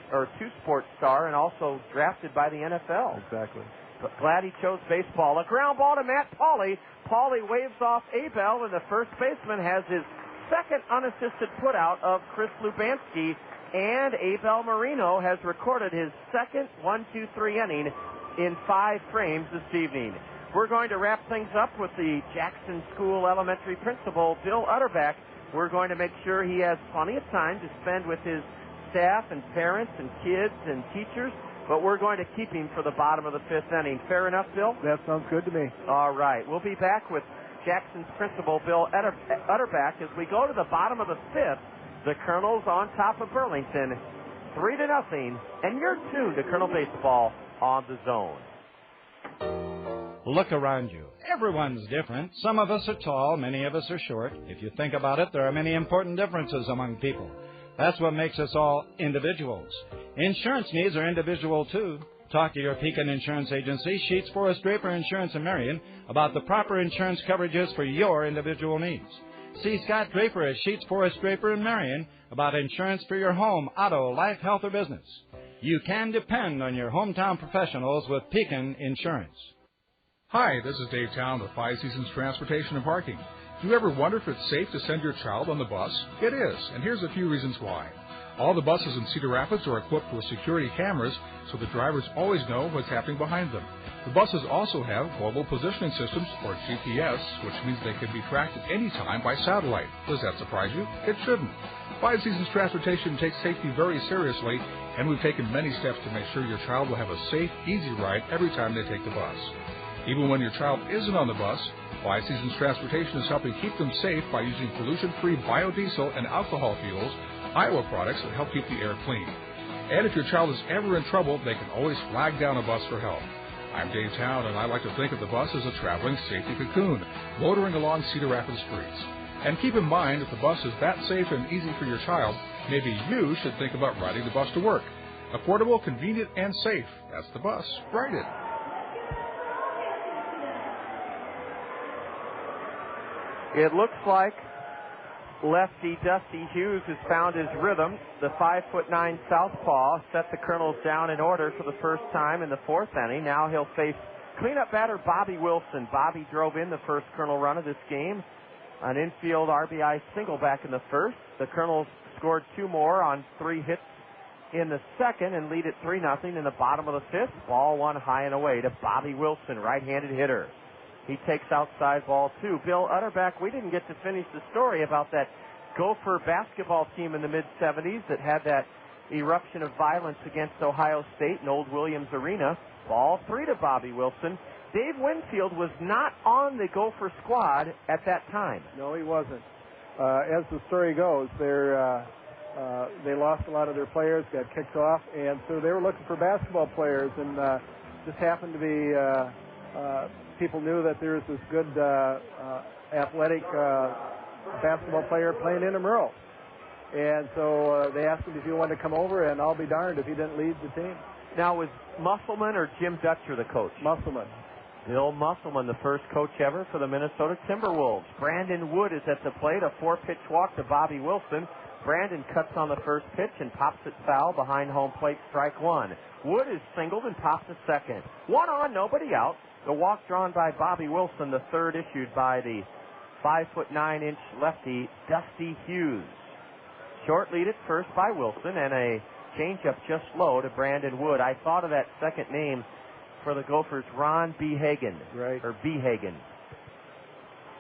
sport star and also drafted by the NFL. Exactly. But glad he chose baseball. A ground ball to Matt Pauley. Pauley waves off Abel, and the first baseman has his second unassisted putout of Chris Lubanski, and Abel Marino has recorded his second 1-2-3 inning in 5 frames this evening. We're going to wrap things up with the Jackson School Elementary principal, Bill Utterback. We're going to make sure he has plenty of time to spend with his staff and parents and kids and teachers, but we're going to keep him for the bottom of the 5th inning. Fair enough, Bill? That sounds good to me. All right. We'll be back with Jackson's principal, Bill Utterback, as we go to the bottom of the 5th. The Kernels on top of Burlington, 3-0, and you're tuned to Kernel Baseball on the Zone. Look around you. Everyone's different. Some of us are tall, many of us are short. If you think about it, there are many important differences among people. That's what makes us all individuals. Insurance needs are individual, too. Talk to your Pekin Insurance Agency, Sheets Forest Draper Insurance in Marion, about the proper insurance coverages for your individual needs. See Scott Draper at Sheets Forest Draper in Marion about insurance for your home, auto, life, health, or business. You can depend on your hometown professionals with Pekin Insurance. Hi, this is Dave Town with Five Seasons Transportation and Parking. Do you ever wonder if it's safe to send your child on the bus? It is, and here's a few reasons why. All the buses in Cedar Rapids are equipped with security cameras, so the drivers always know what's happening behind them. The buses also have global positioning systems, or GPS, which means they can be tracked at any time by satellite. Does that surprise you? It shouldn't. Five Seasons Transportation takes safety very seriously, and we've taken many steps to make sure your child will have a safe, easy ride every time they take the bus. Even when your child isn't on the bus, Five Seasons Transportation is helping keep them safe by using pollution-free biodiesel and alcohol fuels, Iowa products that help keep the air clean. And if your child is ever in trouble, they can always flag down a bus for help. I'm Dave Town, and I like to think of the bus as a traveling safety cocoon, motoring along Cedar Rapids streets. And keep in mind, if the bus is that safe and easy for your child, maybe you should think about riding the bus to work. Affordable, convenient, and safe. That's the bus. Ride it. It looks like lefty Dusty Hughes has found his rhythm. The 5'9" southpaw set the Kernels down in order for the first time in the fourth inning. Now he'll face cleanup batter Bobby Wilson. Bobby drove in the first Kernel run of this game. An infield RBI single back in the first. The Kernels scored 2 more on 3 hits in the second and lead at 3-0 in the bottom of the fifth. Ball 1 high and away to Bobby Wilson, right-handed hitter. He takes outside ball 2. Bill Utterback, we didn't get to finish the story about that Gopher basketball team in the mid-'70s that had that eruption of violence against Ohio State in Old Williams Arena. Ball 3 to Bobby Wilson. Dave Winfield was not on the Gopher squad at that time. No, he wasn't. As the story goes, they lost a lot of their players, got kicked off, and so they were looking for basketball players, and just happened to be people knew that there was this good athletic basketball player playing intramural. And so they asked him if he wanted to come over, and I'll be darned if he didn't lead the team. Now, was Musselman or Jim Dutcher the coach? Musselman. Bill Musselman, the first coach ever for the Minnesota Timberwolves. Brandon Wood is at the plate, a 4-pitch walk to Bobby Wilson. Brandon cuts on the first pitch and pops it foul behind home plate, strike 1. Wood is singled and pops a second. 1 on, nobody out. The walk drawn by Bobby Wilson, the third issued by the 5'9" lefty Dusty Hughes. Short lead at first by Wilson and a changeup just low to Brandon Wood. I thought of that second name for the Gophers, Ron Behagen. Right. Or Behagen.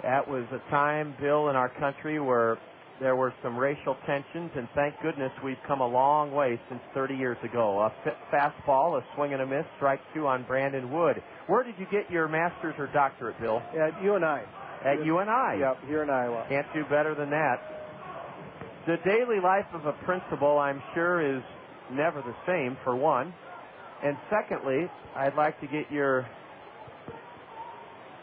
That was a time, Bill, in our country where there were some racial tensions, and thank goodness we've come a long way since 30 years ago. A fastball, a swing and a miss, strike 2 on Brandon Wood. Where did you get your master's or doctorate, Bill? At UNI. At UNI? Yep, here in Iowa. Can't do better than that. The daily life of a principal, I'm sure, is never the same, for one. And secondly, I'd like to get your...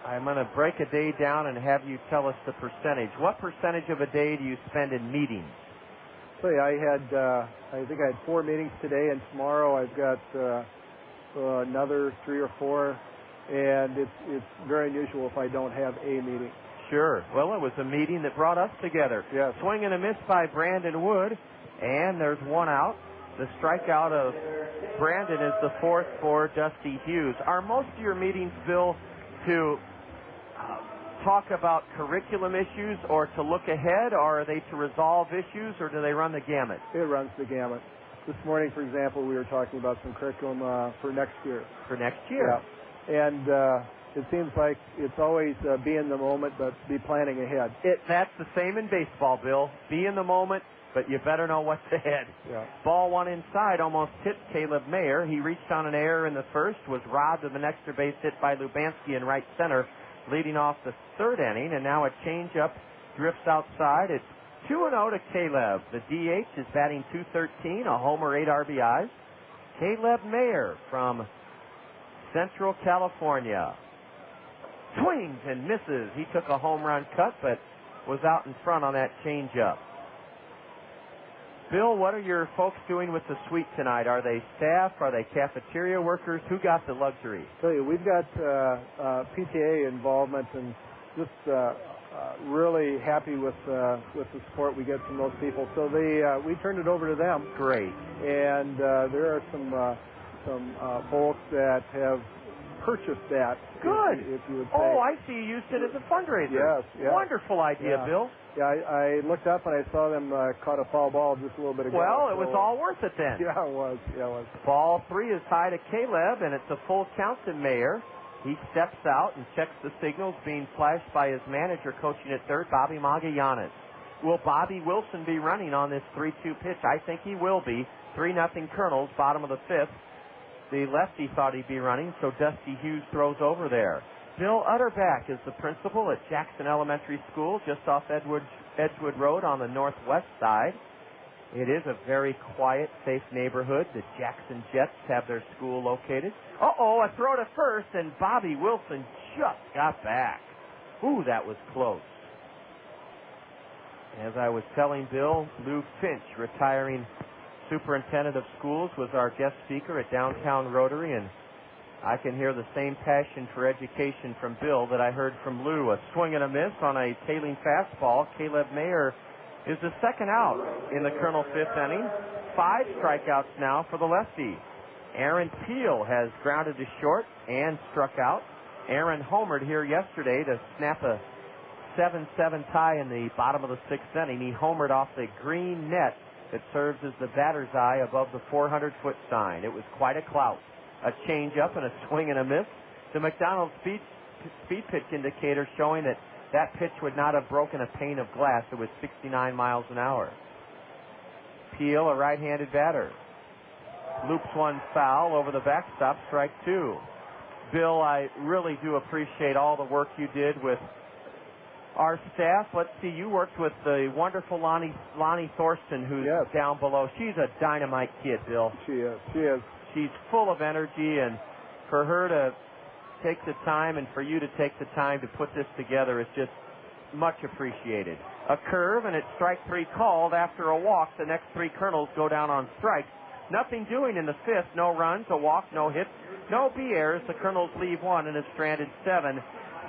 I'm going to break a day down and have you tell us the percentage. What percentage of a day do you spend in meetings? So I think I had 4 meetings today, and tomorrow I've got another 3 or 4, and it's very unusual if I don't have a meeting. Sure. Well, it was a meeting that brought us together. Yes. Swing and a miss by Brandon Wood, and there's 1 out. The strikeout of Brandon is the 4th for Dusty Hughes. Are most of your meetings, Bill, to talk about curriculum issues or to look ahead, or are they to resolve issues, or do they run the gamut? It runs the gamut. This morning, for example, we were talking about some curriculum for next year. For next year? Yeah. And it seems like it's always be in the moment, but be planning ahead. That's the same in baseball, Bill. Be in the moment, but you better know what's ahead. Yeah. Ball 1 inside almost hit Caleb Maier. He reached on an error in the first, was robbed of an extra base hit by Lubanski in right center, leading off the 3rd inning, and now a changeup drifts outside. It's 2-0 to Caleb. The DH is batting .213, a homer, 8 RBIs. Caleb Maier from Central California. Swings and misses. He took a home run cut, but was out in front on that changeup. Bill, what are your folks doing with the suite tonight? Are they staff? Are they cafeteria workers? Who got the luxury? I tell you, we've got PTA involvement, and just really happy with the support we get from those people. So we turned it over to them. Great. And there are some folks that have purchased that. Good. If you would say. Oh, I see you used it as a fundraiser. Yes. Wonderful idea, Bill. Yeah, I looked up and I saw them caught a foul ball just a little bit ago. Well, it was all worth it then. Yeah, it was. Ball 3 is high to Caleb, and it's a full count to Maier. He steps out and checks the signals being flashed by his manager coaching at third, Bobby Magallanes. Will Bobby Wilson be running on this 3-2 pitch? I think he will be. 3-0 Kernels, bottom of the 5th. The lefty thought he'd be running, so Dusty Hughes throws over there. Bill Utterback is the principal at Jackson Elementary School, just off Edgewood Road on the northwest side. It is a very quiet, safe neighborhood. The Jackson Jets have their school located. Uh-oh, a throw to first, and Bobby Wilson just got back. Ooh, that was close. As I was telling Bill, Lou Finch, retiring superintendent of schools, was our guest speaker at Downtown Rotary, and I can hear the same passion for education from Bill that I heard from Lou. A swing and a miss on a tailing fastball. Caleb Maier is the second out in the Kernel fifth inning. 5 strikeouts now for the lefty. Aaron Peel has grounded to short and struck out. Aaron homered here yesterday to snap a 7-7 tie in the bottom of the 6th inning. He homered off the green net that serves as the batter's eye above the 400-foot sign. It was quite a clout. A change-up and a swing and a miss. The McDonald's speed pitch indicator showing that pitch would not have broken a pane of glass. It was 69 miles an hour. Peel, a right-handed batter. Loops one foul over the backstop, strike 2. Bill, I really do appreciate all the work you did with our staff. Let's see, you worked with the wonderful Lonnie Thorsten, who's down below. She's a dynamite kid, Bill. She is. She's full of energy, and for her to take the time and for you to take the time to put this together is just much appreciated. A curve, and it's strike 3 called after a walk. The next 3 Kernels go down on strikes. Nothing doing in the 5th. No runs, a walk, no hits, no B-errors. The Kernels leave 1 and have stranded 7.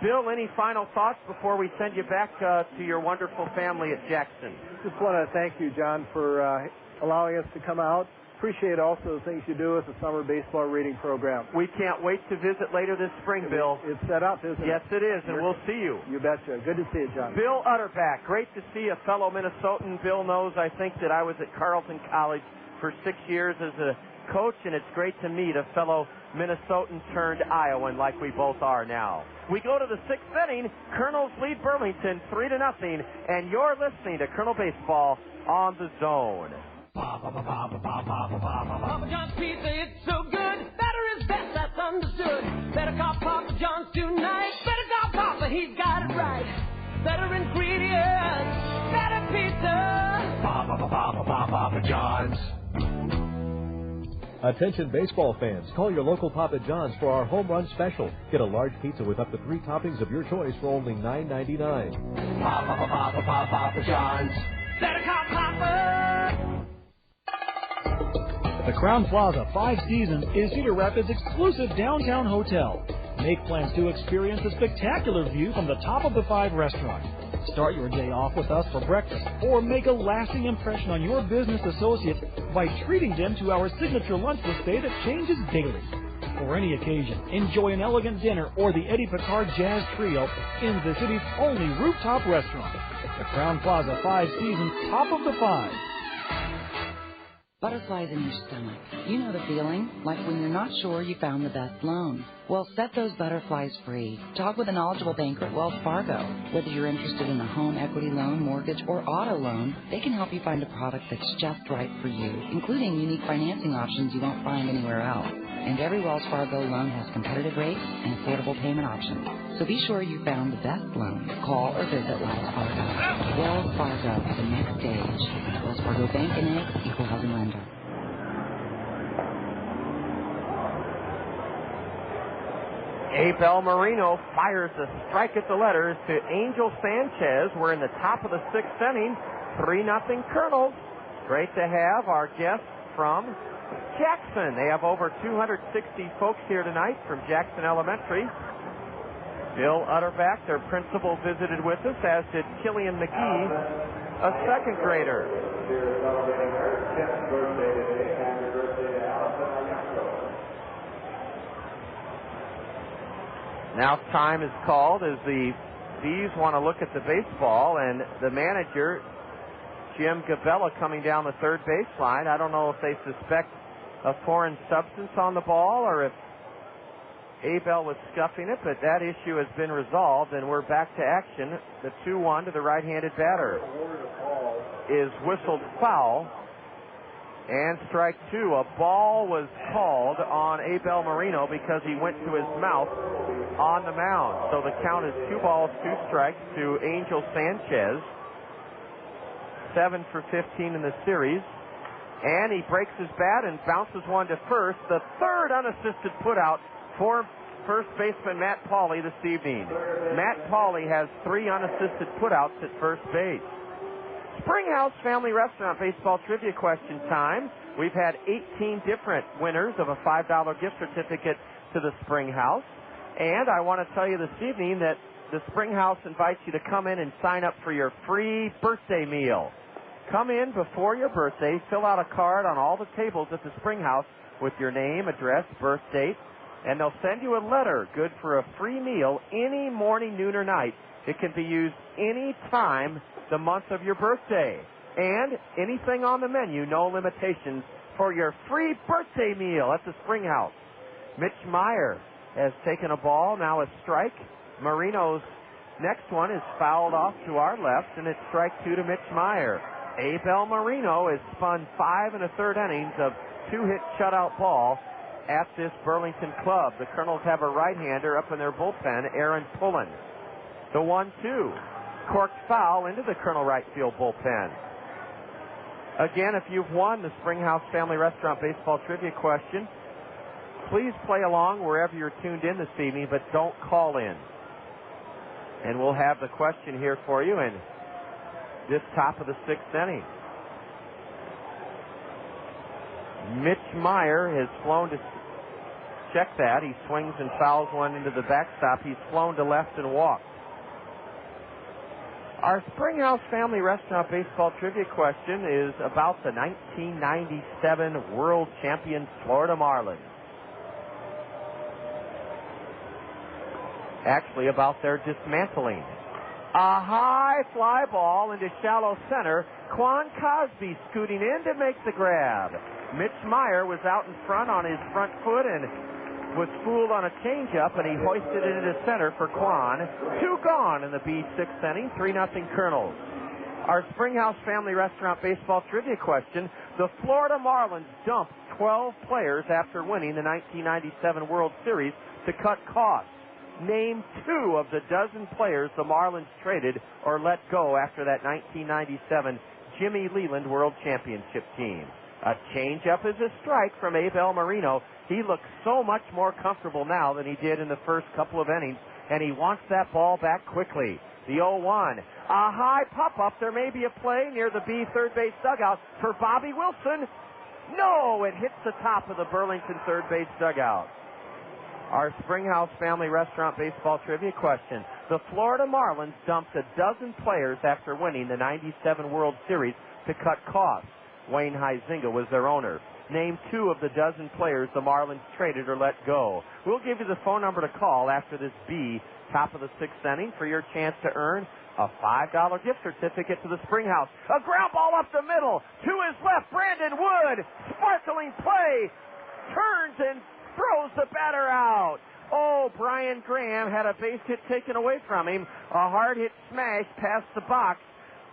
Bill, any final thoughts before we send you back to your wonderful family at Jackson? Just want to thank you, John, for allowing us to come out. Appreciate also the things you do with the summer baseball reading program. We can't wait to visit later this spring, Bill. It's set up, isn't it? Yes, it is, and we'll see you. You betcha. Good to see you, John. Bill Utterback, great to see a fellow Minnesotan. Bill knows, I think, that I was at Carleton College for 6 years as a coach, and it's great to meet a fellow Minnesotan turned Iowan like we both are now. We go to the 6th inning. Kernels lead Burlington 3-0, and you're listening to Kernel Baseball on the Zone. Papa John's pizza, it's so good. Better is best, that's understood. Better call Papa John's tonight. Better call Papa, he's got it right. Better ingredients, better pizza. Papa John's. Attention baseball fans, call your local Papa John's for our home run special. Get a large pizza with up to 3 toppings of your choice for only $9.99. Papa John's. Better call Papa. The Crown Plaza 5 Seasons is Cedar Rapids' exclusive downtown hotel. Make plans to experience a spectacular view from the top of the 5 restaurant. Start your day off with us for breakfast, or make a lasting impression on your business associates by treating them to our signature lunch buffet that changes daily. For any occasion, enjoy an elegant dinner or the Eddie Picard Jazz Trio in the city's only rooftop restaurant. The Crown Plaza 5 Seasons, top of the 5. Butterflies in your stomach. You know the feeling, like when you're not sure you found the best loan. Well, set those butterflies free. Talk with a knowledgeable banker at Wells Fargo. Whether you're interested in a home equity loan, mortgage, or auto loan, they can help you find a product that's just right for you, including unique financing options you won't find anywhere else. And every Wells Fargo loan has competitive rates and affordable payment options. So be sure you found the best loan. Call or visit Wells Fargo. Wells Fargo, the next stage. Wells Fargo Bank and Inc., Equal Housing Lender. Abel Marino fires a strike at the letters to Angel Sanchez. We're in the top of the 6th inning. 3-0 Kernels. Great to have our guests from Jackson. They have over 260 folks here tonight from Jackson Elementary. Bill Utterback, their principal, visited with us, as did Killian McGee, a 2nd grader. Now time is called as the Bees want to look at the baseball, and the manager, Jim Gabella, coming down the 3rd baseline. I don't know if they suspect a foreign substance on the ball or if Abel was scuffing it, but that issue has been resolved, and we're back to action. The 2-1 to the right-handed batter is whistled foul. And strike two. A ball was called on Abel Marino because he went to his mouth on the mound. So the count is 2 balls, 2 strikes to Angel Sanchez. 7 for 15 in the series. And he breaks his bat and bounces one to first. The third unassisted putout for first baseman Matt Pauley this evening. Matt Pauley has 3 unassisted putouts at first base. Springhouse Family Restaurant baseball trivia question time. We've had 18 different winners of a $5 gift certificate to the Springhouse. And I want to tell you this evening that the Springhouse invites you to come in and sign up for your free birthday meal. Come in before your birthday, fill out a card on all the tables at the Springhouse with your name, address, birth date, and they'll send you a letter good for a free meal any morning, noon, or night. It can be used any time the month of your birthday. And anything on the menu, no limitations, for your free birthday meal at the Springhouse. Mitch Maier has taken a ball, now a strike. Marino's next one is fouled off to our left, and it's strike 2 to Mitch Maier. Abel Marino has spun 5 1/3 innings of 2-hit shutout ball at this Burlington club. The Kernels have a right-hander up in their bullpen, Aaron Pullen. The 1-2. Corked foul into the Kernel right field bullpen. Again, if you've won the Springhouse Family Restaurant baseball trivia question, please play along wherever you're tuned in this evening, but don't call in. And we'll have the question here for you in this top of the 6th inning. Mitch Maier has flown to check that. He swings and fouls one into the backstop. He's flown to left and walked. Our Springhouse Family Restaurant baseball trivia question is about the 1997 World Champions Florida Marlins. Actually, about their dismantling. A high fly ball into shallow center. Quan Cosby scooting in to make the grab. Mitch Maier was out in front on his front foot and was fooled on a changeup, and he hoisted it into center for Quan. 2 gone in the B6th inning, 3-0 Kernels. Our Springhouse Family Restaurant baseball trivia question: the Florida Marlins dumped 12 players after winning the 1997 World Series to cut costs. Name 2 of the dozen players the Marlins traded or let go after that 1997 Jimmy Leland World Championship team. A changeup is a strike from Abel Marino. He looks so much more comfortable now than he did in the first couple of innings, and he wants that ball back quickly. The 0-1. A high pop-up. There may be a play near the B third base dugout for Bobby Wilson. No, it hits the top of the Burlington third base dugout. Our Springhouse Family Restaurant baseball trivia question: the Florida Marlins dumped a dozen players after winning the 97 World Series to cut costs. Wayne Huizinga was their owner. Name 2 of the dozen players the Marlins traded or let go. We'll give you the phone number to call after this B, top of the 6th inning, for your chance to earn a $5 gift certificate to the Springhouse. A ground ball up the middle. To his left, Brandon Wood. Sparkling play. Turns and throws the batter out. Oh, Brian Graham had a base hit taken away from him. A hard hit smash past the box.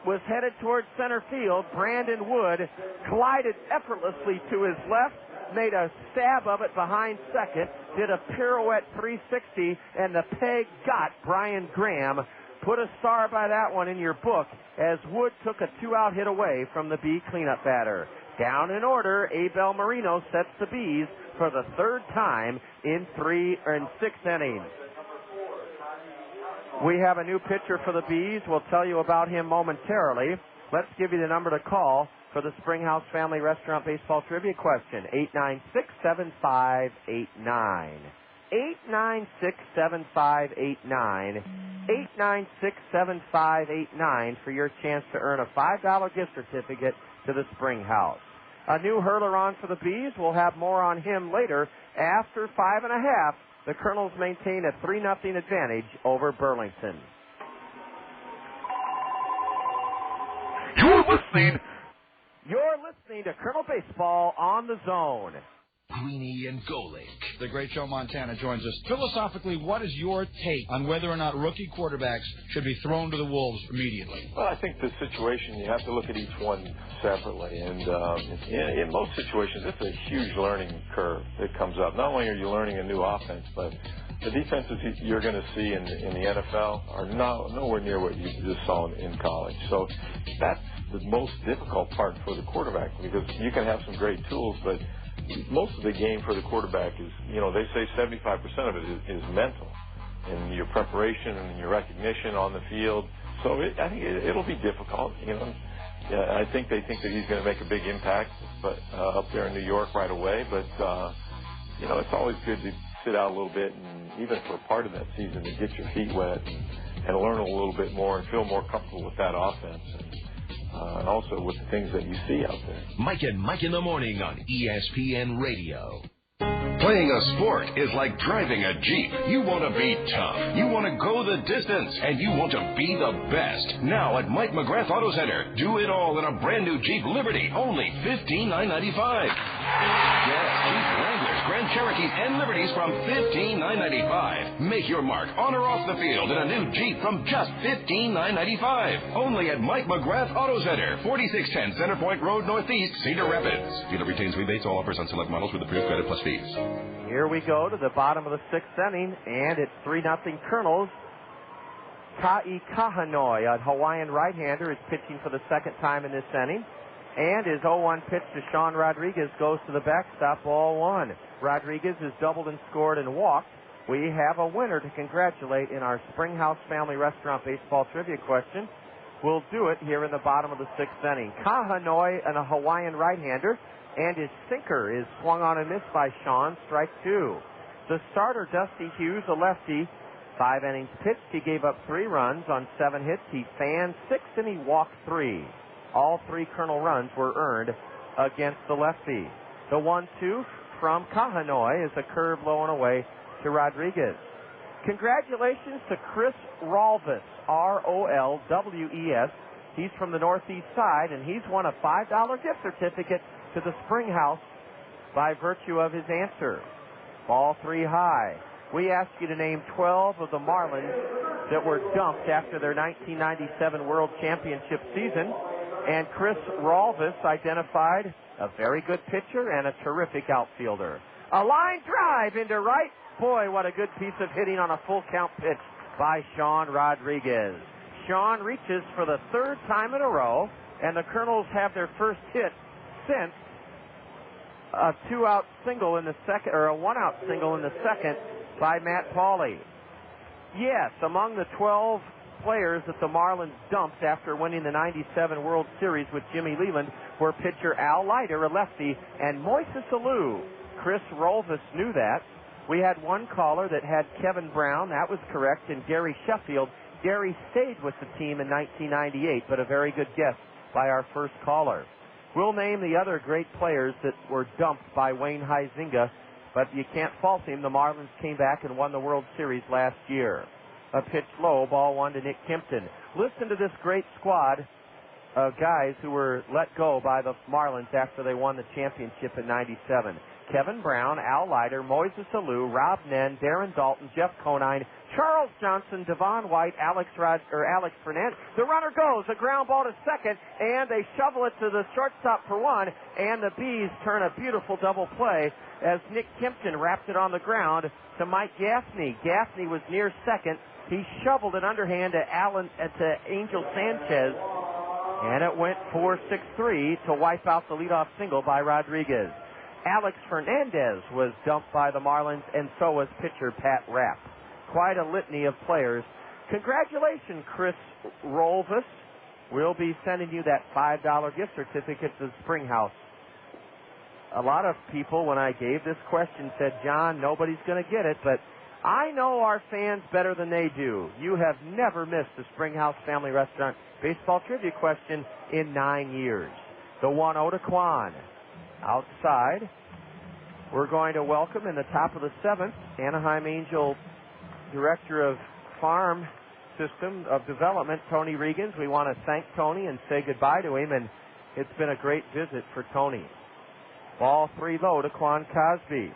Was headed towards center field. Brandon Wood glided effortlessly to his left, made a stab of it behind second, did a pirouette 360, and the peg got Brian Graham. Put a star by that one in your book, as Wood took a 2-out hit away from the B cleanup batter. Down in order, Abel Marino sets the Bs for the 3rd time in 6 innings. We have a new pitcher for the Bees. We'll tell you about him momentarily. Let's give you the number to call for the Springhouse Family Restaurant baseball trivia question: 896-7589. 896-7589. 896-7589 for your chance to earn a $5 gift certificate to the Springhouse. A new hurler on for the Bees. We'll have more on him later. After 5.5, the Kernels maintain a 3-0 advantage over Burlington. You're listening to Kernel Baseball on the Zone. Greeny, and Golick. The great Joe Montana joins us. Philosophically, what is your take on whether or not rookie quarterbacks should be thrown to the wolves immediately? Well, I think the situation, you have to look at each one separately. And in most situations, it's a huge learning curve that comes up. Not only are you learning a new offense, but the defenses you're going to see in the NFL are nowhere near what you just saw in college. So that's the most difficult part for the quarterback, because you can have some great tools, but most of the game for the quarterback is, they say 75% of it is mental, and your preparation and your recognition on the field. So I think it'll be difficult. I think they think that he's going to make a big impact, but up there in New York right away. But it's always good to sit out a little bit, and even for part of that season, to get your feet wet and learn a little bit more and feel more comfortable with that offense. And also with the things that you see out there. Mike and Mike in the Morning on ESPN Radio. Playing a sport is like driving a Jeep. You want to be tough. You want to go the distance. And you want to be the best. Now at Mike McGrath Auto Center, do it all in a brand new Jeep Liberty, only $15,995. Yes, Jeep Wranglers, Grand Cherokees, and Liberties from $15,995. Make your mark on or off the field in a new Jeep from just $15,995. Only at Mike McGrath Auto Center, 4610 Centerpoint Road Northeast, Cedar Rapids. Dealer retains rebates. All offers on select models with approved credit plus fees. Here we go to the bottom of the sixth inning, and it's 3-0 Kernels. Kila Ka'aihue, a Hawaiian right-hander, is pitching for the second time in this inning. And his 0-1 pitch to Sean Rodriguez goes to the backstop, ball one. Rodriguez has doubled and scored and walked. We have a winner to congratulate in our Springhouse Family Restaurant baseball trivia question. We'll do it here in the bottom of the sixth inning. Ka'aihue, a Hawaiian right-hander, and his sinker is swung on and missed by Sean, strike two. The starter, Dusty Hughes, a lefty, 5 innings pitched. He gave up 3 runs on 7 hits. He fanned 6 and he walked 3. All 3 Kernel runs were earned against the lefty. The 1-2 from Ka'aihue is a curve low and away to Rodriguez. Congratulations to Chris Rolves, R-O-L-W-E-S. He's from the northeast side, and he's won a $5 gift certificate to the Springhouse by virtue of his answer. Ball 3 high. We asked you to name 12 of the Marlins that were dumped after their 1997 World Championship season, and Chris Rolves identified a very good pitcher and a terrific outfielder. A line drive into right. Boy, what a good piece of hitting on a full count pitch by Sean Rodriguez. Sean reaches for the 3rd time in a row, and the Kernels have their first hit since a 2-out single in the second, or a 1-out single in the second by Matt Pauley. Yes, among the 12 players that the Marlins dumped after winning the 97 World Series with Jimmy Leland were pitcher Al Leiter, a lefty, and Moises Alou. Chris Rolves knew that. We had one caller that had Kevin Brown. That was correct. And Gary Sheffield. Gary stayed with the team in 1998, but a very good guess by our first caller. We'll name the other great players that were dumped by Wayne Huizinga, but you can't fault him. The Marlins came back and won the World Series last year. A pitch low, ball one to Nick Kempton. Listen to this great squad of guys who were let go by the Marlins after they won the championship in 97. Kevin Brown, Al Leiter, Moises Alou, Rob Nen, Darren Dalton, Jeff Conine, Charles Johnson, Devon White, Alex Fernandez. The runner goes, a ground ball to second, and they shovel it to the shortstop for one, and the Bees turn a beautiful double play as Nick Kempton wrapped it on the ground to Mike Gaffney. Gaffney was near second. He shoveled it underhand to Angel Sanchez, and it went 4-6-3 to wipe out the leadoff single by Rodriguez. Alex Fernandez was dumped by the Marlins, and so was pitcher Pat Rapp. Quite a litany of players. Congratulations, Chris Rolves. We'll be sending you that $5 gift certificate to Springhouse. A lot of people, when I gave this question, said, John, nobody's going to get it, but I know our fans better than they do. You have never missed the Springhouse Family Restaurant baseball trivia question in 9 years. The 1-0 to Kwan. Outside, we're going to welcome in the top of the 7th, Anaheim Angel Director of Farm System of Development, Tony Regans. We want to thank Tony and say goodbye to him, and it's been a great visit for Tony. Ball 3 low to Quan Cosby.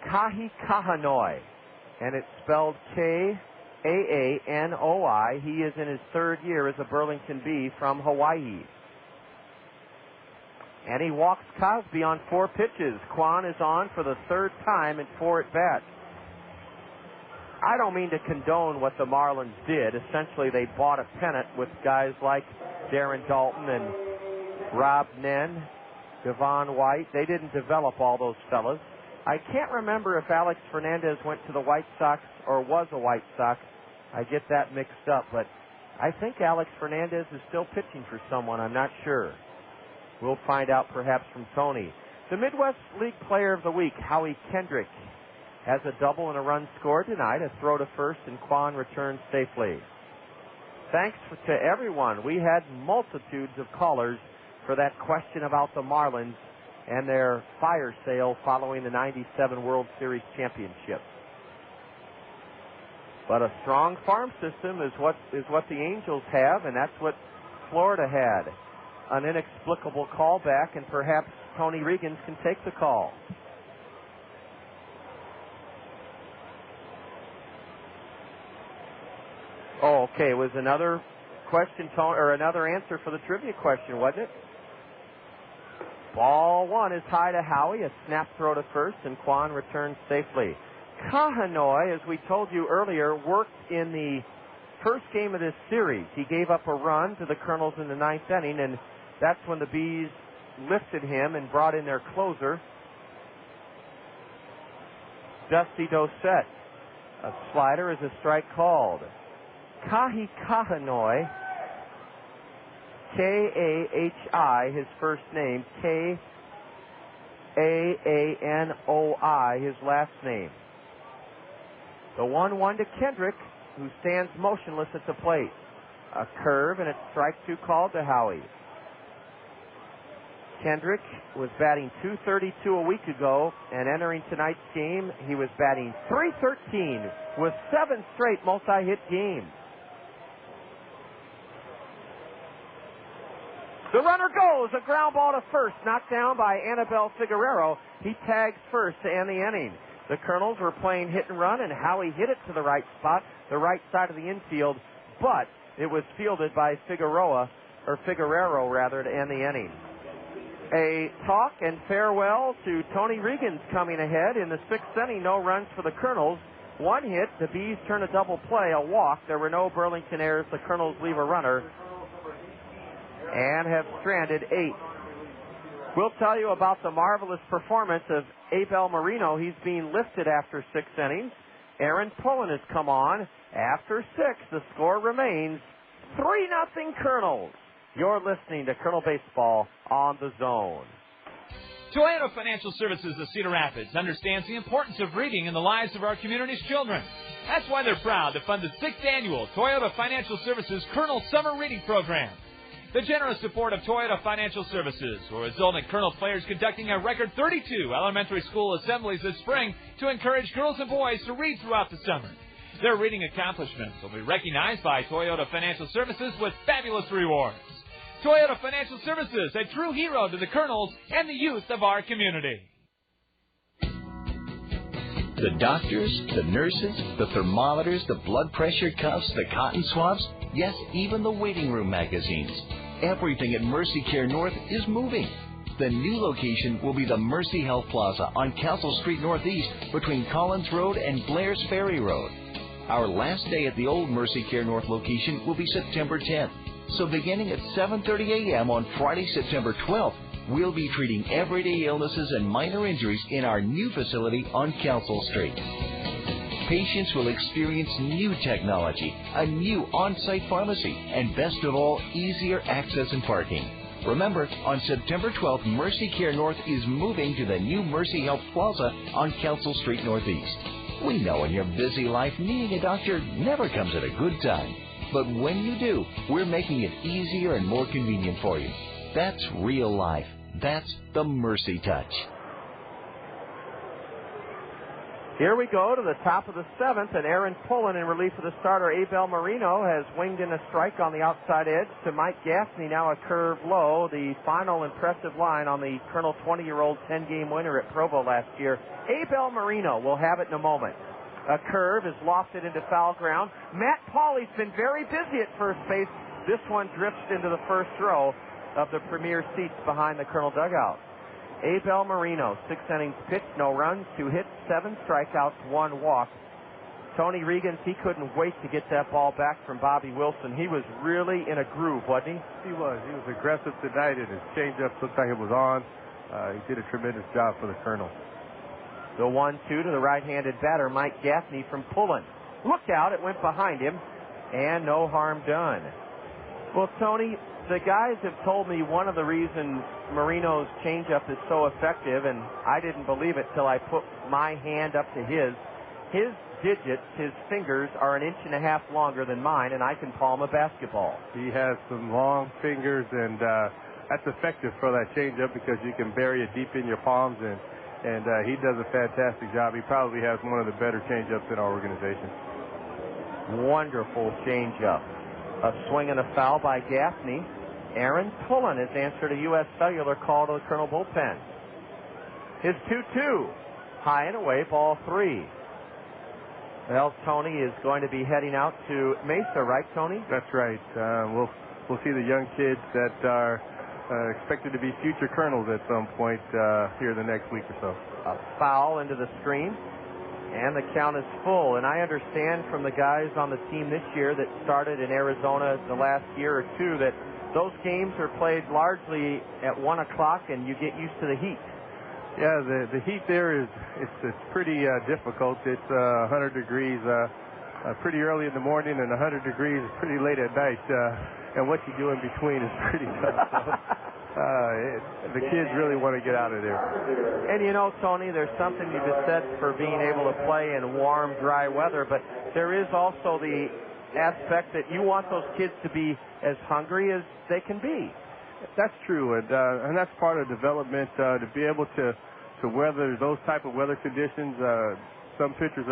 Kila Ka'aihue, and it's spelled Ka'aihue. He is in his third year as a Burlington Bee from Hawaii. And he walks Cosby on 4 pitches. Quan is on for the third time in 4 at-bats. I don't mean to condone what the Marlins did. Essentially, they bought a pennant with guys like Darren Dalton and Rob Nen, Devon White. They didn't develop all those fellas. I can't remember if Alex Fernandez went to the White Sox or was a White Sox. I get that mixed up, but I think Alex Fernandez is still pitching for someone. I'm not sure. We'll find out perhaps from Tony. The Midwest League Player of the Week, Howie Kendrick, has a double and a run scored tonight, a throw to first, and Quan returns safely. Thanks to everyone. We had multitudes of callers for that question about the Marlins and their fire sale following the '97 World Series championship. But a strong farm system is what the Angels have, and that's what Florida had. An inexplicable callback, and perhaps Tony Reagans can take the call. Oh, okay. It was another question, or another answer for the trivia question, wasn't it? Ball 1 is high to Howie. A snap throw to first, and Quan returns safely. Ka'aihue, as we told you earlier, worked in the first game of this series. He gave up a run to the Kernels in the 9th inning, and that's when the Bees lifted him and brought in their closer, Dusty Hughes. A slider is a strike called. Kila Ka'aihue, K-A-H-I, his first name, K-A-A-N-O-I, his last name. The 1-1 to Kendrick, who stands motionless at the plate. A curve, and it's strike 2 called to Howie. Kendrick was batting .232 a week ago, and entering tonight's game, he was batting .313 with 7 straight multi-hit games. The runner goes, a ground ball to first, knocked down by Anibal Figueroa. He tags first to end the inning. The Kernels were playing hit and run, and Howie hit it to the right spot, the right side of the infield, but it was fielded by Figueroa to end the inning. A talk and farewell to Tony Reagans coming ahead in the 6th inning. No runs for the Kernels. 1 hit. The Bees turn a double play, a walk. There were no Burlington errors. The Kernels leave a runner and have stranded 8. We'll tell you about the marvelous performance of Abel Marino. He's being lifted after 6 innings. Aaron Pullen has come on. After 6, the score remains 3-0 Kernels. You're listening to Kernel Baseball on the Zone. Toyota Financial Services of Cedar Rapids understands the importance of reading in the lives of our community's children. That's why they're proud to fund the 6th annual Toyota Financial Services Kernel Summer Reading Program. The generous support of Toyota Financial Services will result in Kernel players conducting a record 32 elementary school assemblies this spring to encourage girls and boys to read throughout the summer. Their reading accomplishments will be recognized by Toyota Financial Services with fabulous rewards. Toyota Financial Services, a true hero to the Kernels and the youth of our community. The doctors, the nurses, the thermometers, the blood pressure cuffs, the cotton swabs, yes, even the waiting room magazines. Everything at Mercy Care North is moving. The new location will be the Mercy Health Plaza on Council Street Northeast between Collins Road and Blair's Ferry Road. Our last day at the old Mercy Care North location will be September 10th. So beginning at 7:30 a.m. on Friday, September 12th, we'll be treating everyday illnesses and minor injuries in our new facility on Council Street. Patients will experience new technology, a new on-site pharmacy, and best of all, easier access and parking. Remember, on September 12th, Mercy Care North is moving to the new Mercy Health Plaza on Council Street Northeast. We know in your busy life, needing a doctor never comes at a good time. But when you do, we're making it easier and more convenient for you. That's real life. That's the Mercy Touch. Here we go to the top of the 7th, and Aaron Pullen in relief of the starter, Abel Marino, has winged in a strike on the outside edge to Mike Gaffney, now a curve low. The final impressive line on the Colonel 20-year-old 10-game winner at Provo last year. Abel Marino will have it in a moment. A curve is lofted into foul ground. Matt Pauley's been very busy at first base. This one drifts into the first row of the premier seats behind the Colonel dugout. Abel Marino, 6 innings pitched, no runs, 2 hits, 7 strikeouts, 1 walk. Tony Regans, he couldn't wait to get that ball back from Bobby Wilson. He was really in a groove, wasn't he? He was. He was aggressive tonight, and his changeup looked like it was on. He did a tremendous job for the Colonel. The 1-2 to the right-handed batter, Mike Gaffney from Pullen. Look out, it went behind him, and no harm done. Well, Tony, the guys have told me one of the reasons Marino's changeup is so effective, and I didn't believe it till I put my hand up to his digits, his fingers, are 1.5 inches longer than mine, and I can palm a basketball. He has some long fingers, and that's effective for that changeup because you can bury it deep in your palms, and he does a fantastic job. He probably has one of the better changeups in our organization. Wonderful changeup. A swing and a foul by Gaffney. Aaron Pullen has answered a U.S. Cellular call to the Colonel bullpen. His 2-2. High and away, ball 3. Well, Tony is going to be heading out to Mesa, right, Tony? That's right. We'll see the young kids that are expected to be future Colonels at some point here the next week or so. A foul into the screen, and the count is full. And I understand from the guys on the team this year that started in Arizona the last year or two that those games are played largely at 1 o'clock, and you get used to the heat. Yeah, the heat there it's pretty difficult. It's 100 degrees pretty early in the morning, and 100 degrees pretty late at night. And what you do in between is pretty tough. So, the kids really want to get out of there. And you know, Tony, there's something you just said for being able to play in warm, dry weather, but there is also the aspect that you want those kids to be as hungry as they can be. That's true, and that's part of development, to be able to weather those type of weather conditions. Some pitchers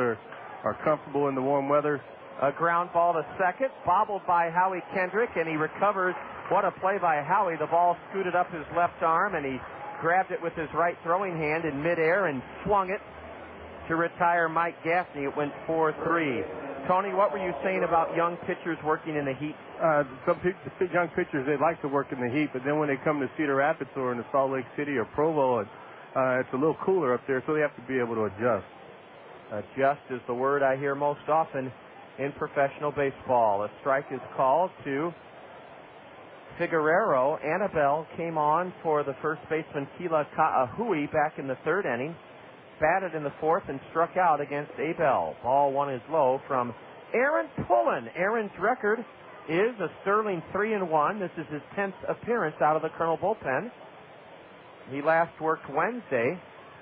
are comfortable in the warm weather. A ground ball to second, bobbled by Howie Kendrick, and he recovers. What a play by Howie. The ball scooted up his left arm, and he grabbed it with his right throwing hand in midair and swung it to retire Mike Gaffney. It went 4-3. Tony, what were you saying about young pitchers working in the heat? Some young pitchers, they like to work in the heat, but then when they come to Cedar Rapids or in Salt Lake City or Provo, it's a little cooler up there, so they have to be able to adjust. Adjust is the word I hear most often in professional baseball. A strike is called to Figueroa. Annabelle came on for the first baseman Kila Ka'aihue back in the 3rd inning. Batted in the 4th and struck out against Abel. Ball 1 is low from Aaron Pullen. Aaron's record is a sterling 3-1. This is his 10th appearance out of the Colonel bullpen. He last worked Wednesday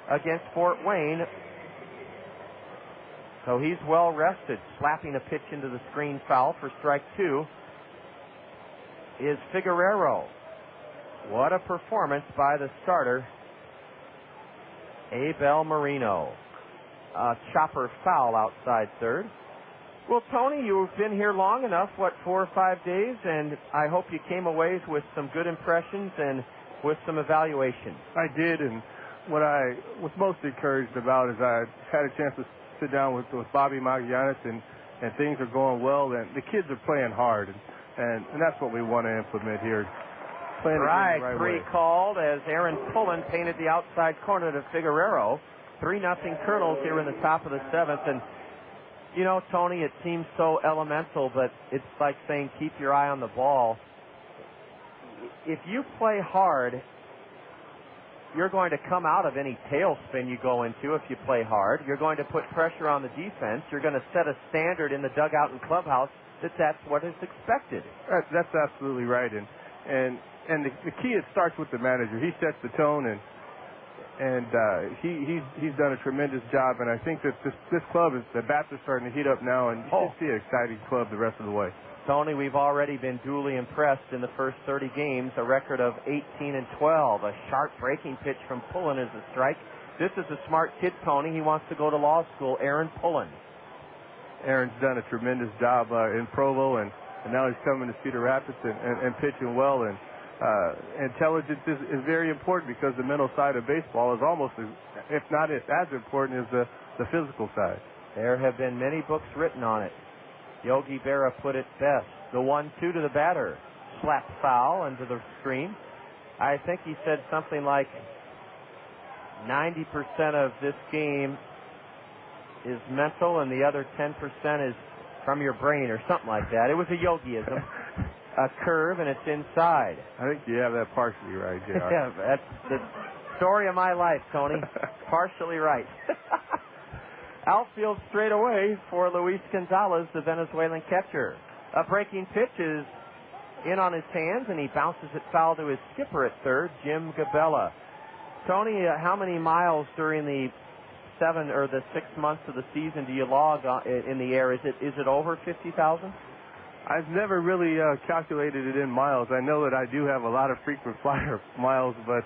against Fort Wayne. So he's well rested. Slapping a pitch into the screen, foul for strike 2 is Figueroa. What a performance by the starter, Abel Marino. A chopper foul outside third. Well, Tony, you've been here long enough, 4 or 5 days, and I hope you came away with some good impressions and with some evaluation. I did, and what I was most encouraged about is I had a chance to sit down with Bobby Magallanes, and things are going well, and the kids are playing hard, and that's what we want to implement here. Right, 3 called as Aaron Pullen painted the outside corner to Figueroa. 3-0 Kernels here in the top of the 7th, and you know, Tony, it seems so elemental, but it's like saying keep your eye on the ball. If you play hard, you're going to come out of any tailspin you go into if you play hard. You're going to put pressure on the defense. You're going to set a standard in the dugout and clubhouse that's what is expected. That's absolutely right, and the key, it starts with the manager. He sets the tone, and he's done a tremendous job. And I think that this club, the bats are starting to heat up now, and you should see an exciting club the rest of the way. Tony, we've already been duly impressed in the first 30 games. A record of 18-12. A sharp breaking pitch from Pullen is a strike. This is a smart kid, Tony. He wants to go to law school. Aaron Pullen. Aaron's done a tremendous job in Provo, and now he's coming to Cedar Rapids and pitching well. And intelligence is very important because the mental side of baseball is almost, if not as important as the physical side. There have been many books written on it. Yogi Berra put it best. The 1-2 to the batter. Slap foul into the screen. I think he said something like 90% of this game is mental and the other 10% is from your brain or something like that. It was a Yogiism. A curve, and it's inside. I think you have that partially right, JR. Yeah, that's the story of my life, Tony. Partially right. Outfield straight away for Luis Gonzalez, the Venezuelan catcher. A breaking pitch is in on his hands, and he bounces it foul to his skipper at third, Jim Gabella. Tony, how many miles during the 7 or the 6 months of the season do you log in the air? Is it over 50,000? I've never really calculated it in miles. I know that I do have a lot of frequent flyer miles, but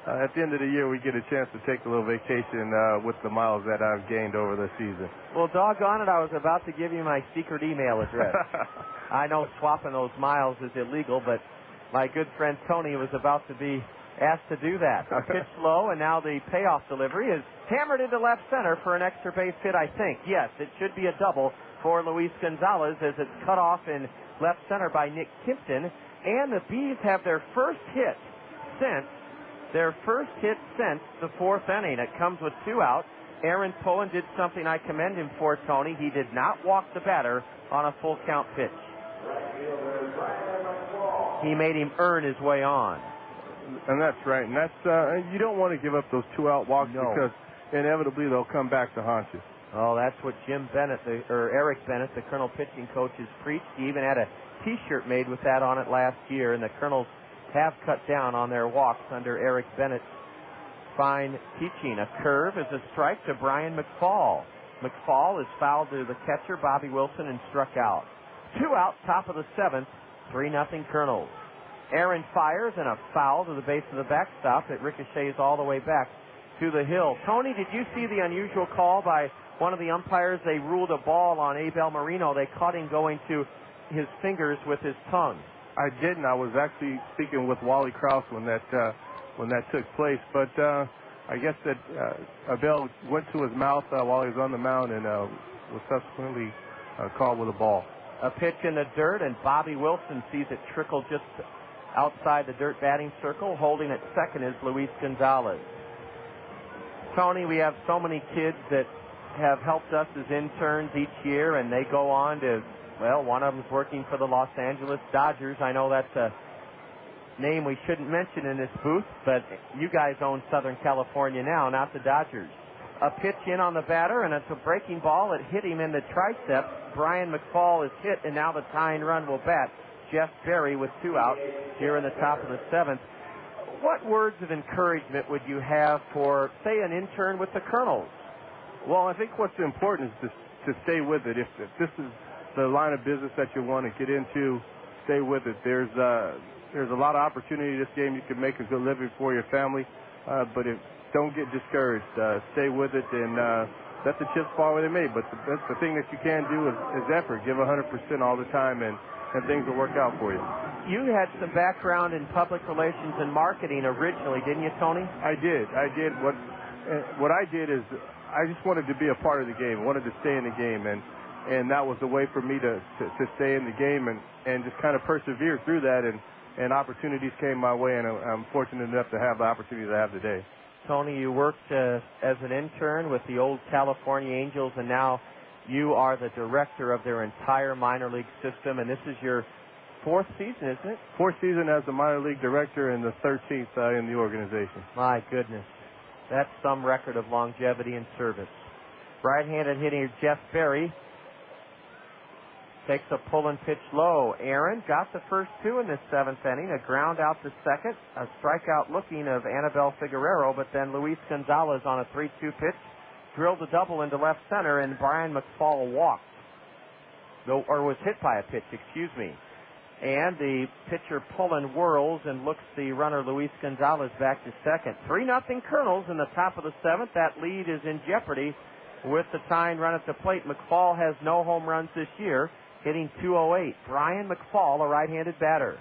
at the end of the year, we get a chance to take a little vacation with the miles that I've gained over the season. Well, doggone it, I was about to give you my secret email address. I know swapping those miles is illegal, but my good friend Tony was about to be asked to do that. A pitch low, and now the payoff delivery is hammered into left center for an extra base hit, I think. Yes, it should be a double for Luis Gonzalez as it's cut off in left center by Nick Kimpton. And the Bees have their first hit since the fourth inning. It comes with 2 outs. Aaron Pullen did something I commend him for, Tony. He did not walk the batter on a full count pitch. He made him earn his way on. And that's right. And that's you don't want to give up those 2-out walks because inevitably they'll come back to haunt you. Oh, that's what Jim Bennett, Eric Bennett, the Kernel pitching coach, has preached. He even had a T-shirt made with that on it last year, and the Kernels have cut down on their walks under Eric Bennett's fine teaching. A curve is a strike to Brian McFall. McFall is fouled to the catcher, Bobby Wilson, and struck out. 2 out, top of the 7th, 3-0 Kernels. Aaron fires and a foul to the base of the backstop. It ricochets all the way back to the hill. Tony, did you see the unusual call by one of the umpires? They ruled a ball on Abel Marino. They caught him going to his fingers with his tongue. I didn't. I was actually speaking with Wally Krause when that took place. But I guess that Abel went to his mouth while he was on the mound and was subsequently called with a ball. A pitch in the dirt, and Bobby Wilson sees it trickle just outside the dirt batting circle. Holding at second is Luis Gonzalez. Tony, we have so many kids that have helped us as interns each year, and they go on to, well, one of them's working for the Los Angeles Dodgers. I know that's a name we shouldn't mention in this booth, but you guys own Southern California now, not the Dodgers. A pitch in on the batter, and it's a breaking ball. It hit him in the tricep. Brian McFall is hit, and now the tying run will bat Jeff Berry with 2 out here in the top of the 7th. What words of encouragement would you have for, say, an intern with the Kernels? Well, I think what's important is to stay with it. If this is the line of business that you want to get into, stay with it. There's a lot of opportunity in this game. You can make a good living for your family, but don't get discouraged. Stay with it and let the chips fall where they may. But the thing that you can do is effort. Give 100% all the time, and things will work out for you. You had some background in public relations and marketing originally, didn't you, Tony? I did. What I did is I just wanted to be a part of the game. I wanted to stay in the game, and that was the way for me to stay in the game and just kind of persevere through that, and opportunities came my way, and I'm fortunate enough to have the opportunity that I have today. Tony, you worked as an intern with the old California Angels, and now you are the director of their entire minor league system, and this is your 4th season, isn't it? 4th season as the minor league director and the 13th in the organization. My goodness. That's some record of longevity and service. Right-handed hitter Jeff Berry takes a pull and pitch low. Aaron got the first 2 in this 7th inning. A ground out to second. A strikeout looking of Anibal Figueroa, but then Luis Gonzalez on a 3-2 pitch drilled a double into left center, and Brian McFall walked. Or was hit by a pitch, excuse me. And the pitcher Pullen whirls and looks the runner Luis Gonzalez back to second. 3-0 Kernels in the top of the 7th. That lead is in jeopardy with the tying run at the plate. McFall has no home runs this year, hitting .208. Brian McFall, a right-handed batter,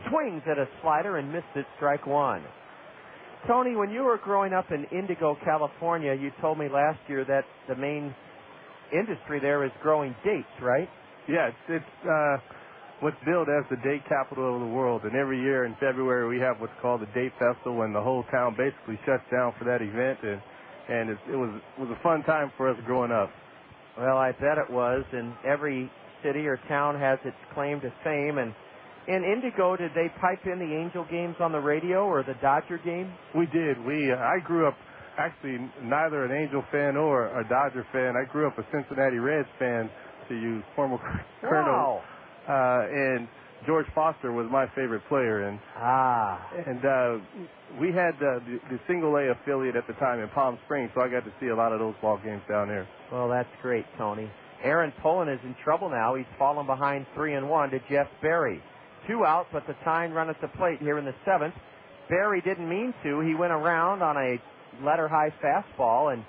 swings at a slider and missed it, strike one. Tony, when you were growing up in Indigo, California, you told me last year that the main industry there is growing dates, right? Yeah, it's what's billed as the date capital of the world. And every year in February we have what's called the Date Festival, and the whole town basically shuts down for that event. And it was a fun time for us growing up. Well, I bet it was. And every city or town has its claim to fame. And in Indigo, did they pipe in the Angel games on the radio or the Dodger game? We did. I grew up actually neither an Angel fan or a Dodger fan. I grew up a Cincinnati Reds fan, to use former Kernels. Wow. And George Foster was my favorite player. And we had the single A affiliate at the time in Palm Springs, so I got to see a lot of those ball games down there. Well, that's great, Tony. Aaron Pullen is in trouble now. He's fallen behind 3-1 to Jeff Berry. 2 out, but the tying run at the plate here in the 7th. Berry didn't mean to. He went around on a letter-high fastball, and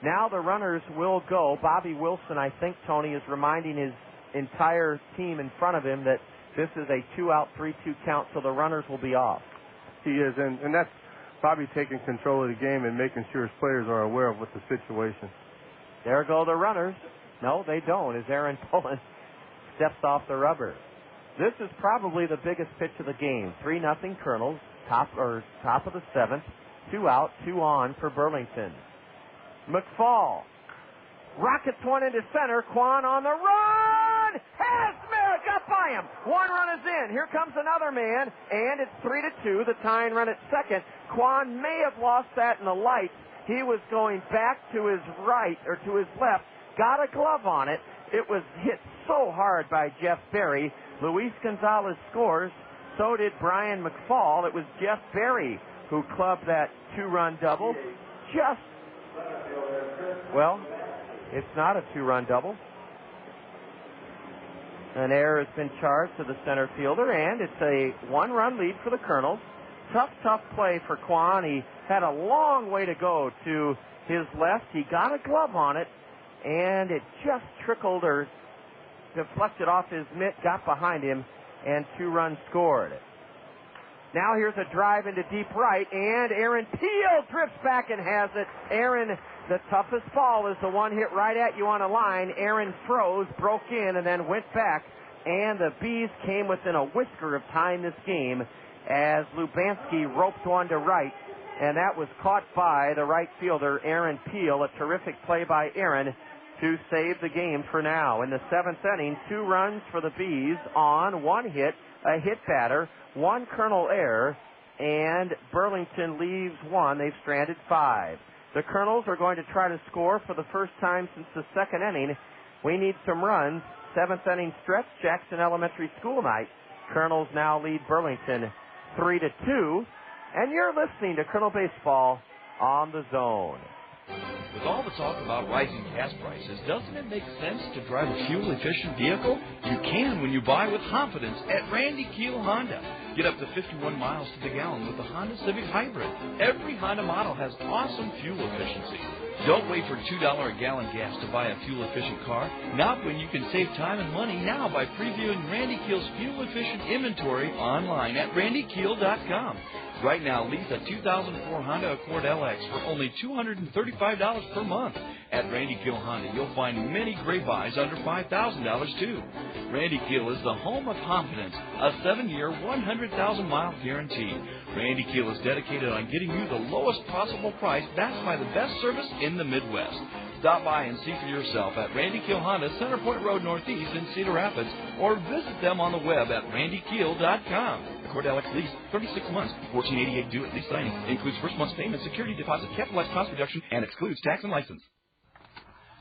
now the runners will go. Bobby Wilson, I think, Tony, is reminding his entire team in front of him that this is a 2-out, 3-2 count, so the runners will be off. He is, and that's Bobby taking control of the game and making sure his players are aware of what the situation. There go the runners. No, they don't, as Aaron Pullen steps off the rubber. This is probably the biggest pitch of the game. 3-0 Kernels, top of the 7th. 2 out, 2 on for Burlington. McFall rockets one into center. Quan on the run! Has Merrick up by him. 1 run is in. Here comes another man, and it's 3-2. The tying run at second. Quan may have lost that in the lights. He was going back to his right, or to his left, got a glove on it. It was hit so hard by Jeff Berry. Luis Gonzalez scores. So did Brian McFall. It was Jeff Berry who clubbed that 2-run double. It's not a 2-run double. An error has been charged to the center fielder, and it's a 1-run lead for the Kernels. Tough play for Quan. He had a long way to go to his left. He got a glove on it, and it just trickled or deflected off his mitt, got behind him, and 2 runs scored. Now here's a drive into deep right, and Aaron Peel drifts back and has it. Aaron, the toughest ball is the one hit right at you on a line. Aaron froze, broke in, and then went back, and the Bees came within a whisker of tying this game as Lubanski roped one to right, and that was caught by the right fielder, Aaron Peel. A terrific play by Aaron to save the game for now. In the 7th inning, 2 runs for the Bees on 1 hit, a hit batter, 1 Kernel error, and Burlington leaves 1. They've stranded 5. The Kernels are going to try to score for the first time since the 2nd inning. We need some runs. 7th inning stretch, Jackson Elementary School night. Kernels now lead Burlington 3-2. And you're listening to Kernel Baseball on the Zone. With all the talk about rising gas prices, doesn't it make sense to drive a fuel-efficient vehicle? You can when you buy with confidence at Randy Keel Honda. Get up to 51 miles to the gallon with the Honda Civic Hybrid. Every Honda model has awesome fuel efficiency. Don't wait for $2 a gallon gas to buy a fuel-efficient car. Not when you can save time and money now by previewing Randy Keel's fuel-efficient inventory online at randykeel.com. Right now, lease a 2004 Honda Accord LX for only $235 per month. At Randy Keel Honda, you'll find many great buys under $5,000 too. Randy Keel is the home of confidence, a 7-year, 100,000-mile guarantee. Randy Keel is dedicated on getting you the lowest possible price backed by the best service in the Midwest. Stop by and see for yourself at Randy Keel Honda, Center Point Road Northeast in Cedar Rapids, or visit them on the web at randykeel.com. Accord LX lease, 36 months, $14.88 due at lease signing. Includes first month's payment, security deposit, capitalized cost reduction, and excludes tax and license.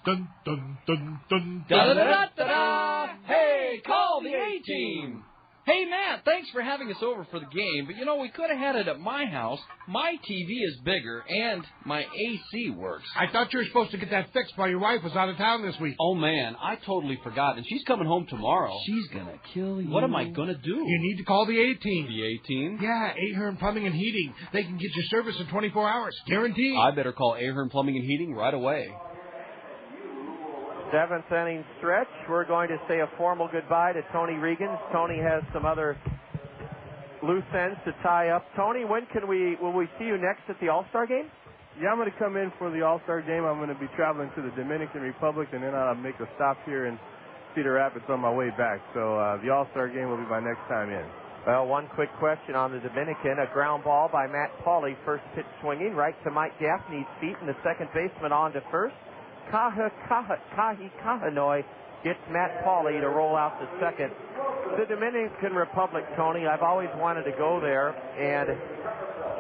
Dun, dun, dun, dun, Da-da-da-da-da-da! Hey, call the A-Team! Hey, Matt, thanks for having us over for the game, but, we could have had it at my house. My TV is bigger, and my AC works. I thought you were supposed to get that fixed while your wife was out of town this week. Oh, man, I totally forgot, and she's coming home tomorrow. She's going to kill you. What am I going to do? You need to call the A-Team. The A-Team? Yeah, Ahern Plumbing and Heating. They can get your service in 24 hours, guaranteed. I better call Ahern Plumbing and Heating right away. 7th inning stretch. We're going to say a formal goodbye to Tony Regans. Tony has some other loose ends to tie up. Tony, when will we see you next at the All-Star game? Yeah, I'm going to come in for the All-Star game. I'm going to be traveling to the Dominican Republic, and then I'll make a stop here in Cedar Rapids on my way back. So the All-Star game will be my next time in. Well, one quick question on the Dominican. A ground ball by Matt Pauley, first pitch swinging, right to Mike Gaffney's feet, and the second baseman on to first. Ka'aihue gets Matt Pauley to roll out to second. The Dominican Republic, Tony, I've always wanted to go there, and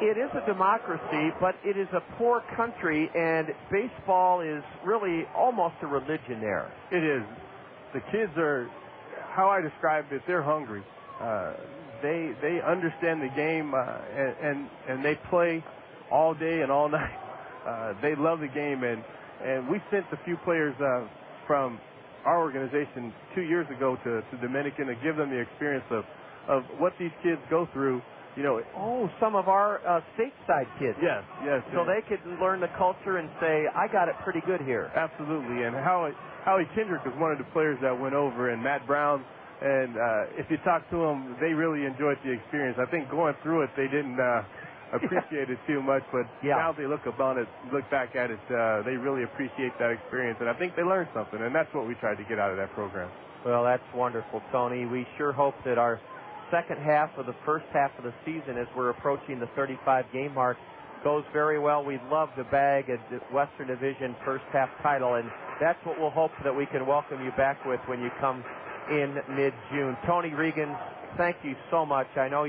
it is a democracy, but it is a poor country, and baseball is really almost a religion there. It is. The kids are, how I describe it, they're hungry. They understand the game, and they play all day and all night. They love the game, and we sent a few players from our organization 2 years ago to Dominican to give them the experience of what these kids go through. Some of our stateside kids. Yes. So they could learn the culture and say, I got it pretty good here. Absolutely. And Howie Kendrick was one of the players that went over, and Matt Brown. And if you talk to them, they really enjoyed the experience. I think going through it, they didn't appreciate it too much, but now they look back at it, they really appreciate that experience, and I think they learned something, and that's what we tried to get out of that program. Well, that's wonderful, Tony. We sure hope that our second half of the first half of the season, as we're approaching the 35-game mark, goes very well. We'd love to bag a Western Division first half title, and that's what we'll hope that we can welcome you back with when you come in mid-June. Tony Regans, thank you so much. I know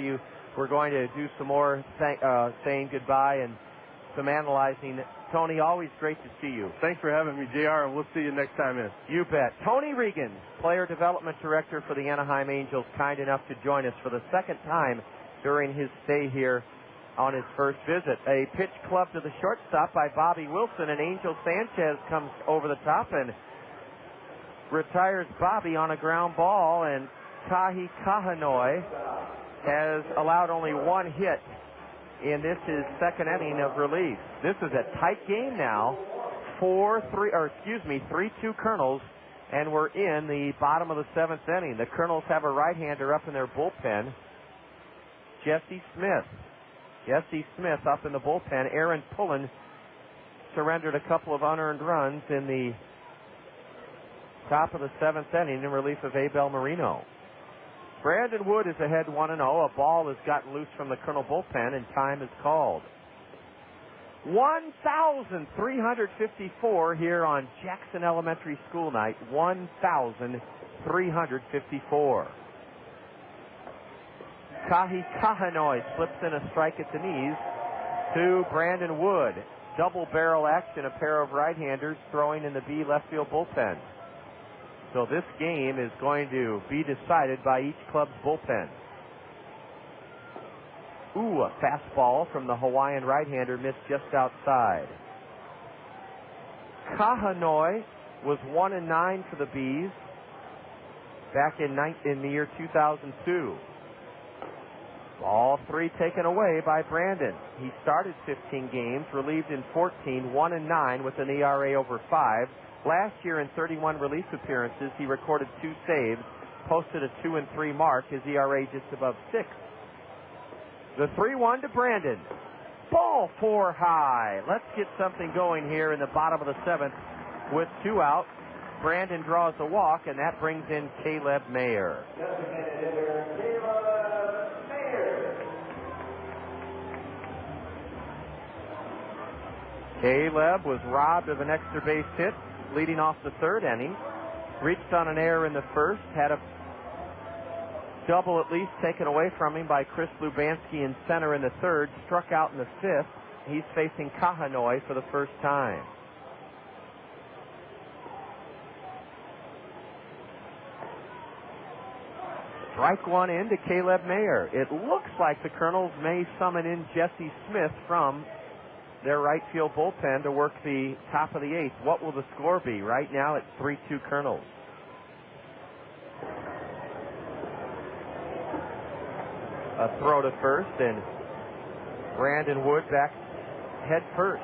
we're going to do some more saying goodbye and some analyzing. Tony, always great to see you. Thanks for having me, JR, and we'll see you next time in. You bet. Tony Regans, Player Development Director for the Anaheim Angels, kind enough to join us for the second time during his stay here on his first visit. A pitch club to the shortstop by Bobby Wilson, and Angel Sanchez comes over the top and retires Bobby on a ground ball, and Ka'aihue has allowed only one hit in this his second inning of relief. This is a tight game now. 3-2 Kernels, and we're in the bottom of the seventh inning. The Kernels have a right-hander up in their bullpen, Jesse Smith. Jesse Smith up in the bullpen. Aaron Pullen surrendered a couple of unearned runs in the top of the seventh inning in relief of Abel Marino. Brandon Wood is ahead 1-0. A ball has gotten loose from the Kernel bullpen, and time is called. 1,354 here on Jackson Elementary School night. 1,354. Ka'aihue slips in a strike at the knees to Brandon Wood. Double barrel action, a pair of right-handers throwing in the B left field bullpen. So this game is going to be decided by each club's bullpen. A fastball from the Hawaiian right-hander missed just outside. Ka'aihue was 1-9 for the Bees back in the year 2002. All three taken away by Brandon. He started 15 games, relieved in 14, 1-9 with an ERA over 5. Last year in 31 relief appearances, he recorded 2 saves, posted a 2-3 mark, his ERA just above 6. The 3-1 to Brandon. Ball 4 high. Let's get something going here in the bottom of the seventh with 2 out. Brandon draws a walk, and that brings in Caleb Maier. Caleb was robbed of an extra base hit leading off the third inning. Reached on an error in the first, had a double at least taken away from him by Chris Lubanski in center in the third, struck out in the fifth. He's facing Ka'aihue for the first time. Strike one into Caleb Maier. It looks like the Kernels may summon in Jesse Smith from their right field bullpen to work the top of the eighth. What will the score be? Right now it's 3-2 Kernels. A throw to first, and Brandon Wood back head first.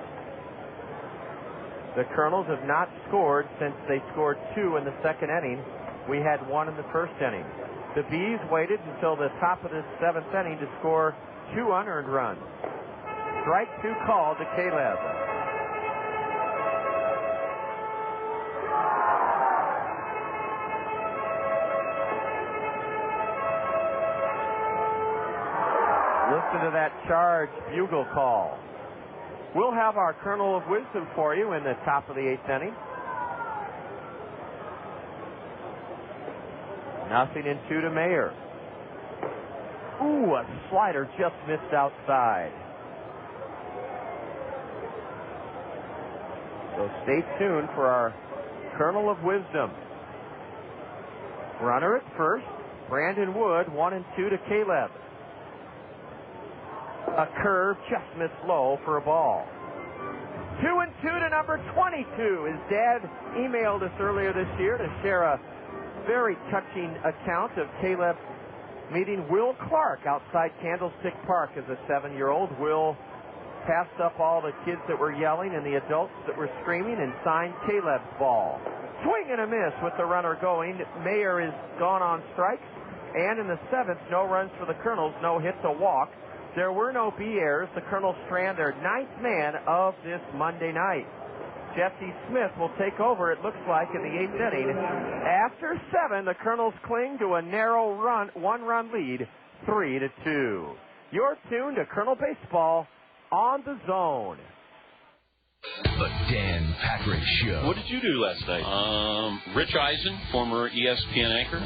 The Kernels have not scored since they scored 2 in the second inning. We had 1 in the first inning. The Bees waited until the top of the 7th inning to score 2 unearned runs. Strike 2 called to Caleb. Listen to that charge bugle call. We'll have our Kernel of Wisdom for you in the top of the 8th inning. 0-2 to Maier. Ooh, a slider just missed outside. So stay tuned for our Kernel of Wisdom. Runner at first, Brandon Wood, 1-2 to Caleb. A curve just missed low for a ball. 2-2 to number 22. His dad emailed us earlier this year to share a very touching account of Caleb meeting Will Clark outside Candlestick Park as a 7-year-old. Will passed up all the kids that were yelling and the adults that were screaming and signed Caleb's ball. Swing and a miss with the runner going. Maier is gone on strikes. And in the 7th, no runs for the Kernels, no hits, a walk. There were no B errors. The Kernels strand their 9th man of this Monday night. Jesse Smith will take over, it looks like, in the 8th inning. After 7, the Kernels cling to a narrow 1-run lead, 3-2. You're tuned to Kernel Baseball on the Zone. The Dan Patrick Show. What did you do last night? Rich Eisen, former ESPN anchor,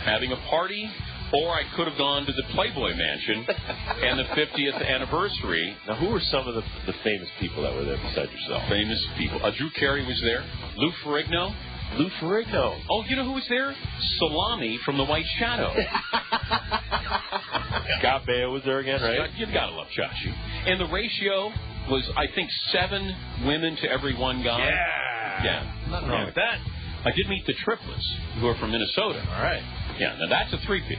having a party. Or I could have gone to the Playboy Mansion and the 50th anniversary. Now, who were some of the famous people that were there besides yourself? Famous people. Drew Carey was there. Lou Ferrigno. Lou Ferrigno. Oh, you know who was there? Salami from The White Shadow. Scott Baio was there again, right? You've got to love Chachi. And the ratio was, I think, 7 women to every 1 guy. Yeah. Nothing wrong with that. I did meet the triplets, who are from Minnesota. All right. Yeah, now that's a 3-peat.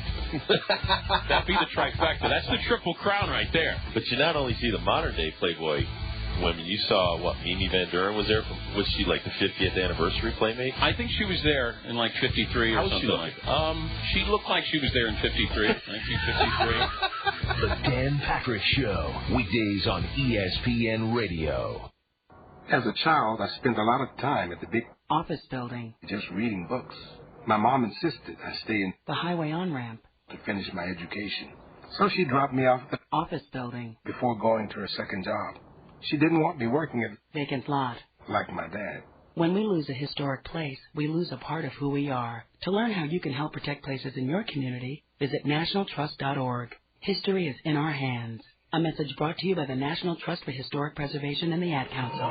That'd be the trifecta. That's the triple crown right there. But you not only see the modern-day Playboy women, you saw, Mimi Van Buren was there. Was she like the 50th anniversary Playmate? I think she was there in like 53 or something like that. She looked like she was there in 53, 1953. The Dan Patrick Show, weekdays on ESPN Radio. As a child, I spent a lot of time at the big office building, just reading books. My mom insisted I stay in the highway on-ramp to finish my education. So she dropped me off at the office building before going to her second job. She didn't want me working at vacant lot like my dad. When we lose a historic place, we lose a part of who we are. To learn how you can help protect places in your community, visit nationaltrust.org. History is in our hands. A message brought to you by the National Trust for Historic Preservation and the Ad Council.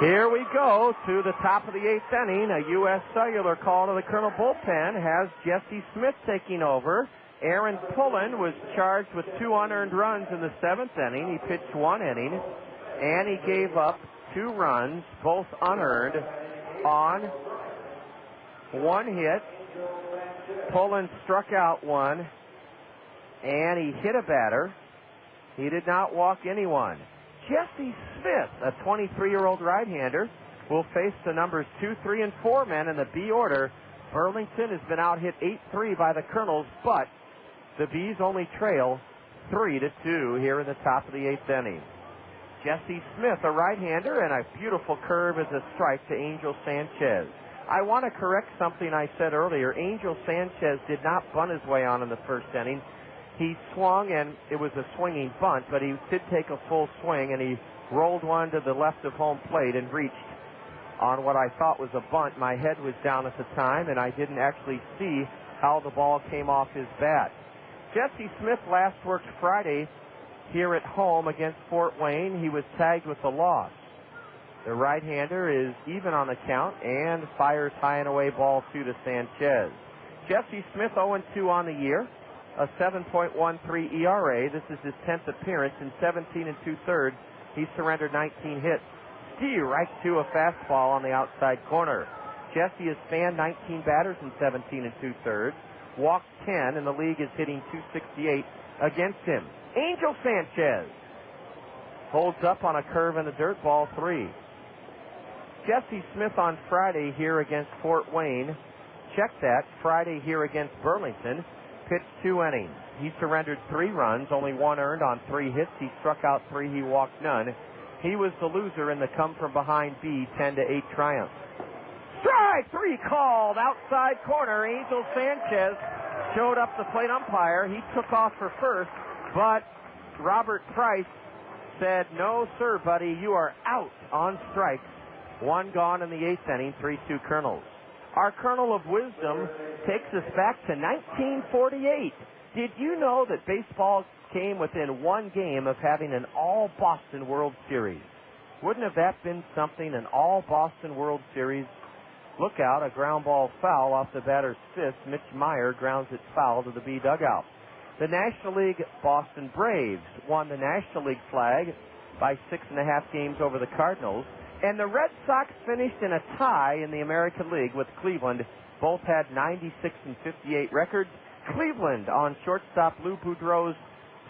Here we go to the top of the 8th inning. A U.S. Cellular call to the Kernel bullpen has Jesse Smith taking over. Aaron Pullen was charged with 2 unearned runs in the 7th inning. He pitched 1 inning, and he gave up 2 runs, both unearned, on 1 hit. Pullen struck out 1, and he hit a batter. He did not walk anyone. Jesse Smith, a 23-year-old right-hander, will face the numbers 2, 3, and 4 men in the B order. Burlington has been out-hit 8-3 by the Kernels, but the Bees only trail 3-2 here in the top of the 8th inning. Jesse Smith, a right-hander, and a beautiful curve as a strike to Angel Sanchez. I want to correct something I said earlier. Angel Sanchez did not bunt his way on in the first inning. He swung, and it was a swinging bunt, but he did take a full swing, and he rolled one to the left of home plate and reached on what I thought was a bunt. My head was down at the time, and I didn't actually see how the ball came off his bat. Jesse Smith last worked Friday here at home against Fort Wayne. He was tagged with the loss. The right-hander is even on the count and fires high and away ball 2 to Sanchez. Jesse Smith 0-2 on the year, a 7.13 ERA. This is his 10th appearance. In 17 2/3, he surrendered 19 hits. Ski right to a fastball on the outside corner. Jesse has fanned 19 batters in 17 2/3, walked 10, and the league is hitting .268 against him. Angel Sanchez holds up on a curve in the dirt, ball 3. Jesse Smith on Friday here against Fort Wayne. Check that. Friday here against Burlington. Pitched 2 innings. He surrendered 3 runs, only 1 earned on 3 hits. He struck out 3. He walked none. He was the loser in the come-from-behind B 10-8 triumph. Strike 3 called outside corner. Angel Sanchez showed up the plate umpire. He took off for first, but Robert Price said, "No, sir, buddy, you are out on strikes." 1 gone in the 8th inning, 3-2 Kernels. Our Kernel of Wisdom takes us back to 1948. Did you know that baseball came within 1 game of having an all-Boston World Series? Wouldn't have that been something, an all-Boston World Series? Look out, a ground ball foul off the batter's fist. Mitch Maier grounds it foul to the B dugout. The National League Boston Braves won the National League flag by 6.5 games over the Cardinals. And the Red Sox finished in a tie in the American League with Cleveland. Both had 96 and 58 records. Cleveland, on shortstop Lou Boudreau's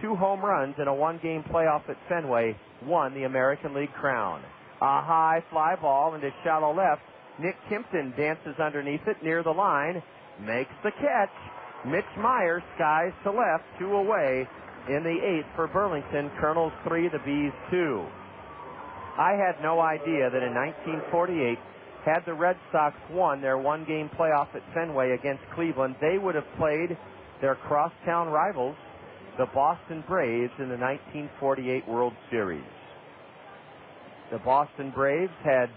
2 home runs in a 1-game playoff at Fenway, won the American League crown. A high fly ball into shallow left. Nick Kimpton dances underneath it near the line, makes the catch. Mitch Maier skies to left, 2 away in the 8th for Burlington. Kernels 3, the Bees 2. I had no idea that in 1948, had the Red Sox won their 1-game playoff at Fenway against Cleveland, they would have played their crosstown rivals, the Boston Braves, in the 1948 World Series. The Boston Braves had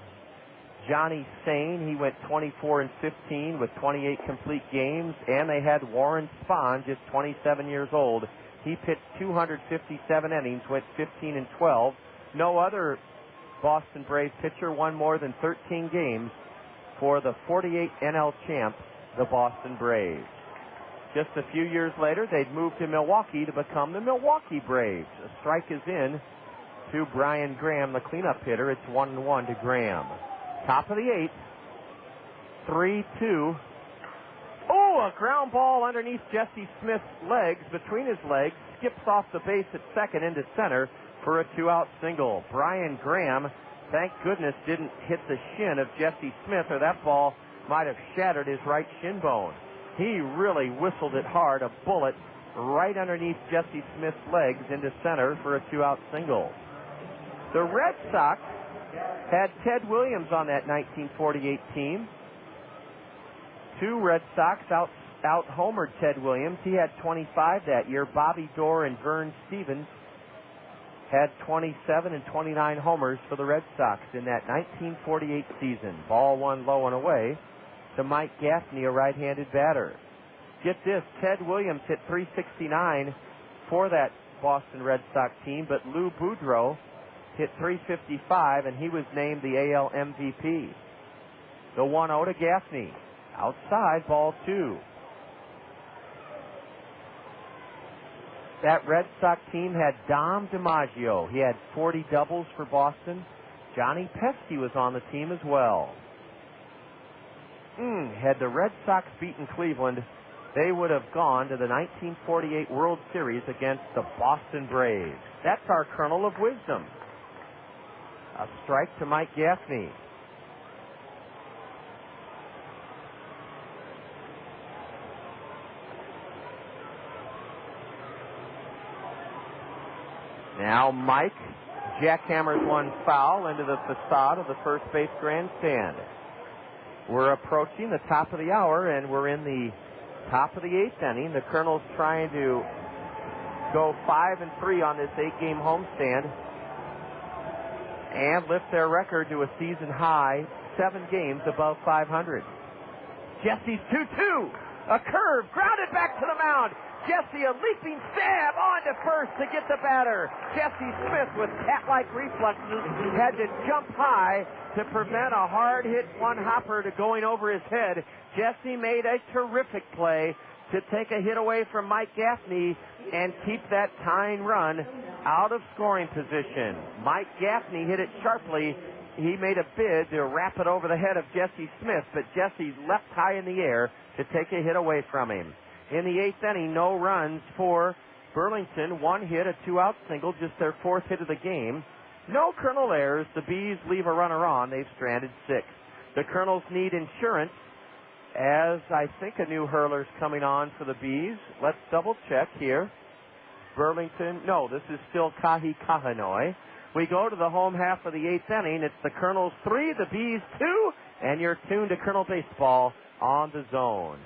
Johnny Sane. He went 24 and 15 with 28 complete games, and they had Warren Spahn, just 27 years old. He pitched 257 innings, went 15 and 12. No other Boston Braves pitcher won more than 13 games for the 48 NL champ, the Boston Braves. Just a few years later, they'd moved to Milwaukee to become the Milwaukee Braves. A strike is in to Brian Graham, the cleanup hitter. It's 1-1 to Graham. Top of the 8th, 3-2. Oh, a ground ball underneath Jesse Smith's legs, between his legs, skips off the base at second into center for a 2-out single. Brian Graham, thank goodness, didn't hit the shin of Jesse Smith, or that ball might have shattered his right shin bone. He really whistled it hard, a bullet right underneath Jesse Smith's legs into center for a 2-out single. The Red Sox had Ted Williams on that 1948 team. 2 Red Sox out-homered Ted Williams. He had 25 that year. Bobby Dorr and Vern Stevens had 27 and 29 homers for the Red Sox in that 1948 season. Ball 1 low and away to Mike Gaffney, a right-handed batter. Get this, Ted Williams hit .369 for that Boston Red Sox team, but Lou Boudreau hit .355, and he was named the AL MVP. The 1-0 to Gaffney. Outside, ball 2. That Red Sox team had Dom DiMaggio. He had 40 doubles for Boston. Johnny Pesky was on the team as well. Had the Red Sox beaten Cleveland, they would have gone to the 1948 World Series against the Boston Braves. That's our Kernel of Wisdom. A strike to Mike Gaffney. Now Mike jackhammers one foul into the facade of the first base grandstand. We're approaching the top of the hour, and we're in the top of the 8th inning. The Kernels trying to go 5-3 on this 8-game homestand and lift their record to a season high, 7 games above 500. Jesse's 2-2. A curve grounded back to the mound. Jesse, a leaping stab on to first to get the batter. Jesse Smith, with cat-like reflexes, had to jump high to prevent a hard-hit one-hopper to going over his head. Jesse made a terrific play to take a hit away from Mike Gaffney and keep that tying run out of scoring position. Mike Gaffney hit it sharply. He made a bid to wrap it over the head of Jesse Smith, but Jesse leapt high in the air to take a hit away from him. In the 8th inning, no runs for Burlington. 1 hit, a 2-out single, just their 4th hit of the game. No Kernel errors. The Bees leave a runner on. They've stranded 6. The Kernels need insurance, as I think a new hurler's coming on for the Bees. Let's double check here. Burlington, no, this is still Kila Ka'aihue. We go to the home half of the 8th inning. It's the Kernels 3, the Bees 2, and you're tuned to Kernel Baseball on the Zone.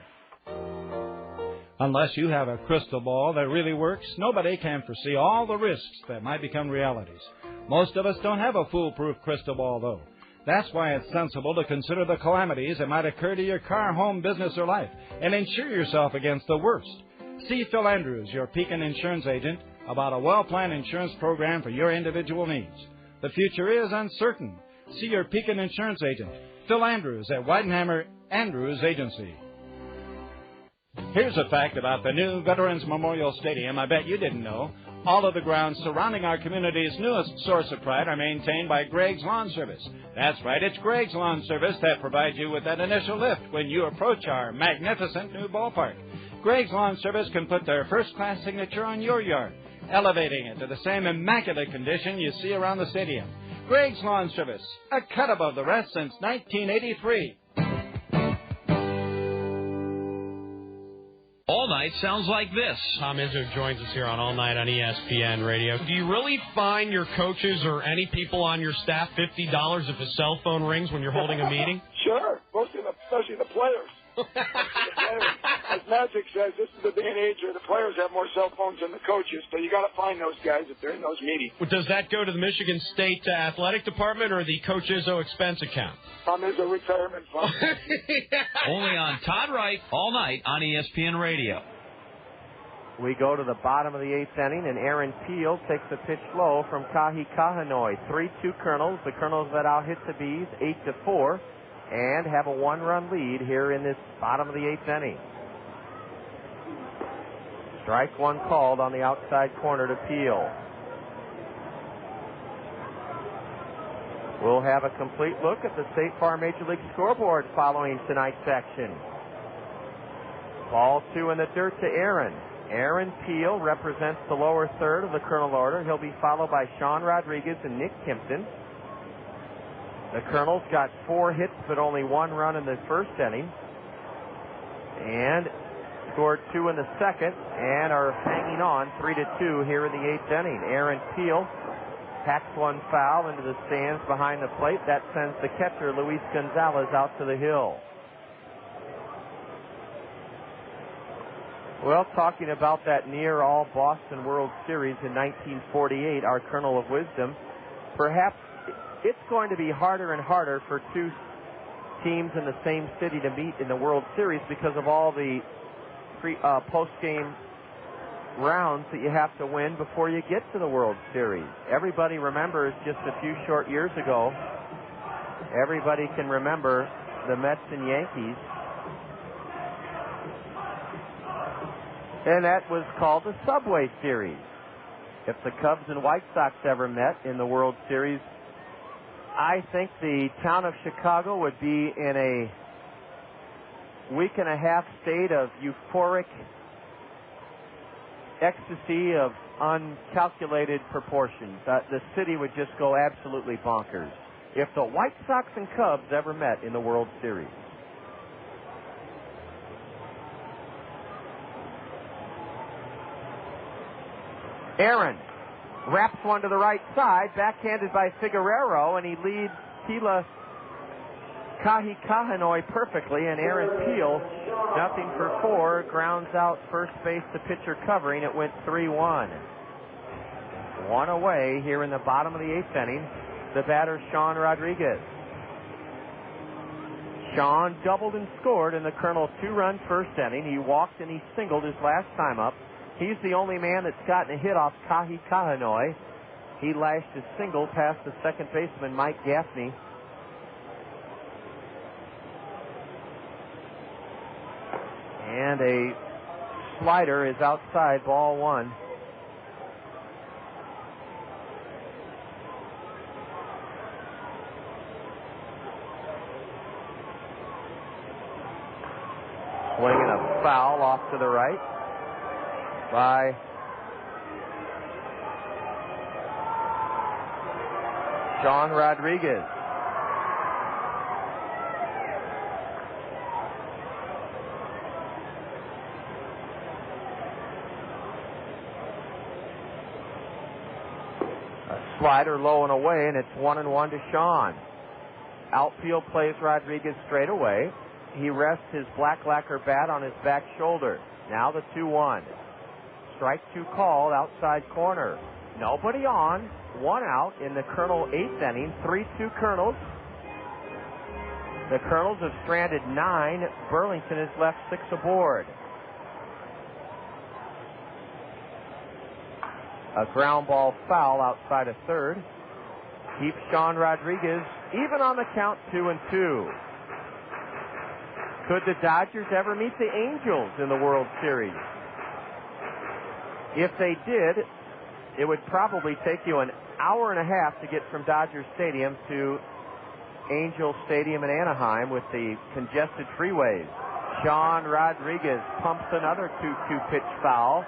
Unless you have a crystal ball that really works, nobody can foresee all the risks that might become realities. Most of us don't have a foolproof crystal ball, though. That's why it's sensible to consider the calamities that might occur to your car, home, business, or life, and insure yourself against the worst. See Phil Andrews, your Pekin insurance agent, about a well-planned insurance program for your individual needs. The future is uncertain. See your Pekin insurance agent, Phil Andrews, at Weidenhammer Andrews Agency. Here's a fact about the new Veterans Memorial Stadium I bet you didn't know. All of the grounds surrounding our community's newest source of pride are maintained by Greg's Lawn Service. That's right, it's Greg's Lawn Service that provides you with that initial lift when you approach our magnificent new ballpark. Greg's Lawn Service can put their first-class signature on your yard, elevating it to the same immaculate condition you see around the stadium. Greg's Lawn Service, a cut above the rest since 1983. All Night sounds like this. Tom Izzo joins us here on All Night on ESPN Radio. Do you really fine your coaches or any people on your staff $50 if a cell phone rings when you're holding a meeting? Sure, especially the players. As Magic says, this is the day and age where the players have more cell phones than the coaches, so you got to find those guys if they're in those meetings. Well, does that go to the Michigan State Athletic Department or the Coach Izzo expense account? Tom Izzo retirement fund. Only on Todd Wright, All Night on ESPN Radio. We go to the bottom of the 8th inning, and Aaron Peel takes a pitch low from Kila Ka'aihue. 3-2 Kernels. The Kernels that out-hit the Bees 8-4. And have a 1-run lead here in this bottom of the 8th inning. Strike 1 called on the outside corner to Peel. We'll have a complete look at the State Farm Major League scoreboard following tonight's action. Ball 2 in the dirt to Aaron. Aaron Peel represents the lower third of the Kernel order. He'll be followed by Sean Rodriguez and Nick Kimpton. The Kernels got 4 hits, but only 1 run in the first inning. And scored 2 in the second, and are hanging on 3-2 here in the 8th inning. Aaron Peel hacks one foul into the stands behind the plate. That sends the catcher, Luis Gonzalez, out to the hill. Well, talking about that near all Boston World Series in 1948, our Kernel of Wisdom, perhaps it's going to be harder and harder for 2 teams in the same city to meet in the World Series because of all the post-game rounds that you have to win before you get to the World Series. Everybody remembers just a few short years ago, everybody can remember the Mets and Yankees. And that was called the Subway Series. If the Cubs and White Sox ever met in the World Series, I think the town of Chicago would be in a week-and-a-half state of euphoric ecstasy of uncalculated proportions. The city would just go absolutely bonkers if the White Sox and Cubs ever met in the World Series. Aaron wraps one to the right side, backhanded by Figueroa, and he leads Kila Ka'aihue perfectly, and Aaron Peel, 0-for-4, grounds out first base to pitcher covering. It went 3-1. 1 away here in the bottom of the 8th inning. The batter, Sean Rodriguez. Sean doubled and scored in the Kernel 2-run first inning. He walked and he singled his last time up. He's the only man that's gotten a hit off Kila Ka'aihue. He lashed his single past the second baseman, Mike Gaffney. And a slider is outside, ball one. Swinging a foul off to the right by Sean Rodriguez. A slider low and away, and it's 1-1 to Sean. Outfield plays Rodriguez straight away. He rests his black lacquer bat on his back shoulder. Now the 2-1. Strike two called, outside corner. Nobody on. One out in the Kernel 8th inning. 3-2 Kernels. The Kernels have stranded 9. Burlington has left 6 aboard. A ground ball foul outside of third. Keeps Sean Rodriguez even on the count, 2-2. Could the Dodgers ever meet the Angels in the World Series? If they did, it would probably take you an hour and a half to get from Dodger Stadium to Angel Stadium in Anaheim with the congested freeways. Sean Rodriguez pumps another 2-2 pitch foul.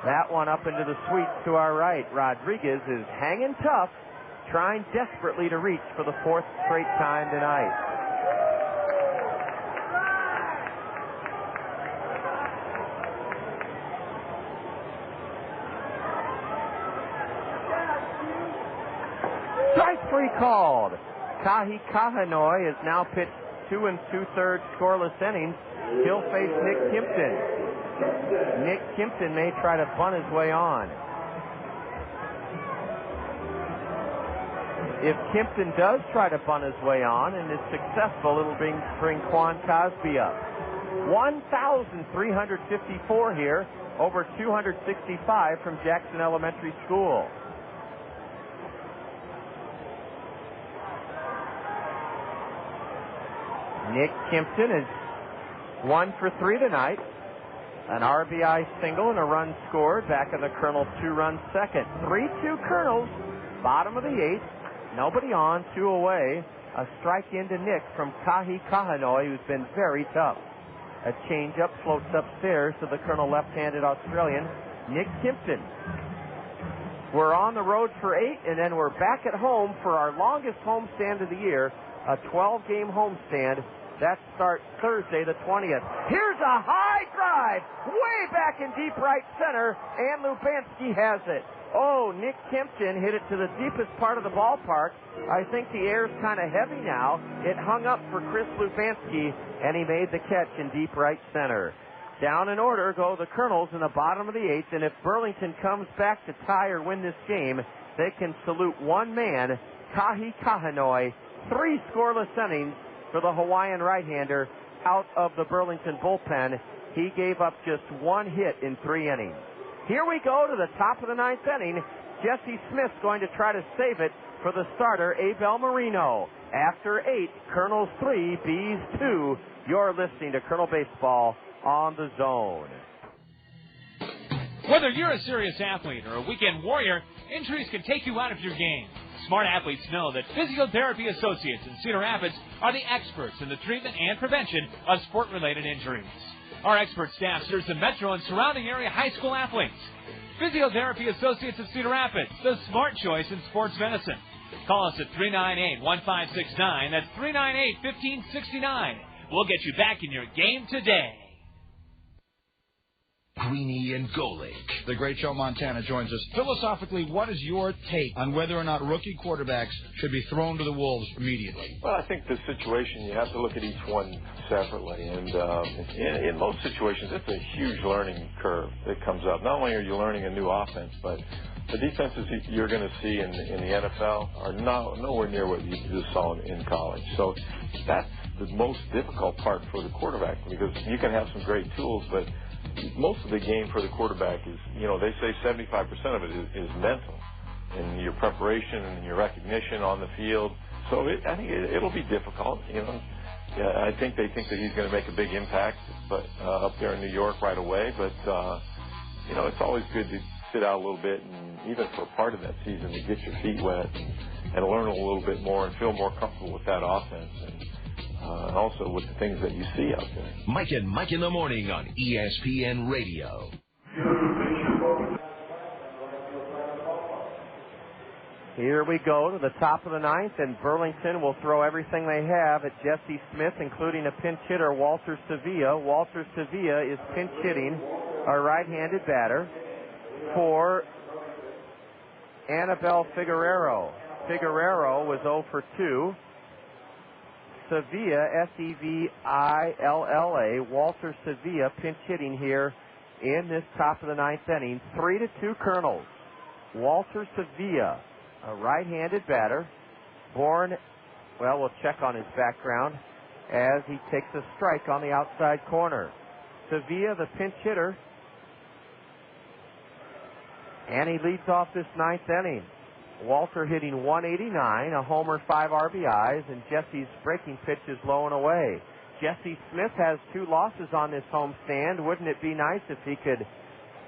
That one up into the suites to our right. Rodriguez is hanging tough, trying desperately to reach for the 4th straight time tonight. Strike three called. Kila Ka'aihue is now pitched 2 2/3 scoreless innings. He'll face Nick Kimpton. Nick Kimpton may try to bunt his way on. If Kimpton does try to bunt his way on and is successful, it'll bring Quan Cosby up. 1,354 here, over 265 from Jackson Elementary School. Nick Kimpton is 1 for 3 tonight. An RBI single and a run scored back in the Kernel 2-run second. 3-2 Kernels, bottom of the 8th. Nobody on, 2 away. A strike into Nick from Kila Ka'aihue, who's been very tough. A changeup floats upstairs to the Kernel left-handed Australian, Nick Kimpton. We're on the road for 8, and then we're back at home for our longest homestand of the year, a 12-game homestand. That starts Thursday the 20th. Here's a high drive, way back in deep right center, and Lubanski has it. Oh, Nick Kimpton hit it to the deepest part of the ballpark. I think the air's kind of heavy now. It hung up for Chris Lubanski, and he made the catch in deep right center. Down in order go the Kernels in the bottom of the 8th, and if Burlington comes back to tie or win this game, they can salute one man, Kila Ka'aihue. 3 scoreless innings for the Hawaiian right-hander out of the Burlington bullpen. He gave up just 1 hit in 3 innings. Here we go to the top of the 9th inning. Jesse Smith's going to try to save it for the starter, Abel Marino. After 8, Kernels 3, Bees 2. You're listening to Kernel Baseball on the Zone. Whether you're a serious athlete or a weekend warrior, injuries can take you out of your game. Smart athletes know that Physiotherapy Associates in Cedar Rapids are the experts in the treatment and prevention of sport-related injuries. Our expert staff serves the metro and surrounding area high school athletes. Physiotherapy Associates of Cedar Rapids, the smart choice in sports medicine. Call us at 398-1569. That's 398-1569. We'll get you back in your game today. Greeny and Golick. The great Joe Montana joins us. Philosophically, what is your take on whether or not rookie quarterbacks should be thrown to the wolves immediately? Well, I think the situation, you have to look at each one separately. And in most situations, it's a huge learning curve that comes up. Not only are you learning a new offense, but the defenses you're going to see in the NFL are nowhere near what you just saw in college. So that's the most difficult part for the quarterback, because you can have some great tools, but most of the game for the quarterback is, they say 75% of it is mental, and your preparation and your recognition on the field. So I think it'll be difficult. I think they think that he's going to make a big impact, but up there in New York right away. But it's always good to sit out a little bit, and even for part of that season, to get your feet wet and learn a little bit more and feel more comfortable with that offense, and also with the things that you see out there. Mike and Mike in the morning on ESPN Radio. Here we go to the top of the ninth, and Burlington will throw everything they have at Jesse Smith, including a pinch hitter, Walter Sevilla. Walter Sevilla is pinch hitting, a right-handed batter, for Annabelle Figueroa. Figueroa was 0 for 2. Sevilla, S-E-V-I-L-L-A, Walter Sevilla pinch hitting here in this top of the ninth inning. 3-2 Kernels. Walter Sevilla, a right-handed batter, born, we'll check on his background as he takes a strike on the outside corner. Sevilla, the pinch hitter, and he leads off this ninth inning. Walter hitting 189, a homer, 5 RBIs, and Jesse's breaking pitch is low and away. Jesse Smith has 2 losses on this homestand. Wouldn't it be nice if he could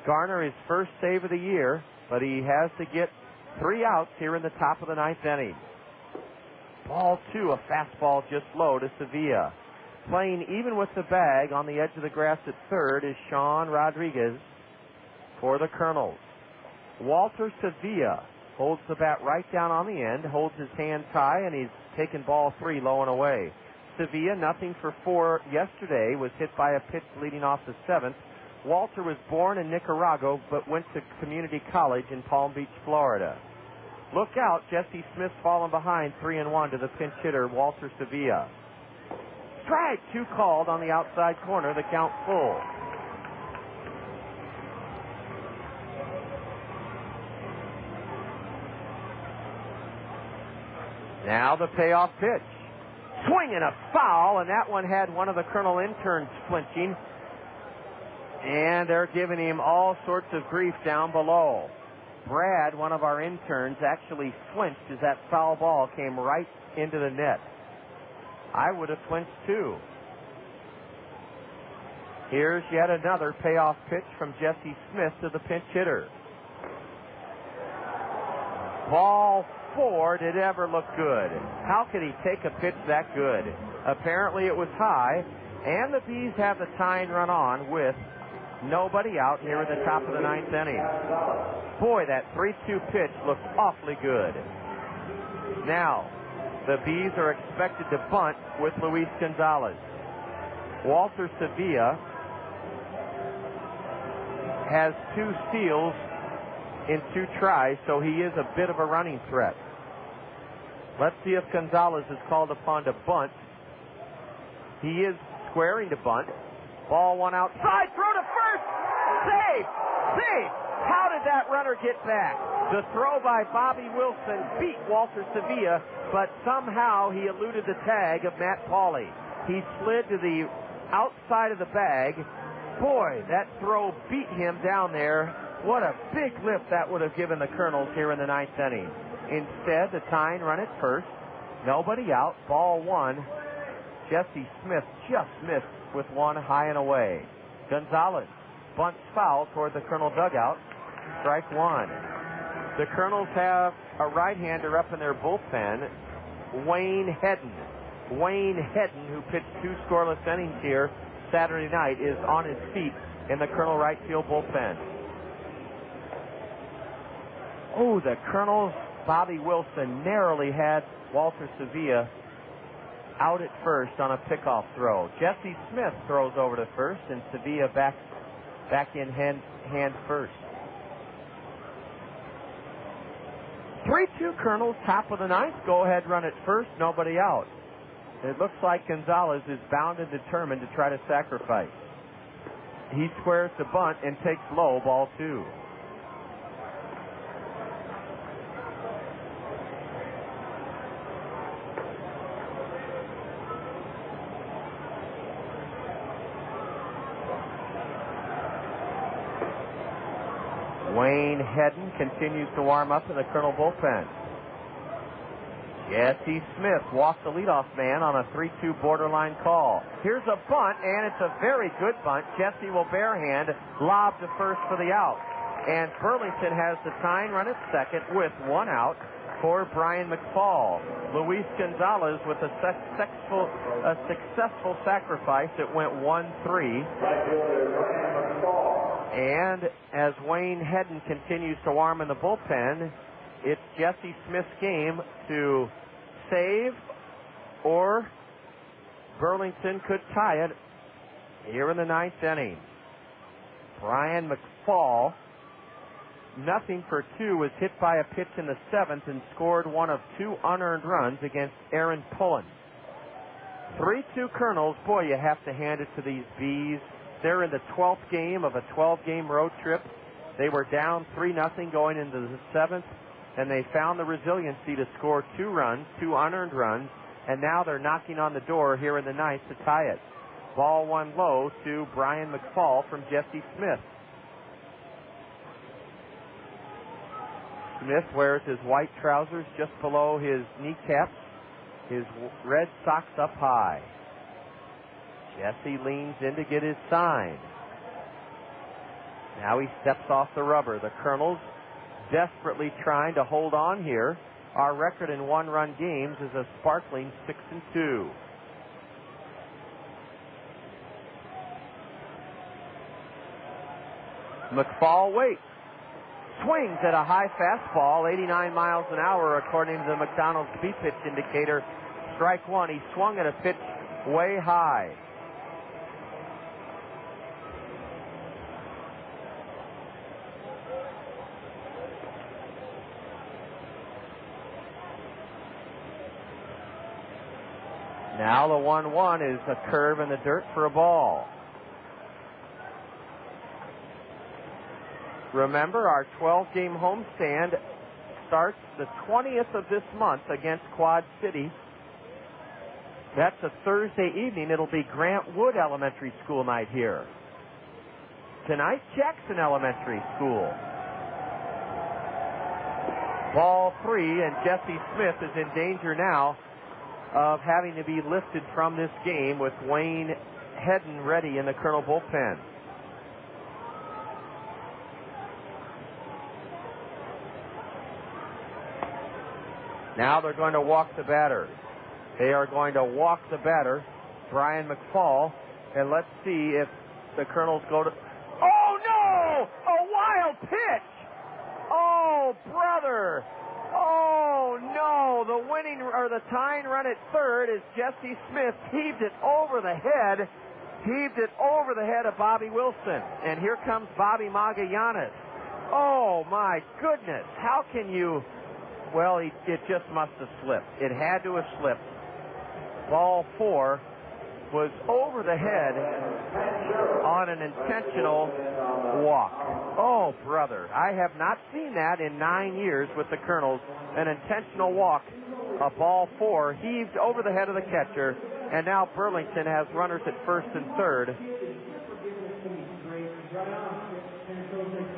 garner his first save of the year? But he has to get 3 outs here in the top of the ninth inning. Ball 2, a fastball just low to Sevilla. Playing even with the bag on the edge of the grass at third is Sean Rodriguez for the Kernels. Walter Sevilla holds the bat right down on the end, holds his hands high, and he's taken ball 3 low and away. Sevilla, 0 for 4 yesterday, was hit by a pitch leading off the 7th. Walter was born in Nicaragua, but went to community college in Palm Beach, Florida. Look out, Jesse Smith falling behind 3-1 to the pinch hitter, Walter Sevilla. Strike 2 called on the outside corner, the count full. Now the payoff pitch. Swing and a foul, and that one had one of the Colonel interns flinching. And they're giving him all sorts of grief down below. Brad, one of our interns, actually flinched as that foul ball came right into the net. I would have flinched too. Here's yet another payoff pitch from Jesse Smith to the pinch hitter. Ball 4, did it ever look good? How could he take a pitch that good? Apparently it was high, and the Bees have the tying run on with nobody out here in the top of the ninth inning. Boy, that 3-2 pitch looked awfully good. Now, the Bees are expected to bunt with Luis Gonzalez. Walter Sevilla has 2 steals in 2 tries, so he is a bit of a running threat. Let's see if Gonzalez is called upon to bunt. He is squaring to bunt. Ball 1 outside, throw to first, safe, safe. How did that runner get back? The throw by Bobby Wilson beat Walter Sevilla, but somehow he eluded the tag of Matt Pauley. He slid to the outside of the bag. Boy, that throw beat him down there. What a big lift that would have given the Kernels here in the ninth inning. Instead, the tying run at first. Nobody out. Ball 1. Jesse Smith just missed with 1 high and away. Gonzalez bunts foul toward the Kernel dugout. Strike 1. The Kernels have a right-hander up in their bullpen, Wayne Hedden. Wayne Hedden, who pitched 2 scoreless innings here Saturday night, is on his feet in the Kernel right field bullpen. Oh, the Kernels, Bobby Wilson narrowly had Walter Sevilla out at first on a pickoff throw. Jesse Smith throws over to first, and Sevilla back in hand first. 3-2 Kernels, top of the ninth. Go ahead run at first, nobody out. It looks like Gonzalez is bound and determined to try to sacrifice. He squares the bunt and takes low, ball 2. Wayne Hedden continues to warm up in the Kernel bullpen. Jesse Smith walked the leadoff man on a 3-2 borderline call. Here's a bunt, and it's a very good bunt. Jesse will barehand, lob to first for the out. And Burlington has the tying run at second with 1 out for Brian McFall. Luis Gonzalez with a successful sacrifice. It went 1-3. And as Wayne Hedden continues to warm in the bullpen, it's Jesse Smith's game to save, or Burlington could tie it here in the 9th inning. Brian McFall, 0-for-2, was hit by a pitch in the 7th and scored one of 2 unearned runs against Aaron Pullen. 3-2 Kernels. Boy, you have to hand it to these Bees. They're in the 12th game of a 12-game road trip. They were down 3-0 going into the 7th, and they found the resiliency to score 2 runs, 2 unearned runs, and now they're knocking on the door here in the 9th to tie it. Ball 1 low to Brian McFall from Jesse Smith. Smith wears his white trousers just below his kneecaps, his red socks up high. Jesse leans in to get his sign. Now he steps off the rubber. The Kernels desperately trying to hold on here. Our record in 1-run games is a sparkling 6-2. McFall waits. Swings at a high fastball, 89 miles an hour according to the McDonald's speed pitch indicator. Strike 1. He swung at a pitch way high. Now the 1-1 is a curve in the dirt for a ball. Remember, our 12-game homestand starts the 20th of this month against Quad City. That's a Thursday evening. It'll be Grant Wood Elementary School night here. Tonight, Jackson Elementary School. Ball 3, and Jesse Smith is in danger now of having to be lifted from this game with Wayne Hedden ready in the Kernel bullpen. Now they're going to walk the batter. They are going to walk the batter, Brian McFall, and let's see if the Kernels go to... Oh, no! A wild pitch! Oh, brother! Oh, no! The tying run at third is Jesse Smith heaved it over the head of Bobby Wilson. And here comes Bobby Magallanes. Oh, my goodness. How can you... Well, it just must have slipped. It had to have slipped. Ball 4 was over the head on an intentional walk. Oh, brother. I have not seen that in 9 years with the Kernels. An intentional walk. A ball 4 heaved over the head of the catcher. And now Burlington has runners at first and third.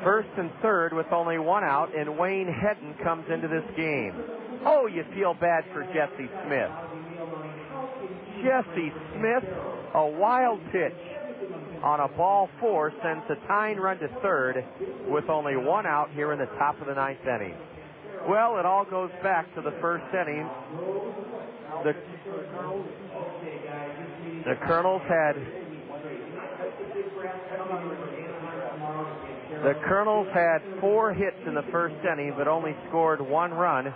First and third with only 1 out, and Wayne Hedden comes into this game. Oh, you feel bad for Jesse Smith. Jesse Smith, a wild pitch on a ball 4 sends the tying run to third with only 1 out here in the top of the 9th inning. Well, it all goes back to the first inning. The Kernels had 4 hits in the first inning, but only scored 1 run.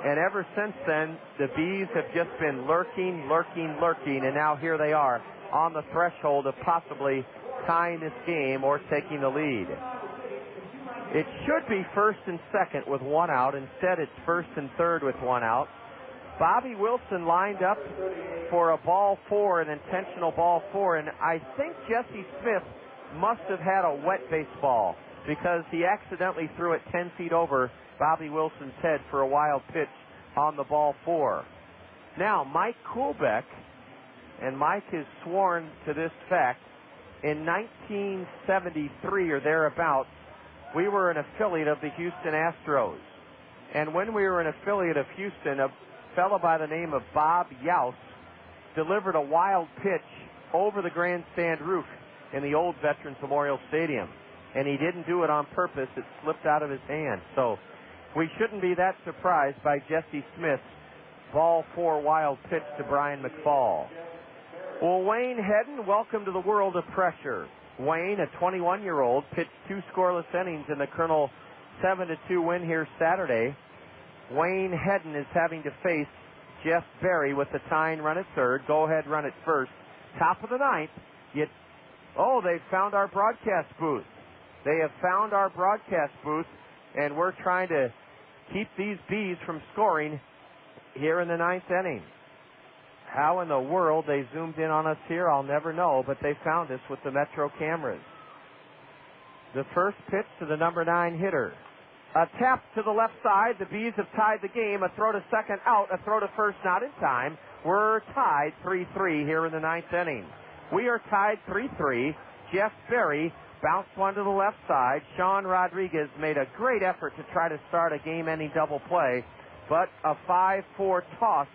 And ever since then, the Bees have just been lurking, and now here they are on the threshold of possibly tying this game or taking the lead. It should be first and second with 1 out. Instead, it's first and third with 1 out. Bobby Wilson lined up for a ball 4, an intentional ball 4, and I think Jesse Smith must have had a wet baseball because he accidentally threw it 10 feet over Bobby Wilson's head for a wild pitch on the ball 4. Now, Mike Kuhlbeck, and Mike is sworn to this fact, in 1973 or thereabouts, we were an affiliate of the Houston Astros. And when we were an affiliate of Houston, a fellow by the name of Bob Youse delivered a wild pitch over the grandstand roof in the old Veterans Memorial Stadium. And he didn't do it on purpose. It slipped out of his hand. So we shouldn't be that surprised by Jesse Smith's ball 4 wild pitch to Brian McFall. Well, Wayne Hedden, welcome to the world of pressure. Wayne, a 21-year-old, pitched 2 scoreless innings in the Kernel 7-2 win here Saturday. Wayne Hedden is having to face Jeff Berry with the tying run at third. Go-ahead run at first. Top of the ninth. They've found our broadcast booth. They have found our broadcast booth, and we're trying to keep these Bees from scoring here in the 9th inning. How in the world they zoomed in on us here, I'll never know, but they found us with the Metro cameras. The first pitch to the number 9 hitter. A tap to the left side. The Bees have tied the game. A throw to second out. A throw to first not in time. We're tied 3-3 here in the 9th inning. We are tied 3-3. Jeff Berry bounced one to the left side. Sean Rodriguez made a great effort to try to start a game-ending double play, but a 5-4 toss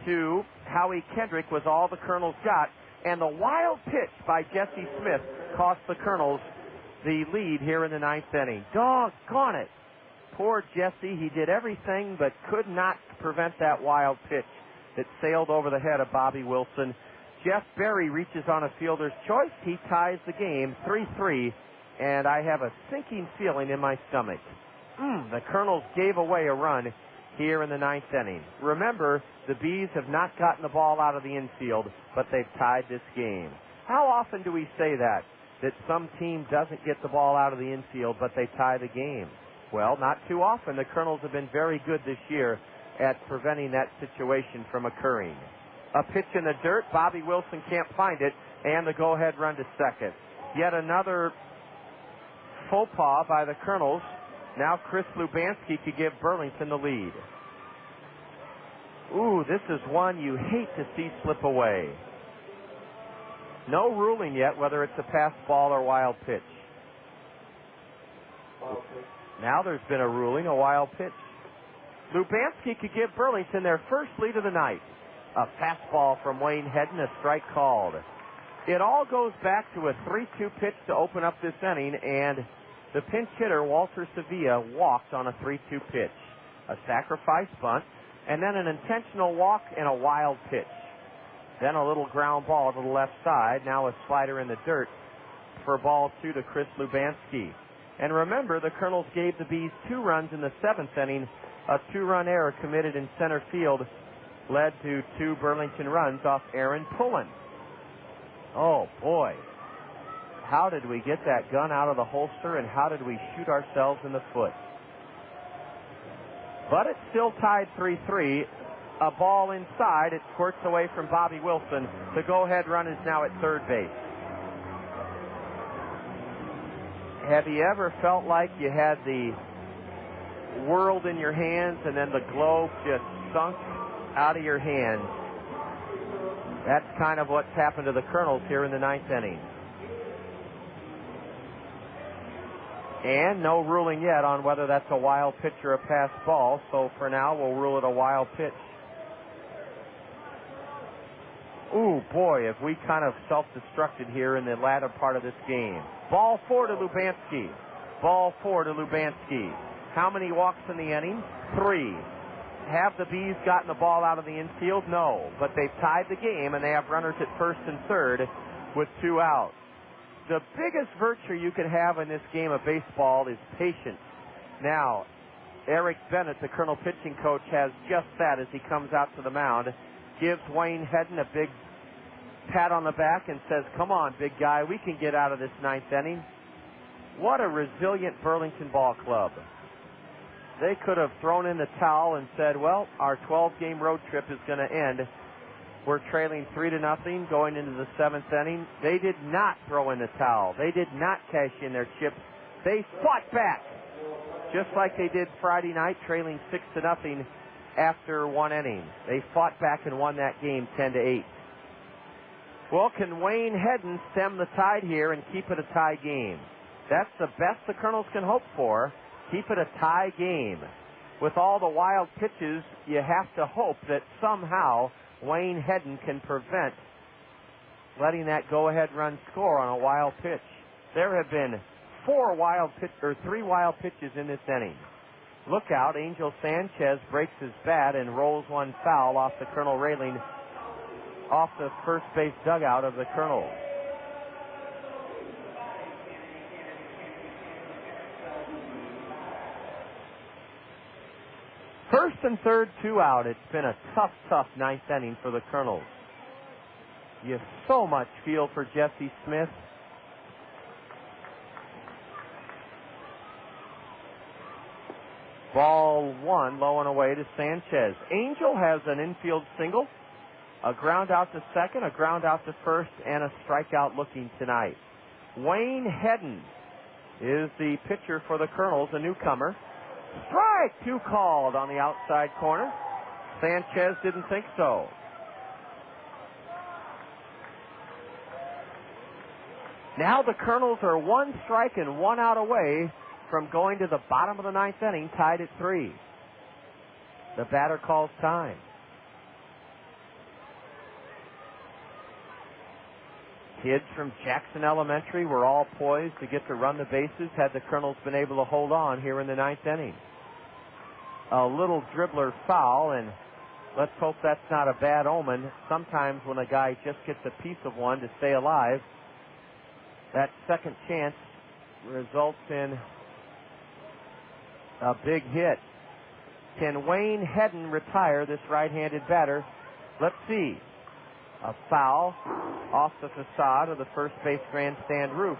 to Howie Kendrick was all the Kernels got, and the wild pitch by Jesse Smith cost the Kernels the lead here in the 9th inning. Doggone it. Poor Jesse, he did everything but could not prevent that wild pitch that sailed over the head of Bobby Wilson. Jeff Berry reaches on a fielder's choice. He ties the game 3-3, and I have a sinking feeling in my stomach. The Kernels gave away a run here in the 9th inning. Remember, the Bees have not gotten the ball out of the infield, but they've tied this game. How often do we say that some team doesn't get the ball out of the infield, but they tie the game? Well, not too often. The Kernels have been very good this year at preventing that situation from occurring. A pitch in the dirt. Bobby Wilson can't find it, and the go-ahead run to second. Yet another faux pas by the Kernels. Now Chris Lubanski could give Burlington the lead. Ooh, this is one you hate to see slip away. No ruling yet whether it's a pass ball or wild pitch. Now there's been a ruling, a wild pitch. Lubanski could give Burlington their first lead of the night. A fastball from Wayne Hedden, a strike called. It all goes back to a 3-2 pitch to open up this inning, and the pinch hitter, Walter Sevilla, walked on a 3-2 pitch. A sacrifice bunt, and then an intentional walk and a wild pitch. Then a little ground ball to the left side, now a slider in the dirt for ball 2 to Chris Lubanski. And remember, the Kernels gave the Bees 2 runs in the 7th inning. A 2-run error committed in center field led to 2 Burlington runs off Aaron Pullen. Oh, boy. How did we get that gun out of the holster, and how did we shoot ourselves in the foot? But it's still tied 3-3. A ball inside. It squirts away from Bobby Wilson. The go-ahead run is now at third base. Have you ever felt like you had the world in your hands and then the globe just sunk out of your hands? That's kind of what's happened to the Kernels here in the 9th inning. And no ruling yet on whether that's a wild pitch or a pass ball, so for now we'll rule it a wild pitch. Ooh, boy, have we kind of self-destructed here in the latter part of this game. Ball 4 to Lubanski. Ball 4 to Lubanski. How many walks in the inning? 3. Have the Bees gotten the ball out of the infield? No, but they've tied the game, and they have runners at first and third with 2 outs. The biggest virtue you can have in this game of baseball is patience. Now, Eric Bennett, the Kernel pitching coach, has just that as he comes out to the mound. Gives Wayne Hedden a big pat on the back and says, "Come on, big guy, we can get out of this 9th inning." What a resilient Burlington ball club. They could have thrown in the towel and said, well, our 12-game road trip is going to end. We're trailing 3-0 going into the 7th inning. They did not throw in the towel. They did not cash in their chips. They fought back, just like they did Friday night, trailing 6-0 after 1 inning. They fought back and won that game 10-8. Well, can Wayne Hedden stem the tide here and keep it a tie game? That's the best the Kernels can hope for. Keep it a tie game. With all the wild pitches, you have to hope that somehow Wayne Hedden can prevent letting that go-ahead run score on a wild pitch. There have been 3 wild pitches in this inning. Look out, Angel Sanchez breaks his bat and rolls one foul off the Kernel railing, off the first base dugout of the Kernels. First and third, 2 out. It's been a tough ninth inning for the Kernels. You so much feel for Jesse Smith. Ball 1, low and away to Sanchez. Angel has an infield single, a ground out to second, a ground out to first, and a strikeout looking tonight. Wayne Hedden is the pitcher for the Kernels, a newcomer. Strike 2 called on the outside corner. Sanchez didn't think so. Now the Kernels are 1 strike and 1 out away from going to the bottom of the ninth inning, tied at 3. The batter calls time. Kids from Jackson Elementary were all poised to get to run the bases had the Kernels been able to hold on here in the ninth inning. A little dribbler foul, and let's hope that's not a bad omen. Sometimes when a guy just gets a piece of one to stay alive, that second chance results in a big hit. Can Wayne Hedden retire this right-handed batter? Let's see. A foul off the facade of the first base grandstand roof.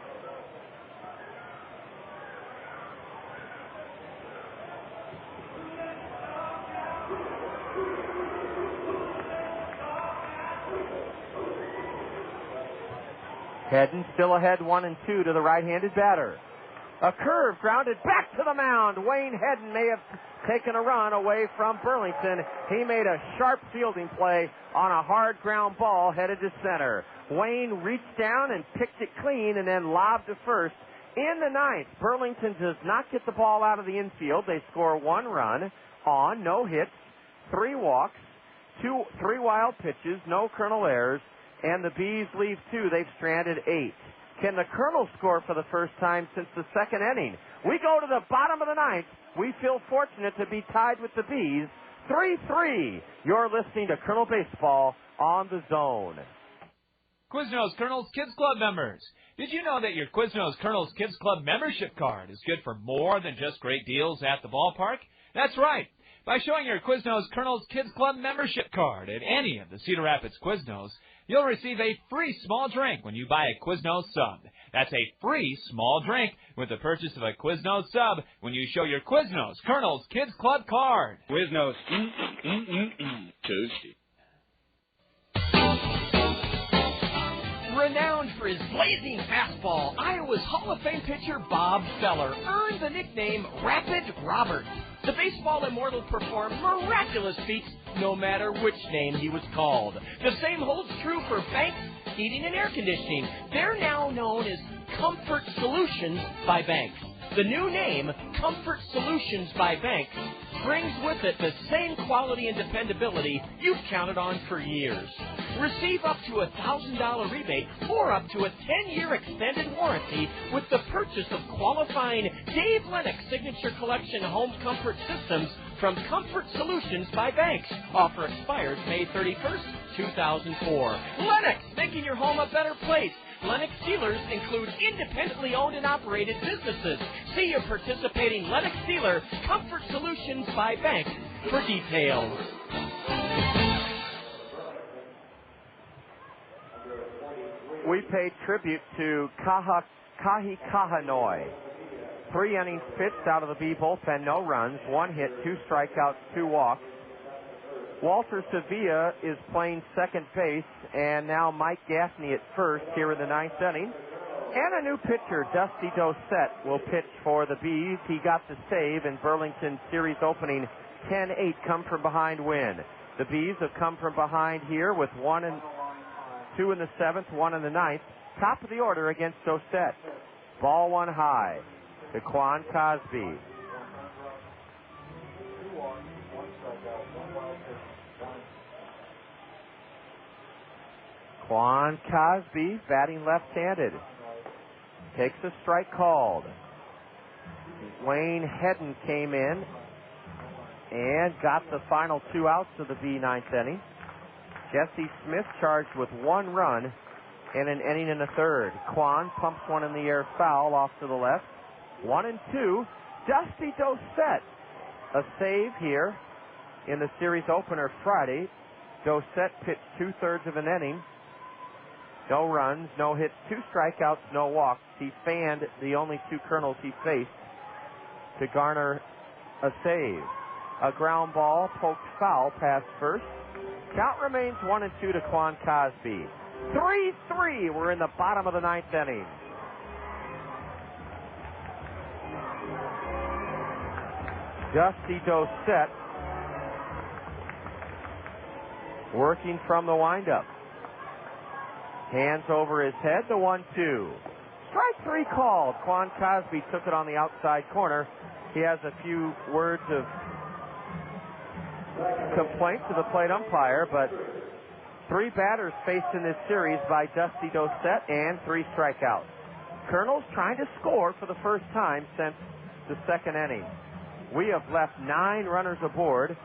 Hedden still ahead 1-2 to the right-handed batter. A curve grounded back to the mound. Wayne Hedden may have taken a run away from Burlington. He made a sharp fielding play on a hard ground ball headed to center. Wayne reached down and picked it clean and then lobbed to first. In the ninth, Burlington does not get the ball out of the infield. They score 1 run on, no hits, 3 walks, 3 wild pitches, no Kernel errors, and the Bees leave 2. They've stranded 8. Can the Kernels score for the first time since the second inning? We go to the bottom of the ninth. We feel fortunate to be tied with the Bees. 3-3. You're listening to Kernel Baseball on the Zone. Quiznos Kernels Kids Club members. Did you know that your Quiznos Kernels Kids Club membership card is good for more than just great deals at the ballpark? That's right. By showing your Quiznos Kernels Kids Club membership card at any of the Cedar Rapids Quiznos, you'll receive a free small drink when you buy a Quiznos sub. That's a free small drink with the purchase of a Quiznos sub when you show your Quiznos Kernels Kids Club card. Quiznos, toasty. Renowned for his blazing fastball, Iowa's Hall of Fame pitcher Bob Feller earned the nickname Rapid Robert. The baseball immortal performed miraculous feats no matter which name he was called. The same holds true for Banks Heating and Air Conditioning. They're now known as Comfort Solutions by Banks. The new name, Comfort Solutions by Banks, brings with it the same quality and dependability you've counted on for years. Receive up to a $1,000 rebate or up to a 10-year extended warranty with the purchase of qualifying Dave Lennox Signature Collection home comfort systems from Comfort Solutions by Banks. Offer expires May 31st, 2004. Lennox, making your home a better place. Lennox dealers include independently owned and operated businesses. See your participating Lennox dealer, Comfort Solutions by Banks, for details. We pay tribute to Ka'aihue. 3 innings pitched out of the B bullpen, no runs, 1 hit, 2 strikeouts, 2 walks. Walter Sevilla is playing second base, and now Mike Gaffney at first here in the ninth inning. And a new pitcher, Dusty Hughes, will pitch for the Bees. He got the save in Burlington's series opening 10-8 come-from-behind win. The Bees have come from behind here with 1 and 2 in the 7th, 1 in the 9th. Top of the order against Hughes. Ball one high to Quan Cosby. Quan Cosby batting left-handed. Takes a strike called. Wayne Hedden came in and got the final 2 outs of the ninth inning. Jesse Smith charged with 1 run in an inning and a third. Quan pumps one in the air foul off to the left. 1-2. Dusty Dossett. A save here in the series opener Friday. Dossett pitched 2/3 of an inning. No runs, no hits, 2 strikeouts, no walks. He fanned the only 2 Kernels he faced to garner a save. A ground ball poked foul past first. Count remains 1-2 to Quan Cosby. 3-3. We're in the bottom of the 9th inning. Dusty Dossett working from the windup. Hands over his head, the 1-2. Strike 3 called. Quan Cosby took it on the outside corner. He has a few words of complaint to the plate umpire, but 3 batters faced in this series by Dusty Dossett and 3 strikeouts. Kernels trying to score for the first time since the 2nd inning. We have left 9 runners aboard,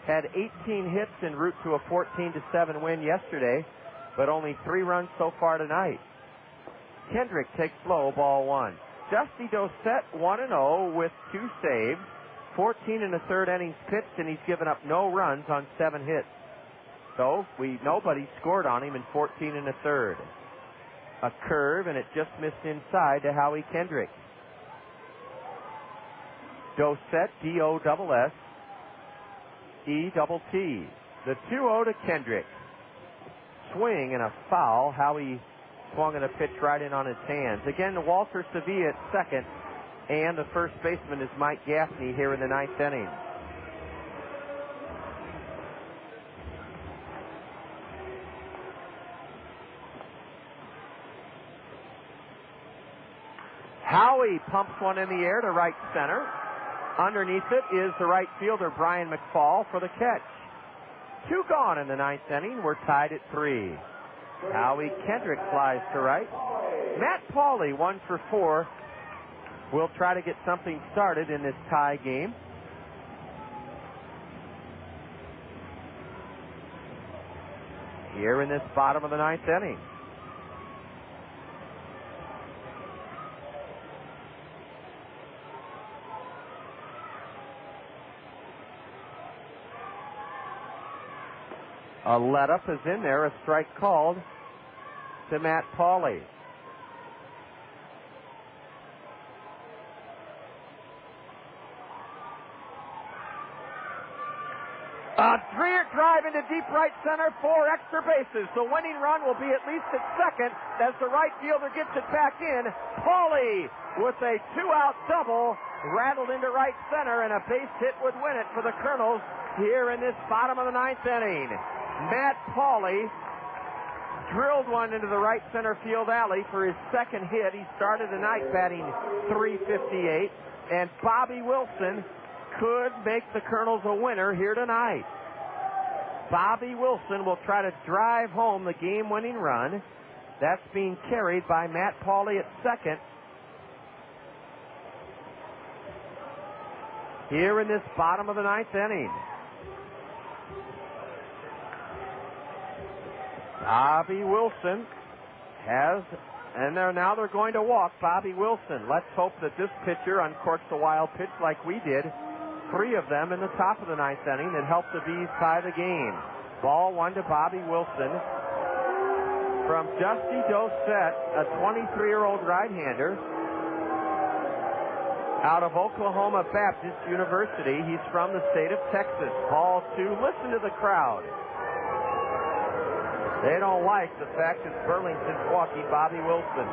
had 18 hits en route to a 14-7 win yesterday, but only 3 runs so far tonight. Kendrick takes low, ball 1. Dusty Dossett 1-0 with 2 saves, 14 1/3 innings pitched, and he's given up no runs on 7 hits. So nobody scored on him in 14 1/3. A curve, and it just missed inside to Howie Kendrick. Dossett, D-O-S-S-E-T-T. The 2-0 to Kendrick. Swing and a foul. Howie swung at a pitch right in on his hands. Again, Walter Sevilla at second, and the first baseman is Mike Gaffney here in the 9th inning. Howie pumps one in the air to right center. Underneath it is the right fielder, Brian McFall, for the catch. 2 gone in the 9th inning. We're tied at 3. Howie Kendrick flies to right. Matt Pauley, 1 for 4, will try to get something started in this tie game. Here in this bottom of the 9th inning. A let-up is in there, a strike called to Matt Pauley. A drive into deep right center, 4 extra bases. The winning run will be at least at second as the right fielder gets it back in. Pauley with a 2-out double, rattled into right center, and a base hit would win it for the Kernels here in this bottom of the 9th inning. Matt Pauley drilled one into the right center field alley for his 2nd hit. He started the night batting .358, and Bobby Wilson could make the Kernels a winner here tonight. Bobby Wilson will try to drive home the game-winning run. That's being carried by Matt Pauley at second. Here in this bottom of the 9th inning. Bobby Wilson has, and they're going to walk Bobby Wilson. Let's hope that this pitcher uncorks a wild pitch like we did. 3 of them in the top of the 9th inning that helped the Bees tie the game. Ball 1 to Bobby Wilson from Dusty Dossett, a 23-year-old right-hander out of Oklahoma Baptist University. He's from the state of Texas. Ball 2. Listen to the crowd. They don't like the fact that Burlington's walking Bobby Wilson.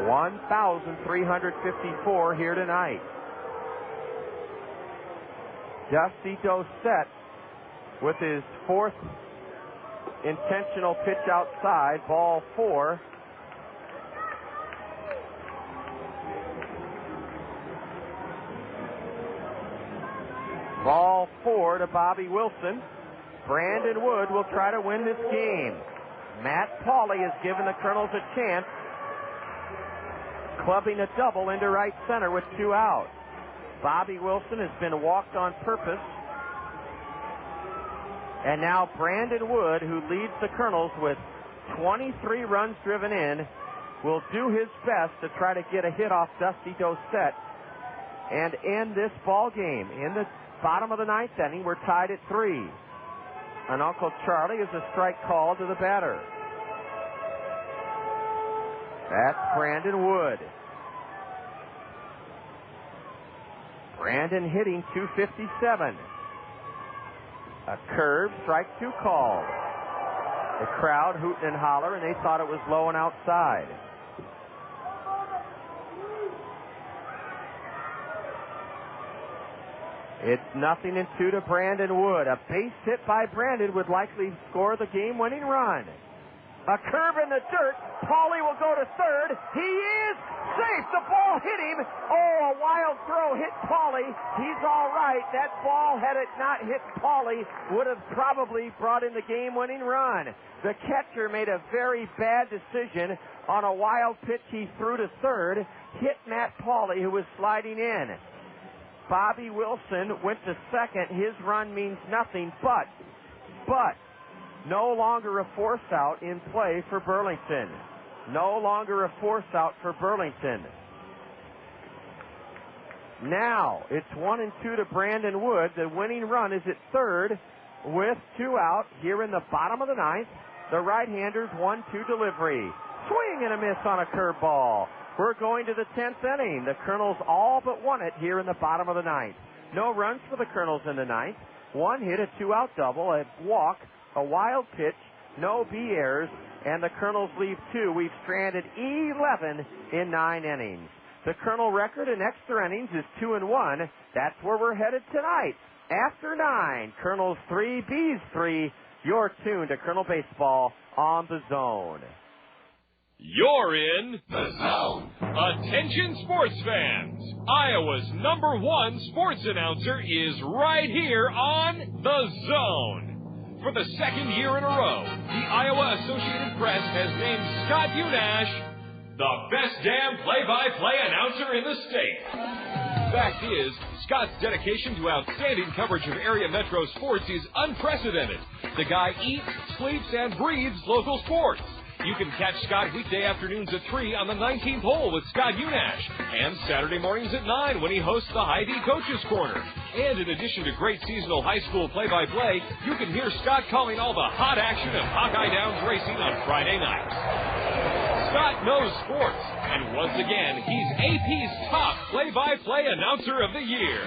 1,354 here tonight. Dusty Dossett with his 4th intentional pitch outside, ball 4. 4 to Bobby Wilson. Brandon Wood will try to win this game. Matt Pauley has given the Kernels a chance, clubbing a double into right center with 2 out. Bobby Wilson has been walked on purpose. And now Brandon Wood, who leads the Kernels with 23 runs driven in, will do his best to try to get a hit off Dusty Dossett and end this ball game. In the bottom of the 9th inning, we're tied at 3. And Uncle Charlie is a strike call to the batter. That's Brandon Wood. Brandon hitting .257. A curve, strike 2 called. The crowd hooting and holler, and they thought it was low and outside. It's 0-2 to Brandon Wood. A base hit by Brandon would likely score the game-winning run. A curve in the dirt. Pauley will go to third. He is safe. The ball hit him. Oh, a wild throw hit Pauley. He's all right. That ball, had it not hit Pauley, would have probably brought in the game-winning run. The catcher made a very bad decision on a wild pitch he threw to third. Hit Matt Pauley, who was sliding in. Bobby Wilson went to second. His run means nothing, but no longer a force out in play for Burlington. No longer a force out for Burlington. Now it's 1-2 to Brandon Wood. The winning run is at third with 2 out here in the bottom of the 9th. The right-hander's 1-2 delivery. Swing and a miss on a curveball. We're going to the 10th inning. The Kernels all but won it here in the bottom of the 9th. No runs for the Kernels in the 9th. 1 hit, a 2-out double, a walk, a wild pitch, no B errors, and the Kernels leave 2. We've stranded 11 in 9 innings. The Kernel record in extra innings is 2-1. That's where we're headed tonight. After 9, Kernels 3, Bees 3. You're tuned to Kernel Baseball on The Zone. You're in The Zone. Attention sports fans. Iowa's #1 sports announcer is right here on The Zone. For the second year in a row, the Iowa Associated Press has named Scott Unash the best damn play-by-play announcer in the state. Fact is, Scott's dedication to outstanding coverage of area metro sports is unprecedented. The guy eats, sleeps, and breathes local sports. You can catch Scott weekday afternoons at 3 on the 19th hole with Scott Unash, and Saturday mornings at 9 when he hosts the Hy-Vee Coaches Corner. And in addition to great seasonal high school play-by-play, you can hear Scott calling all the hot action of Hawkeye Downs racing on Friday nights. Scott knows sports, and once again, he's AP's top play-by-play announcer of the year.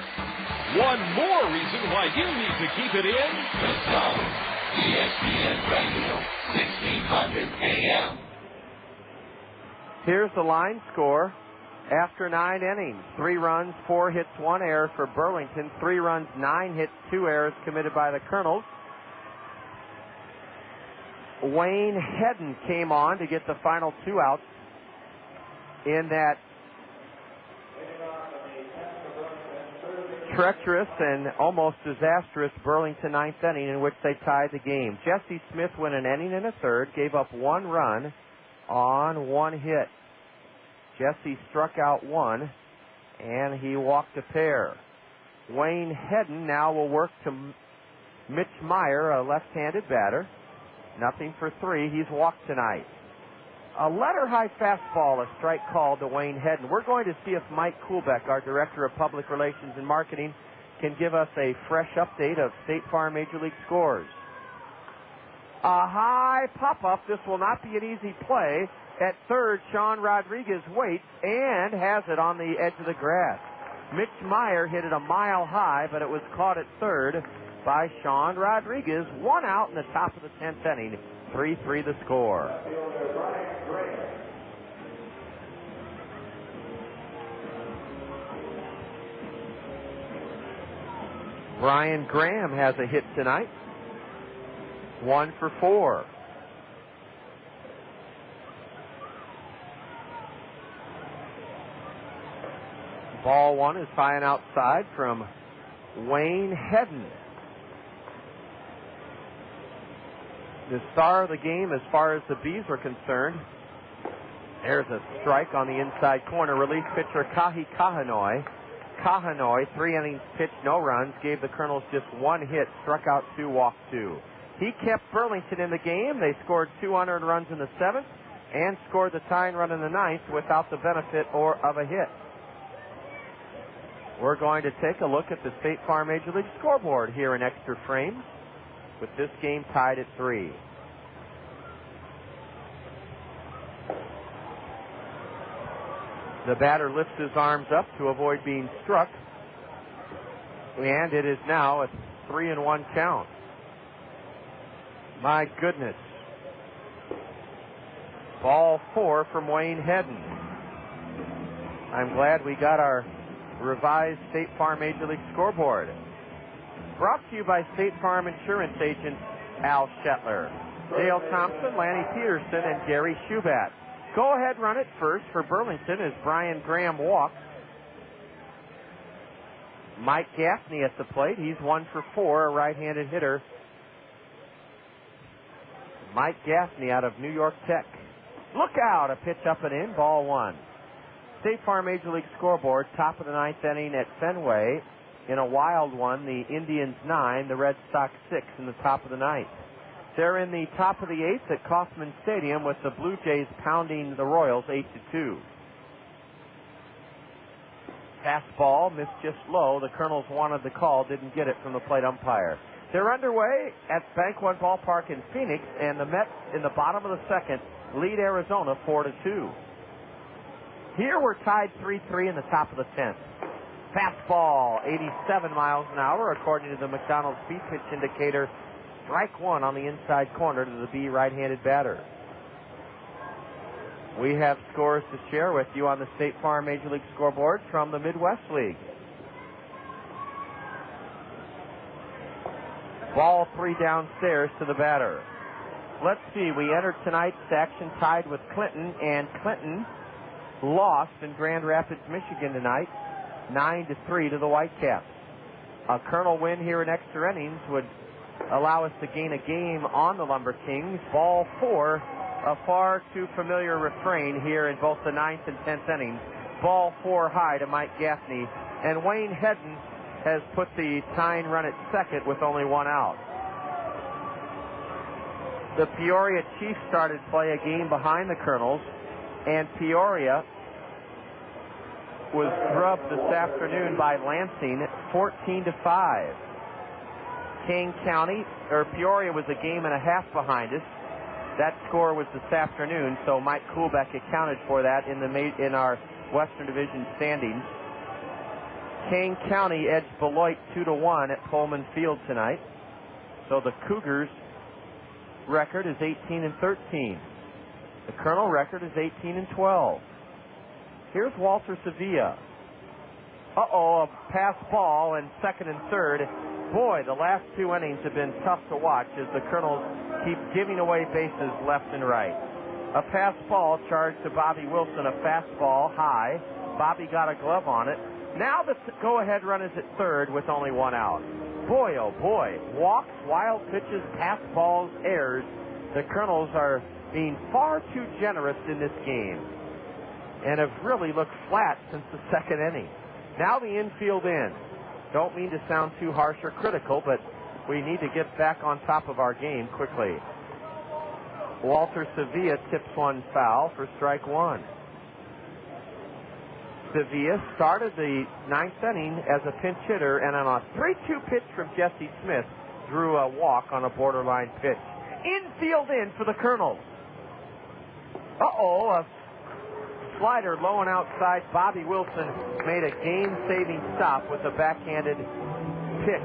One more reason why you need to keep it in The Zone. ESPN Radio, 1600 AM. Here's the line score after 9 innings. 3 runs, 4 hits, 1 error for Burlington. 3 runs, 9 hits, 2 errors committed by the Kernels. Wayne Hedden came on to get the final 2 outs in that treacherous and almost disastrous Burlington 9th inning in which they tied the game. Jesse Smith went an inning and a third, gave up 1 run on 1 hit. Jesse struck out 1, and he walked a pair. Wayne Hedden now will work to Mitch Maier, a left-handed batter. Nothing for 3. He's walked tonight. A letter-high fastball, a strike called to Wayne Hedden. We're going to see if Mike Kuhlbeck, our Director of Public Relations and Marketing, can give us a fresh update of State Farm Major League scores. A high pop-up. This will not be an easy play. At third, Sean Rodriguez waits and has it on the edge of the grass. Mitch Maier hit it a mile high, but it was caught at third by Sean Rodriguez. 1 out in the top of the 10th inning. 3-3 the score. Brian Graham has a hit tonight. 1 for 4. Ball 1 is high and outside from Wayne Hedden. the star of the game as far as the Bees are concerned. There's a strike on the inside corner. Relief pitcher Kila Ka'aihue. Ka'aihue, 3 innings pitched, no runs, gave the Kernels just 1 hit, struck out 2, walked 2. He kept Burlington in the game. They scored 2 unearned runs in the 7th and scored the tying run in the 9th without the benefit of a hit. We're going to take a look at the State Farm Major League scoreboard here in Extra Frames, with this game tied at 3. The batter lifts his arms up to avoid being struck, and it is now a 3-1 count. My goodness. Ball 4 from Wayne Hedden. I'm glad we got our revised State Farm Major League scoreboard. Brought to you by State Farm Insurance agent Al Shetler, Dale Thompson, Lanny Peterson, and Gary Shubat. Go ahead, run it first for Burlington as Brian Graham walks. Mike Gaffney at the plate. He's 1 for 4, a right-handed hitter. Mike Gaffney out of New York Tech. Look out, a pitch up and in, ball 1. State Farm Major League scoreboard, top of the 9th inning at Fenway. In a wild one, the Indians 9, the Red Sox 6 in the top of the 9th. They're in the top of the 8th at Kauffman Stadium with the Blue Jays pounding the Royals 8-2. Fastball missed just low. The Kernels wanted the call, didn't get it from the plate umpire. They're underway at Bank One Ballpark in Phoenix, and the Mets in the bottom of the 2nd lead Arizona 4-2. Here we're tied 3-3 in the top of the 10th. Fastball, 87 miles an hour, according to the McDonald's speed pitch indicator. Strike 1 on the inside corner to the B right-handed batter. We have scores to share with you on the State Farm Major League scoreboard from the Midwest League. Ball 3 downstairs to the batter. Let's see, we entered tonight's action tied with Clinton, and Clinton lost in Grand Rapids, Michigan tonight, 9-3 to the Whitecaps. A Colonel win here in extra innings would allow us to gain a game on the Lumber Kings. Ball 4, a far too familiar refrain here in both the 9th and 10th innings. Ball 4 high to Mike Gaffney, and Wayne Hedden has put the tying run at second with only 1 out. The Peoria Chiefs started play a game behind the Kernels, and Peoria was drubbed this afternoon by Lansing 14-5. Peoria was a game and a half behind us. That score was this afternoon, so Mike Kuhlbeck accounted for that in our Western Division standings. Kane County edged Beloit 2-1 at Pullman Field tonight. So the Cougars' record is 18-13. The Colonel record is 18-12. Here's Walter Sevilla. A pass ball in 2nd and 3rd. Boy, the last 2 innings have been tough to watch as the Colonels keep giving away bases left and right. A pass ball charged to Bobby Wilson, a fastball high. Bobby got a glove on it. Now the go-ahead run is at 3rd with only 1 out. Boy, oh boy, walks, wild pitches, pass balls, errors. The Colonels are being far too generous in this game and have really looked flat since the 2nd inning. Now the infield in. Don't mean to sound too harsh or critical, but we need to get back on top of our game quickly. Walter Sevilla tips 1 foul for strike 1. Sevilla started the 9th inning as a pinch hitter, and on a 3-2 pitch from Jesse Smith, drew a walk on a borderline pitch. Infield in for the Colonels. A slider low and outside. Bobby Wilson made a game-saving stop with a backhanded pick.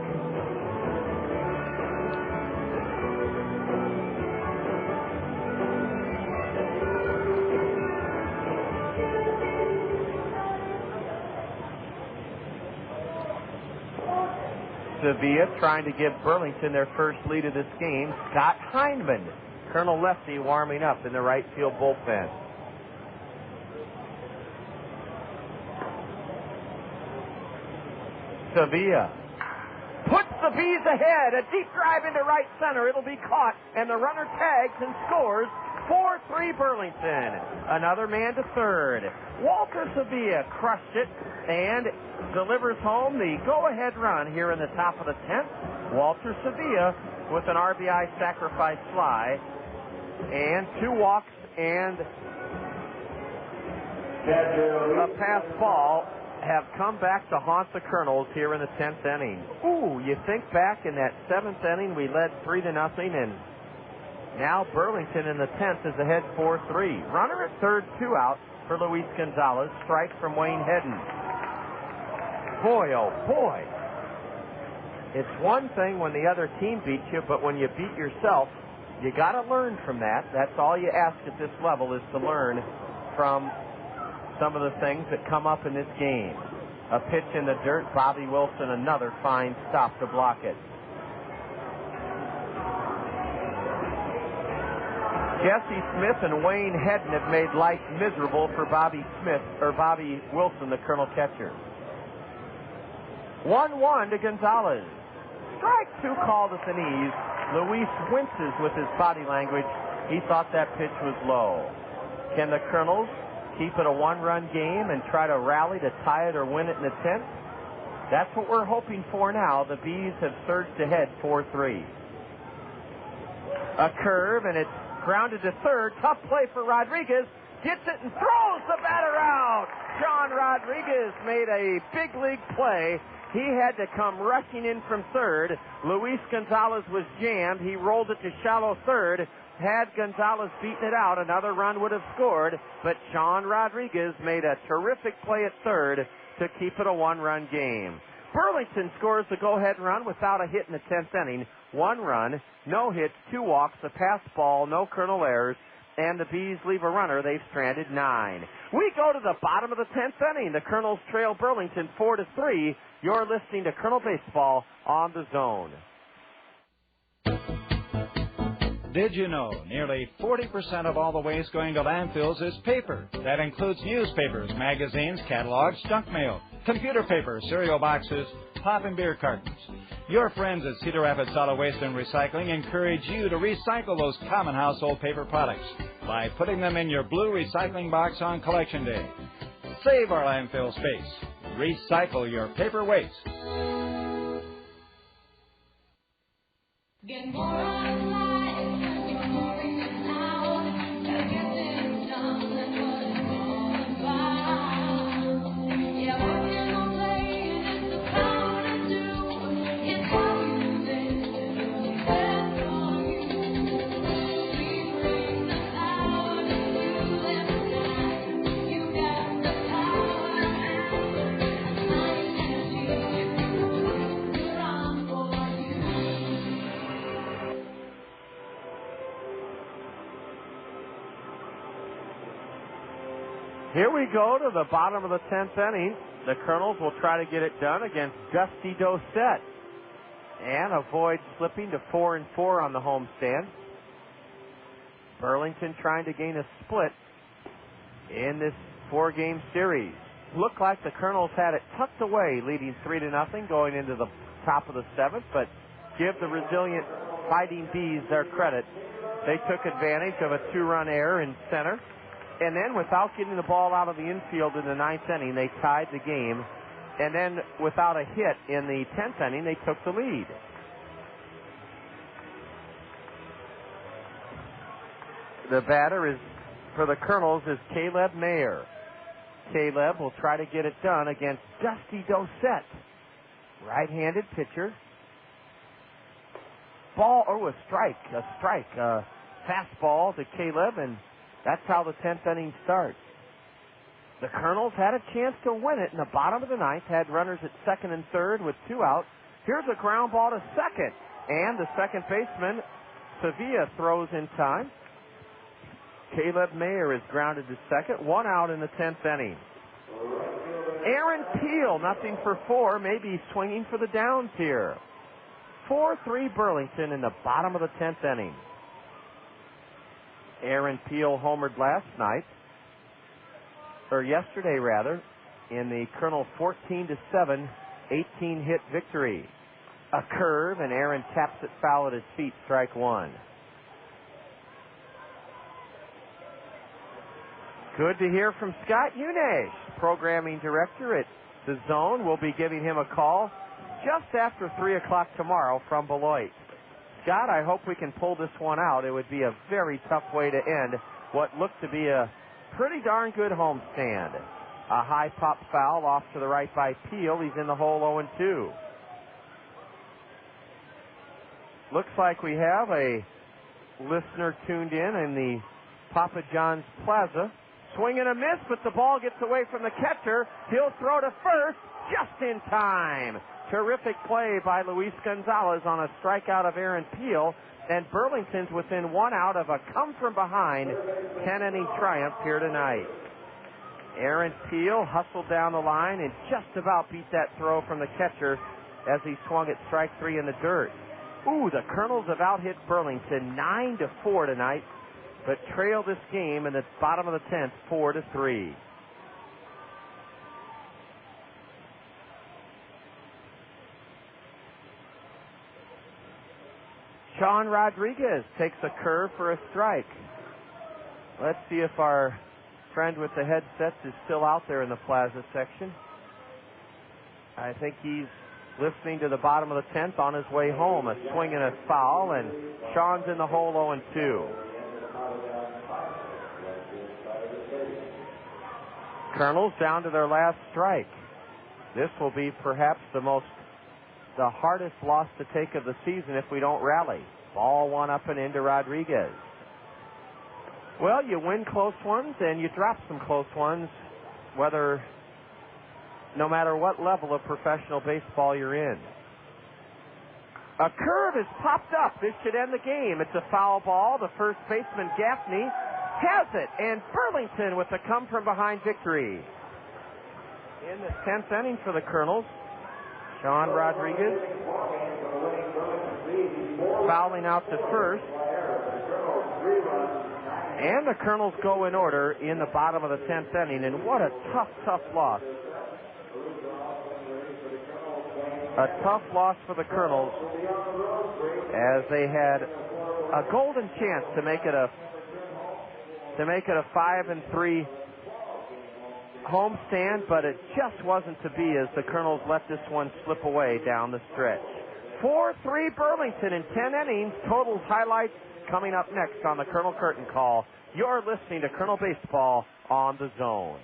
Sevilla trying to give Burlington their first lead of this game. Scott Heinman, Colonel lefty, warming up in the right field bullpen. Sevilla puts the Bees ahead. A deep drive into right center. It'll be caught, and the runner tags and scores. 4-3 Burlington. Another man to third. Walter Sevilla crushed it and delivers home the go-ahead run here in the top of the 10th. Walter Sevilla with an RBI sacrifice fly and 2 walks and a pass ball have come back to haunt the Kernels here in the 10th inning. Ooh, you think back in that 7th inning we led 3-0, and now Burlington in the 10th is ahead 4-3. Runner at third, 2 out for Luis Gonzalez. Strike from Wayne Hedden. Boy, oh boy. It's one thing when the other team beats you, but when you beat yourself, you got to learn from that. That's all you ask at this level, is to learn from some of the things that come up in this game. A pitch in the dirt. Bobby Wilson, another fine stop to block it. Jesse Smith and Wayne Hedden have made life miserable for Bobby Wilson, the Colonel catcher. 1-1 to Gonzalez. Strike 2 called at the knees. Luis winces with his body language. He thought that pitch was low. Can the Kernels keep it a 1-run game and try to rally to tie it or win it in the 10th? That's what we're hoping for now. The Bees have surged ahead 4-3. A curve, and it's grounded to third. Tough play for Rodriguez. Gets it and throws the batter out. John Rodriguez made a big league play. He had to come rushing in from third. Luis Gonzalez was jammed. He rolled it to shallow third. Had Gonzalez beaten it out, another run would have scored. But John Rodriguez made a terrific play at third to keep it a 1-run game. Burlington scores the go-ahead run without a hit in the 10th inning. 1 run, no hits, 2 walks, a pass ball, no Colonel errors, and the Bees leave a runner. They've stranded 9. We go to the bottom of the 10th inning. The Colonels trail Burlington 4-3. You're listening to Colonel Baseball on the Zone. Did you know nearly 40% of all the waste going to landfills is paper? That includes newspapers, magazines, catalogs, junk mail, computer paper, cereal boxes, pop and beer cartons. Your friends at Cedar Rapids Solid Waste and Recycling encourage you to recycle those common household paper products by putting them in your blue recycling box on Collection Day. Save our landfill space. Recycle your paper waste. Get more online. Here we go to the bottom of the 10th inning. The Kernels will try to get it done against Dusty Dossett and avoid slipping to 4-4 on the homestand. Burlington trying to gain a split in this 4-game series. Looked like the Kernels had it tucked away, leading 3-0 going into the top of the 7th, but give the resilient Fighting Bees their credit. They took advantage of a 2-run error in center. And then, without getting the ball out of the infield in the 9th inning, they tied the game. And then, without a hit in the 10th inning, they took the lead. The batter for the Kernels is Caleb Maier. Caleb will try to get it done against Dusty Dossett. Right-handed pitcher. A strike. A fastball to Caleb, and that's how the 10th inning starts. The Kernels had a chance to win it in the bottom of the 9th, had runners at second and third with 2 out. Here's a ground ball to second, and the second baseman, Sevilla, throws in time. Caleb Maier is grounded to second, 1 out in the 10th inning. Aaron Peel, nothing for 4, maybe swinging for the downs here. 4-3 Burlington in the bottom of the 10th inning. Aaron Peel homered yesterday rather, in the Colonel 14-7, 18-hit victory. a curve, and Aaron taps it foul at his feet, strike one. Good to hear from Scott Unash, programming director at the Zone. We'll be giving him a call just after 3 o'clock tomorrow from Beloit. Scott, I hope we can pull this one out. It would be a very tough way to end what looked to be a pretty darn good homestand. A high pop foul off to the right by Peel. He's in the hole 0-2. Looks like we have a listener tuned in the Papa John's Plaza. Swing and a miss, but the ball gets away from the catcher. He'll throw to first just in time. Terrific play by Luis Gonzalez on a strikeout of Aaron Peel, and Burlington's within 1 out of a come-from-behind 10-inning triumph here tonight. Aaron Peel hustled down the line and just about beat that throw from the catcher as he swung at strike 3 in the dirt. Ooh, the Kernels have out-hit Burlington 9-4 tonight, but trail this game in the bottom of the 10th 4-3. Sean Rodriguez takes a curve for a strike. Let's see if our friend with the headsets is still out there in the Plaza section. I think he's listening to the bottom of the 10th on his way home. A swing and a foul, and Sean's in the hole 0-2. Kernels down to their last strike. This will be perhaps the hardest loss to take of the season if we don't rally. Ball one up and into Rodriguez. Well, you win close ones and you drop some close ones, no matter what level of professional baseball you're in. A curve is popped up. This should end the game. It's a foul ball. The first baseman, Gaffney, has it, and Burlington with a come-from-behind victory. In the 10th inning for the Kernels, Sean Rodriguez fouling out to first. And the Kernels go in order in the bottom of the 10th inning, and what a tough loss. A tough loss for the Kernels, as they had a golden chance to make it a 5-3 homestand, but it just wasn't to be as the Kernels let this one slip away down the stretch. 4-3 Burlington in 10 innings. Totals highlights coming up next on the Colonel Curtain Call. You're listening to Colonel Baseball on the Zone.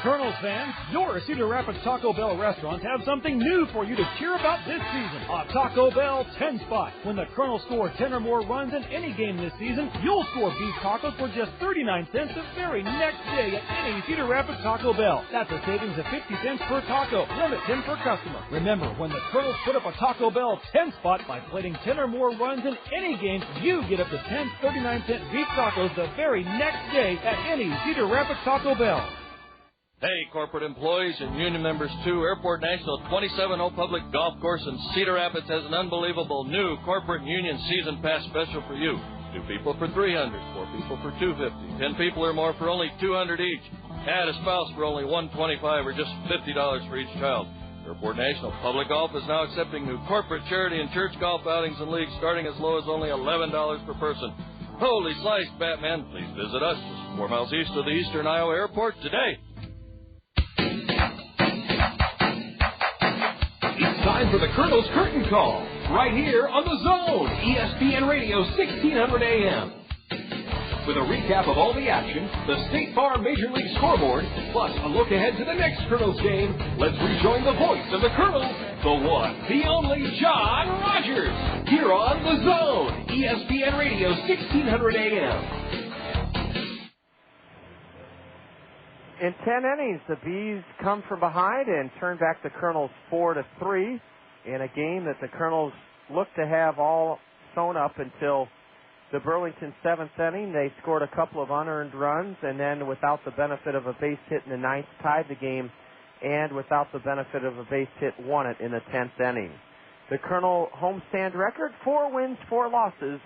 Kernels fans, your Cedar Rapids Taco Bell restaurants have something new for you to cheer about this season. A Taco Bell 10 spot. When the Kernels score 10 or more runs in any game this season, you'll score beef tacos for just 39 cents the very next day at any Cedar Rapids Taco Bell. That's a savings of 50 cents per taco. Limit 10 per customer. Remember, when the Kernels put up a Taco Bell 10 spot by plating 10 or more runs in any game, you get up to 10 39-cent beef tacos the very next day at any Cedar Rapids Taco Bell. Hey, corporate employees and union members too. Airport National 27 Old Public Golf Course in Cedar Rapids has an unbelievable new corporate union season pass special for you. 2 people for $300, 4 people for $250, 10 people or more for only $200 each. Add a spouse for only $125 or just $50 for each child. Airport National Public Golf is now accepting new corporate, charity, and church golf outings and leagues starting as low as only $11 per person. Holy sliced, Batman. Please visit us just 4 miles east of the Eastern Iowa Airport today. It's time for the Colonel's Curtain Call, right here on the Zone, ESPN Radio 1600 AM. With a recap of all the action, the State Farm Major League scoreboard, plus a look ahead to the next Colonel's game, let's rejoin the voice of the Colonels, the one, the only John Rogers, here on the Zone, ESPN Radio 1600 AM. In 10 innings, the Bees come from behind and turn back the Kernels 4-3 in a game that the Kernels looked to have all sewn up until the Burlington 7th inning. They scored a couple of unearned runs, and then without the benefit of a base hit in the 9th, tied the game, and without the benefit of a base hit, won it in the 10th inning. The Colonel homestand record, 4 wins, 4 losses,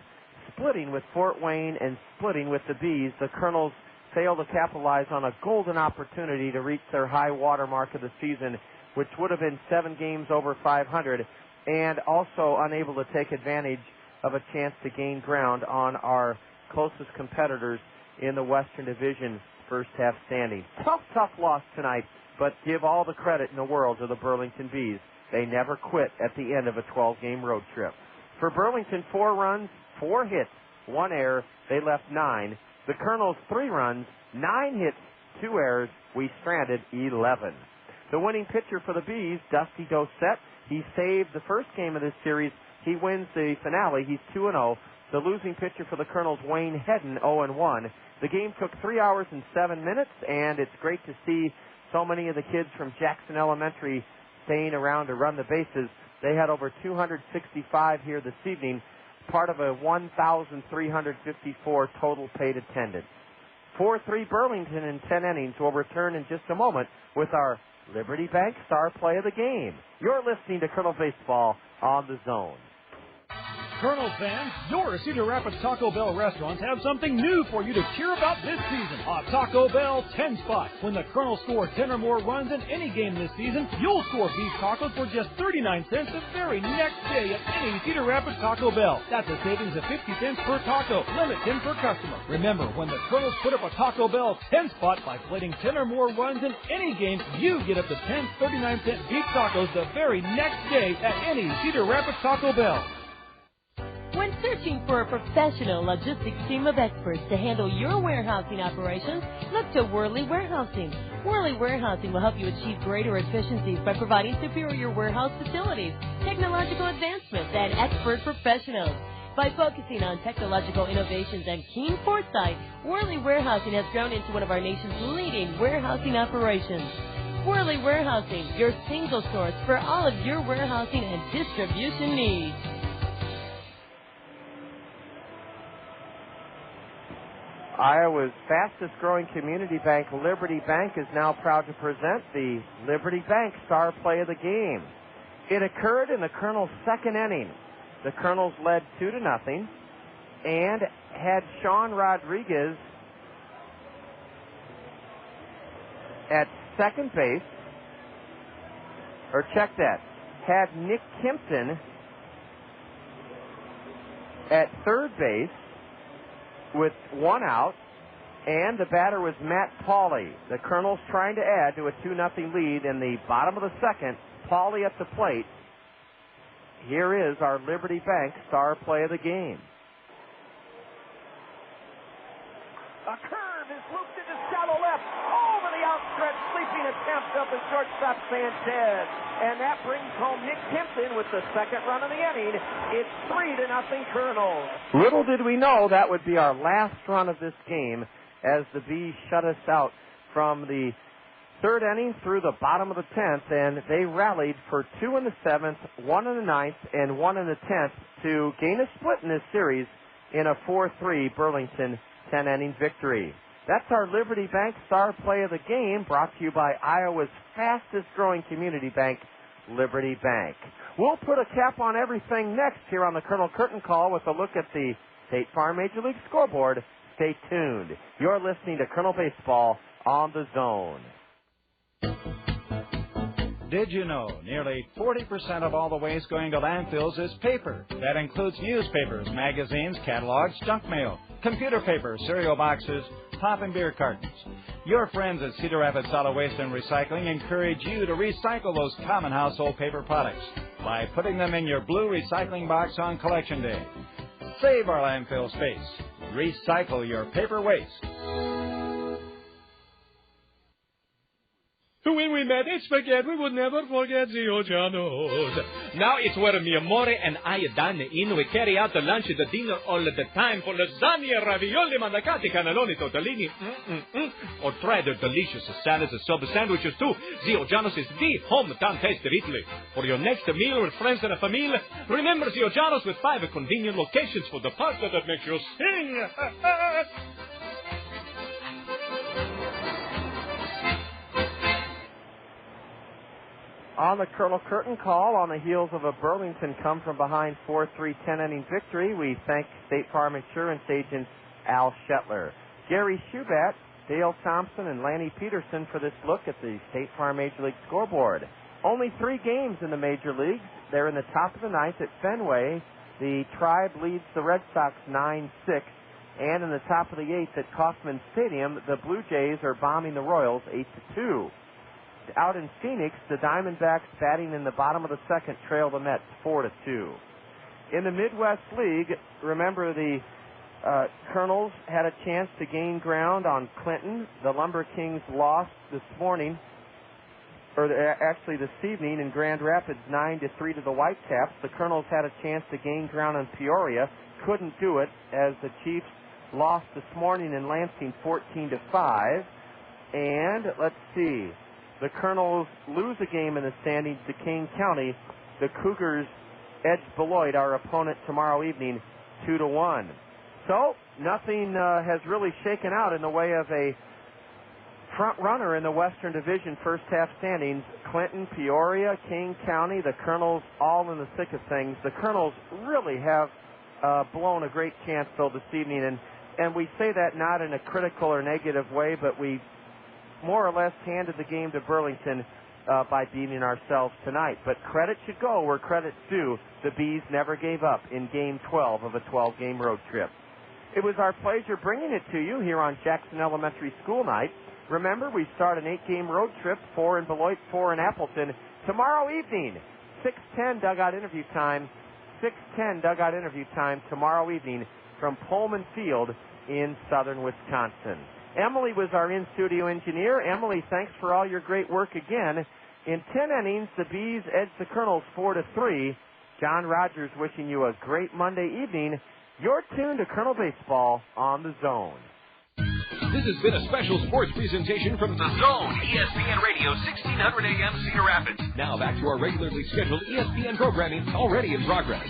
splitting with Fort Wayne and splitting with the Bees. The Colonels failed to capitalize on a golden opportunity to reach their high water mark of the season, which would have been 7 games over 500 and also unable to take advantage of a chance to gain ground on our closest competitors in the Western Division first half standing. Tough loss tonight, but give all the credit in the world to the Burlington Bees. They never quit at the end of a 12-game road trip. For Burlington, 4 runs, 4 hits, 1 error. They left 9. The Kernels, 3 runs, 9 hits, 2 errors. We stranded 11. The winning pitcher for the Bees, Dusty Hughes, he saved the first game of this series. He wins the finale. He's 2-0. The losing pitcher for the Kernels, Wayne Hedden, 0-1. The game took 3 hours and 7 minutes, and it's great to see so many of the kids from Jackson Elementary staying around to run the bases. They had over 265 here this evening, part of a 1,354 total paid attendance. 4-3 Burlington in 10 innings. We'll return in just a moment with our Liberty Bank Star Play of the Game. You're listening to Kernel Baseball on the Zone. Kernels fans, your Cedar Rapids Taco Bell restaurants have something new for you to cheer about this season. A Taco Bell 10 spot. When the Kernels score 10 or more runs in any game this season, you'll score beef tacos for just 39 cents the very next day at any Cedar Rapids Taco Bell. That's a savings of 50 cents per taco, limit 10 per customer. Remember, when the Kernels put up a Taco Bell 10 spot by plating 10 or more runs in any game, you get up to 10 39-cent beef tacos the very next day at any Cedar Rapids Taco Bell. When searching for a professional logistics team of experts to handle your warehousing operations, look to Worley Warehousing. Worley Warehousing will help you achieve greater efficiencies by providing superior warehouse facilities, technological advancements, and expert professionals. By focusing on technological innovations and keen foresight, Worley Warehousing has grown into one of our nation's leading warehousing operations. Worley Warehousing, your single source for all of your warehousing and distribution needs. Iowa's fastest-growing community bank, Liberty Bank, is now proud to present the Liberty Bank Star Play of the Game. It occurred in the Kernels' second inning. The Kernels led 2-0 and had Sean Rodriguez at second base, or check that, had Nick Kimpton at third base with 1 out, and the batter was Matt Pauley. The Kernels trying to add to a 2-0 lead in the bottom of the second. Pauley at the plate. Here is our Liberty Bank Star Play of the Game. A curve is looped into shallow left, over the outstretched sweeping attempt of the shortstop Sanchez. And that brings home Nick Kimpton with the second run of the inning. It's 3-0 Kernels. Little did we know that would be our last run of this game as the Bees shut us out from the third inning through the bottom of the 10th, and they rallied for 2 in the 7th, 1 in the 9th, and 1 in the 10th to gain a split in this series in a 4-3 Burlington 10-inning victory. That's our Liberty Bank Star Play of the Game, brought to you by Iowa's fastest-growing community bank, Liberty Bank. We'll put a cap on everything next here on the Colonel Curtain Call with a look at the State Farm Major League scoreboard. Stay tuned. You're listening to Colonel Baseball on the Zone. Did you know nearly 40% of all the waste going to landfills is paper? That includes newspapers, magazines, catalogs, junk mail, computer paper, cereal boxes, pop and beer cartons. Your friends at Cedar Rapids Solid Waste and Recycling encourage you to recycle those common household paper products by putting them in your blue recycling box on Collection Day. Save our landfill space. Recycle your paper waste. When we met at Spaghetti, we would never forget Zio Giano's. Now it's where mi amore and I dine in. We carry out the lunch and the dinner all the time for lasagna, ravioli, mandacati, cannelloni, tortellini. Or try their delicious salads and sub sandwiches too. Zio Giano's is the hometown taste of Italy. For your next meal with friends and a family, remember Zio Giano's with 5 convenient locations for the pasta that makes you sing. On the Colonel Curtain Call, on the heels of a Burlington come-from-behind 4-3 10-inning victory, we thank State Farm Insurance agent Al Shetler, Gary Shubat, Dale Thompson, and Lanny Peterson for this look at the State Farm Major League scoreboard. Only 3 games in the major leagues, They're in the top of the ninth at Fenway. The Tribe leads the Red Sox 9-6. And in the top of the eighth at Kauffman Stadium, the Blue Jays are bombing the Royals 8-2. Out in Phoenix, the Diamondbacks batting in the bottom of the second trail the Mets 4-2. In the Midwest League, remember the Kernels had a chance to gain ground on Clinton. The Lumber Kings lost this morning, or actually this evening in Grand Rapids 9-3 to the Whitecaps. The Kernels had a chance to gain ground on Peoria, couldn't do it as the Chiefs lost this morning in Lansing 14-5. And let's see, the Kernels lose a game in the standings to Kane County. The Cougars edge Beloit, our opponent tomorrow evening, 2-1. So nothing has really shaken out in the way of a front runner in the Western Division first half standings. Clinton, Peoria, Kane County, the Kernels all in the thick of things. The Kernels really have blown a great chance, though, this evening, and we say that not in a critical or negative way, but we more or less handed the game to Burlington by beating ourselves tonight. But credit should go where credit's due. The Bees never gave up in Game 12 of a 12-game road trip. It was our pleasure bringing it to you here on Jackson Elementary School Night. Remember, we start an 8-game road trip, 4 in Beloit, 4 in Appleton. Tomorrow evening, 6:10 dugout interview time. 6:10 dugout interview time tomorrow evening from Pullman Field in southern Wisconsin. Emily was our in-studio engineer. Emily, thanks for all your great work again. In 10 innings, the Bees edged the Kernels 4-3. John Rogers wishing you a great Monday evening. You're tuned to Kernel Baseball on The Zone. This has been a special sports presentation from The Zone, ESPN Radio, 1600 AM, Cedar Rapids. Now back to our regularly scheduled ESPN programming already in progress.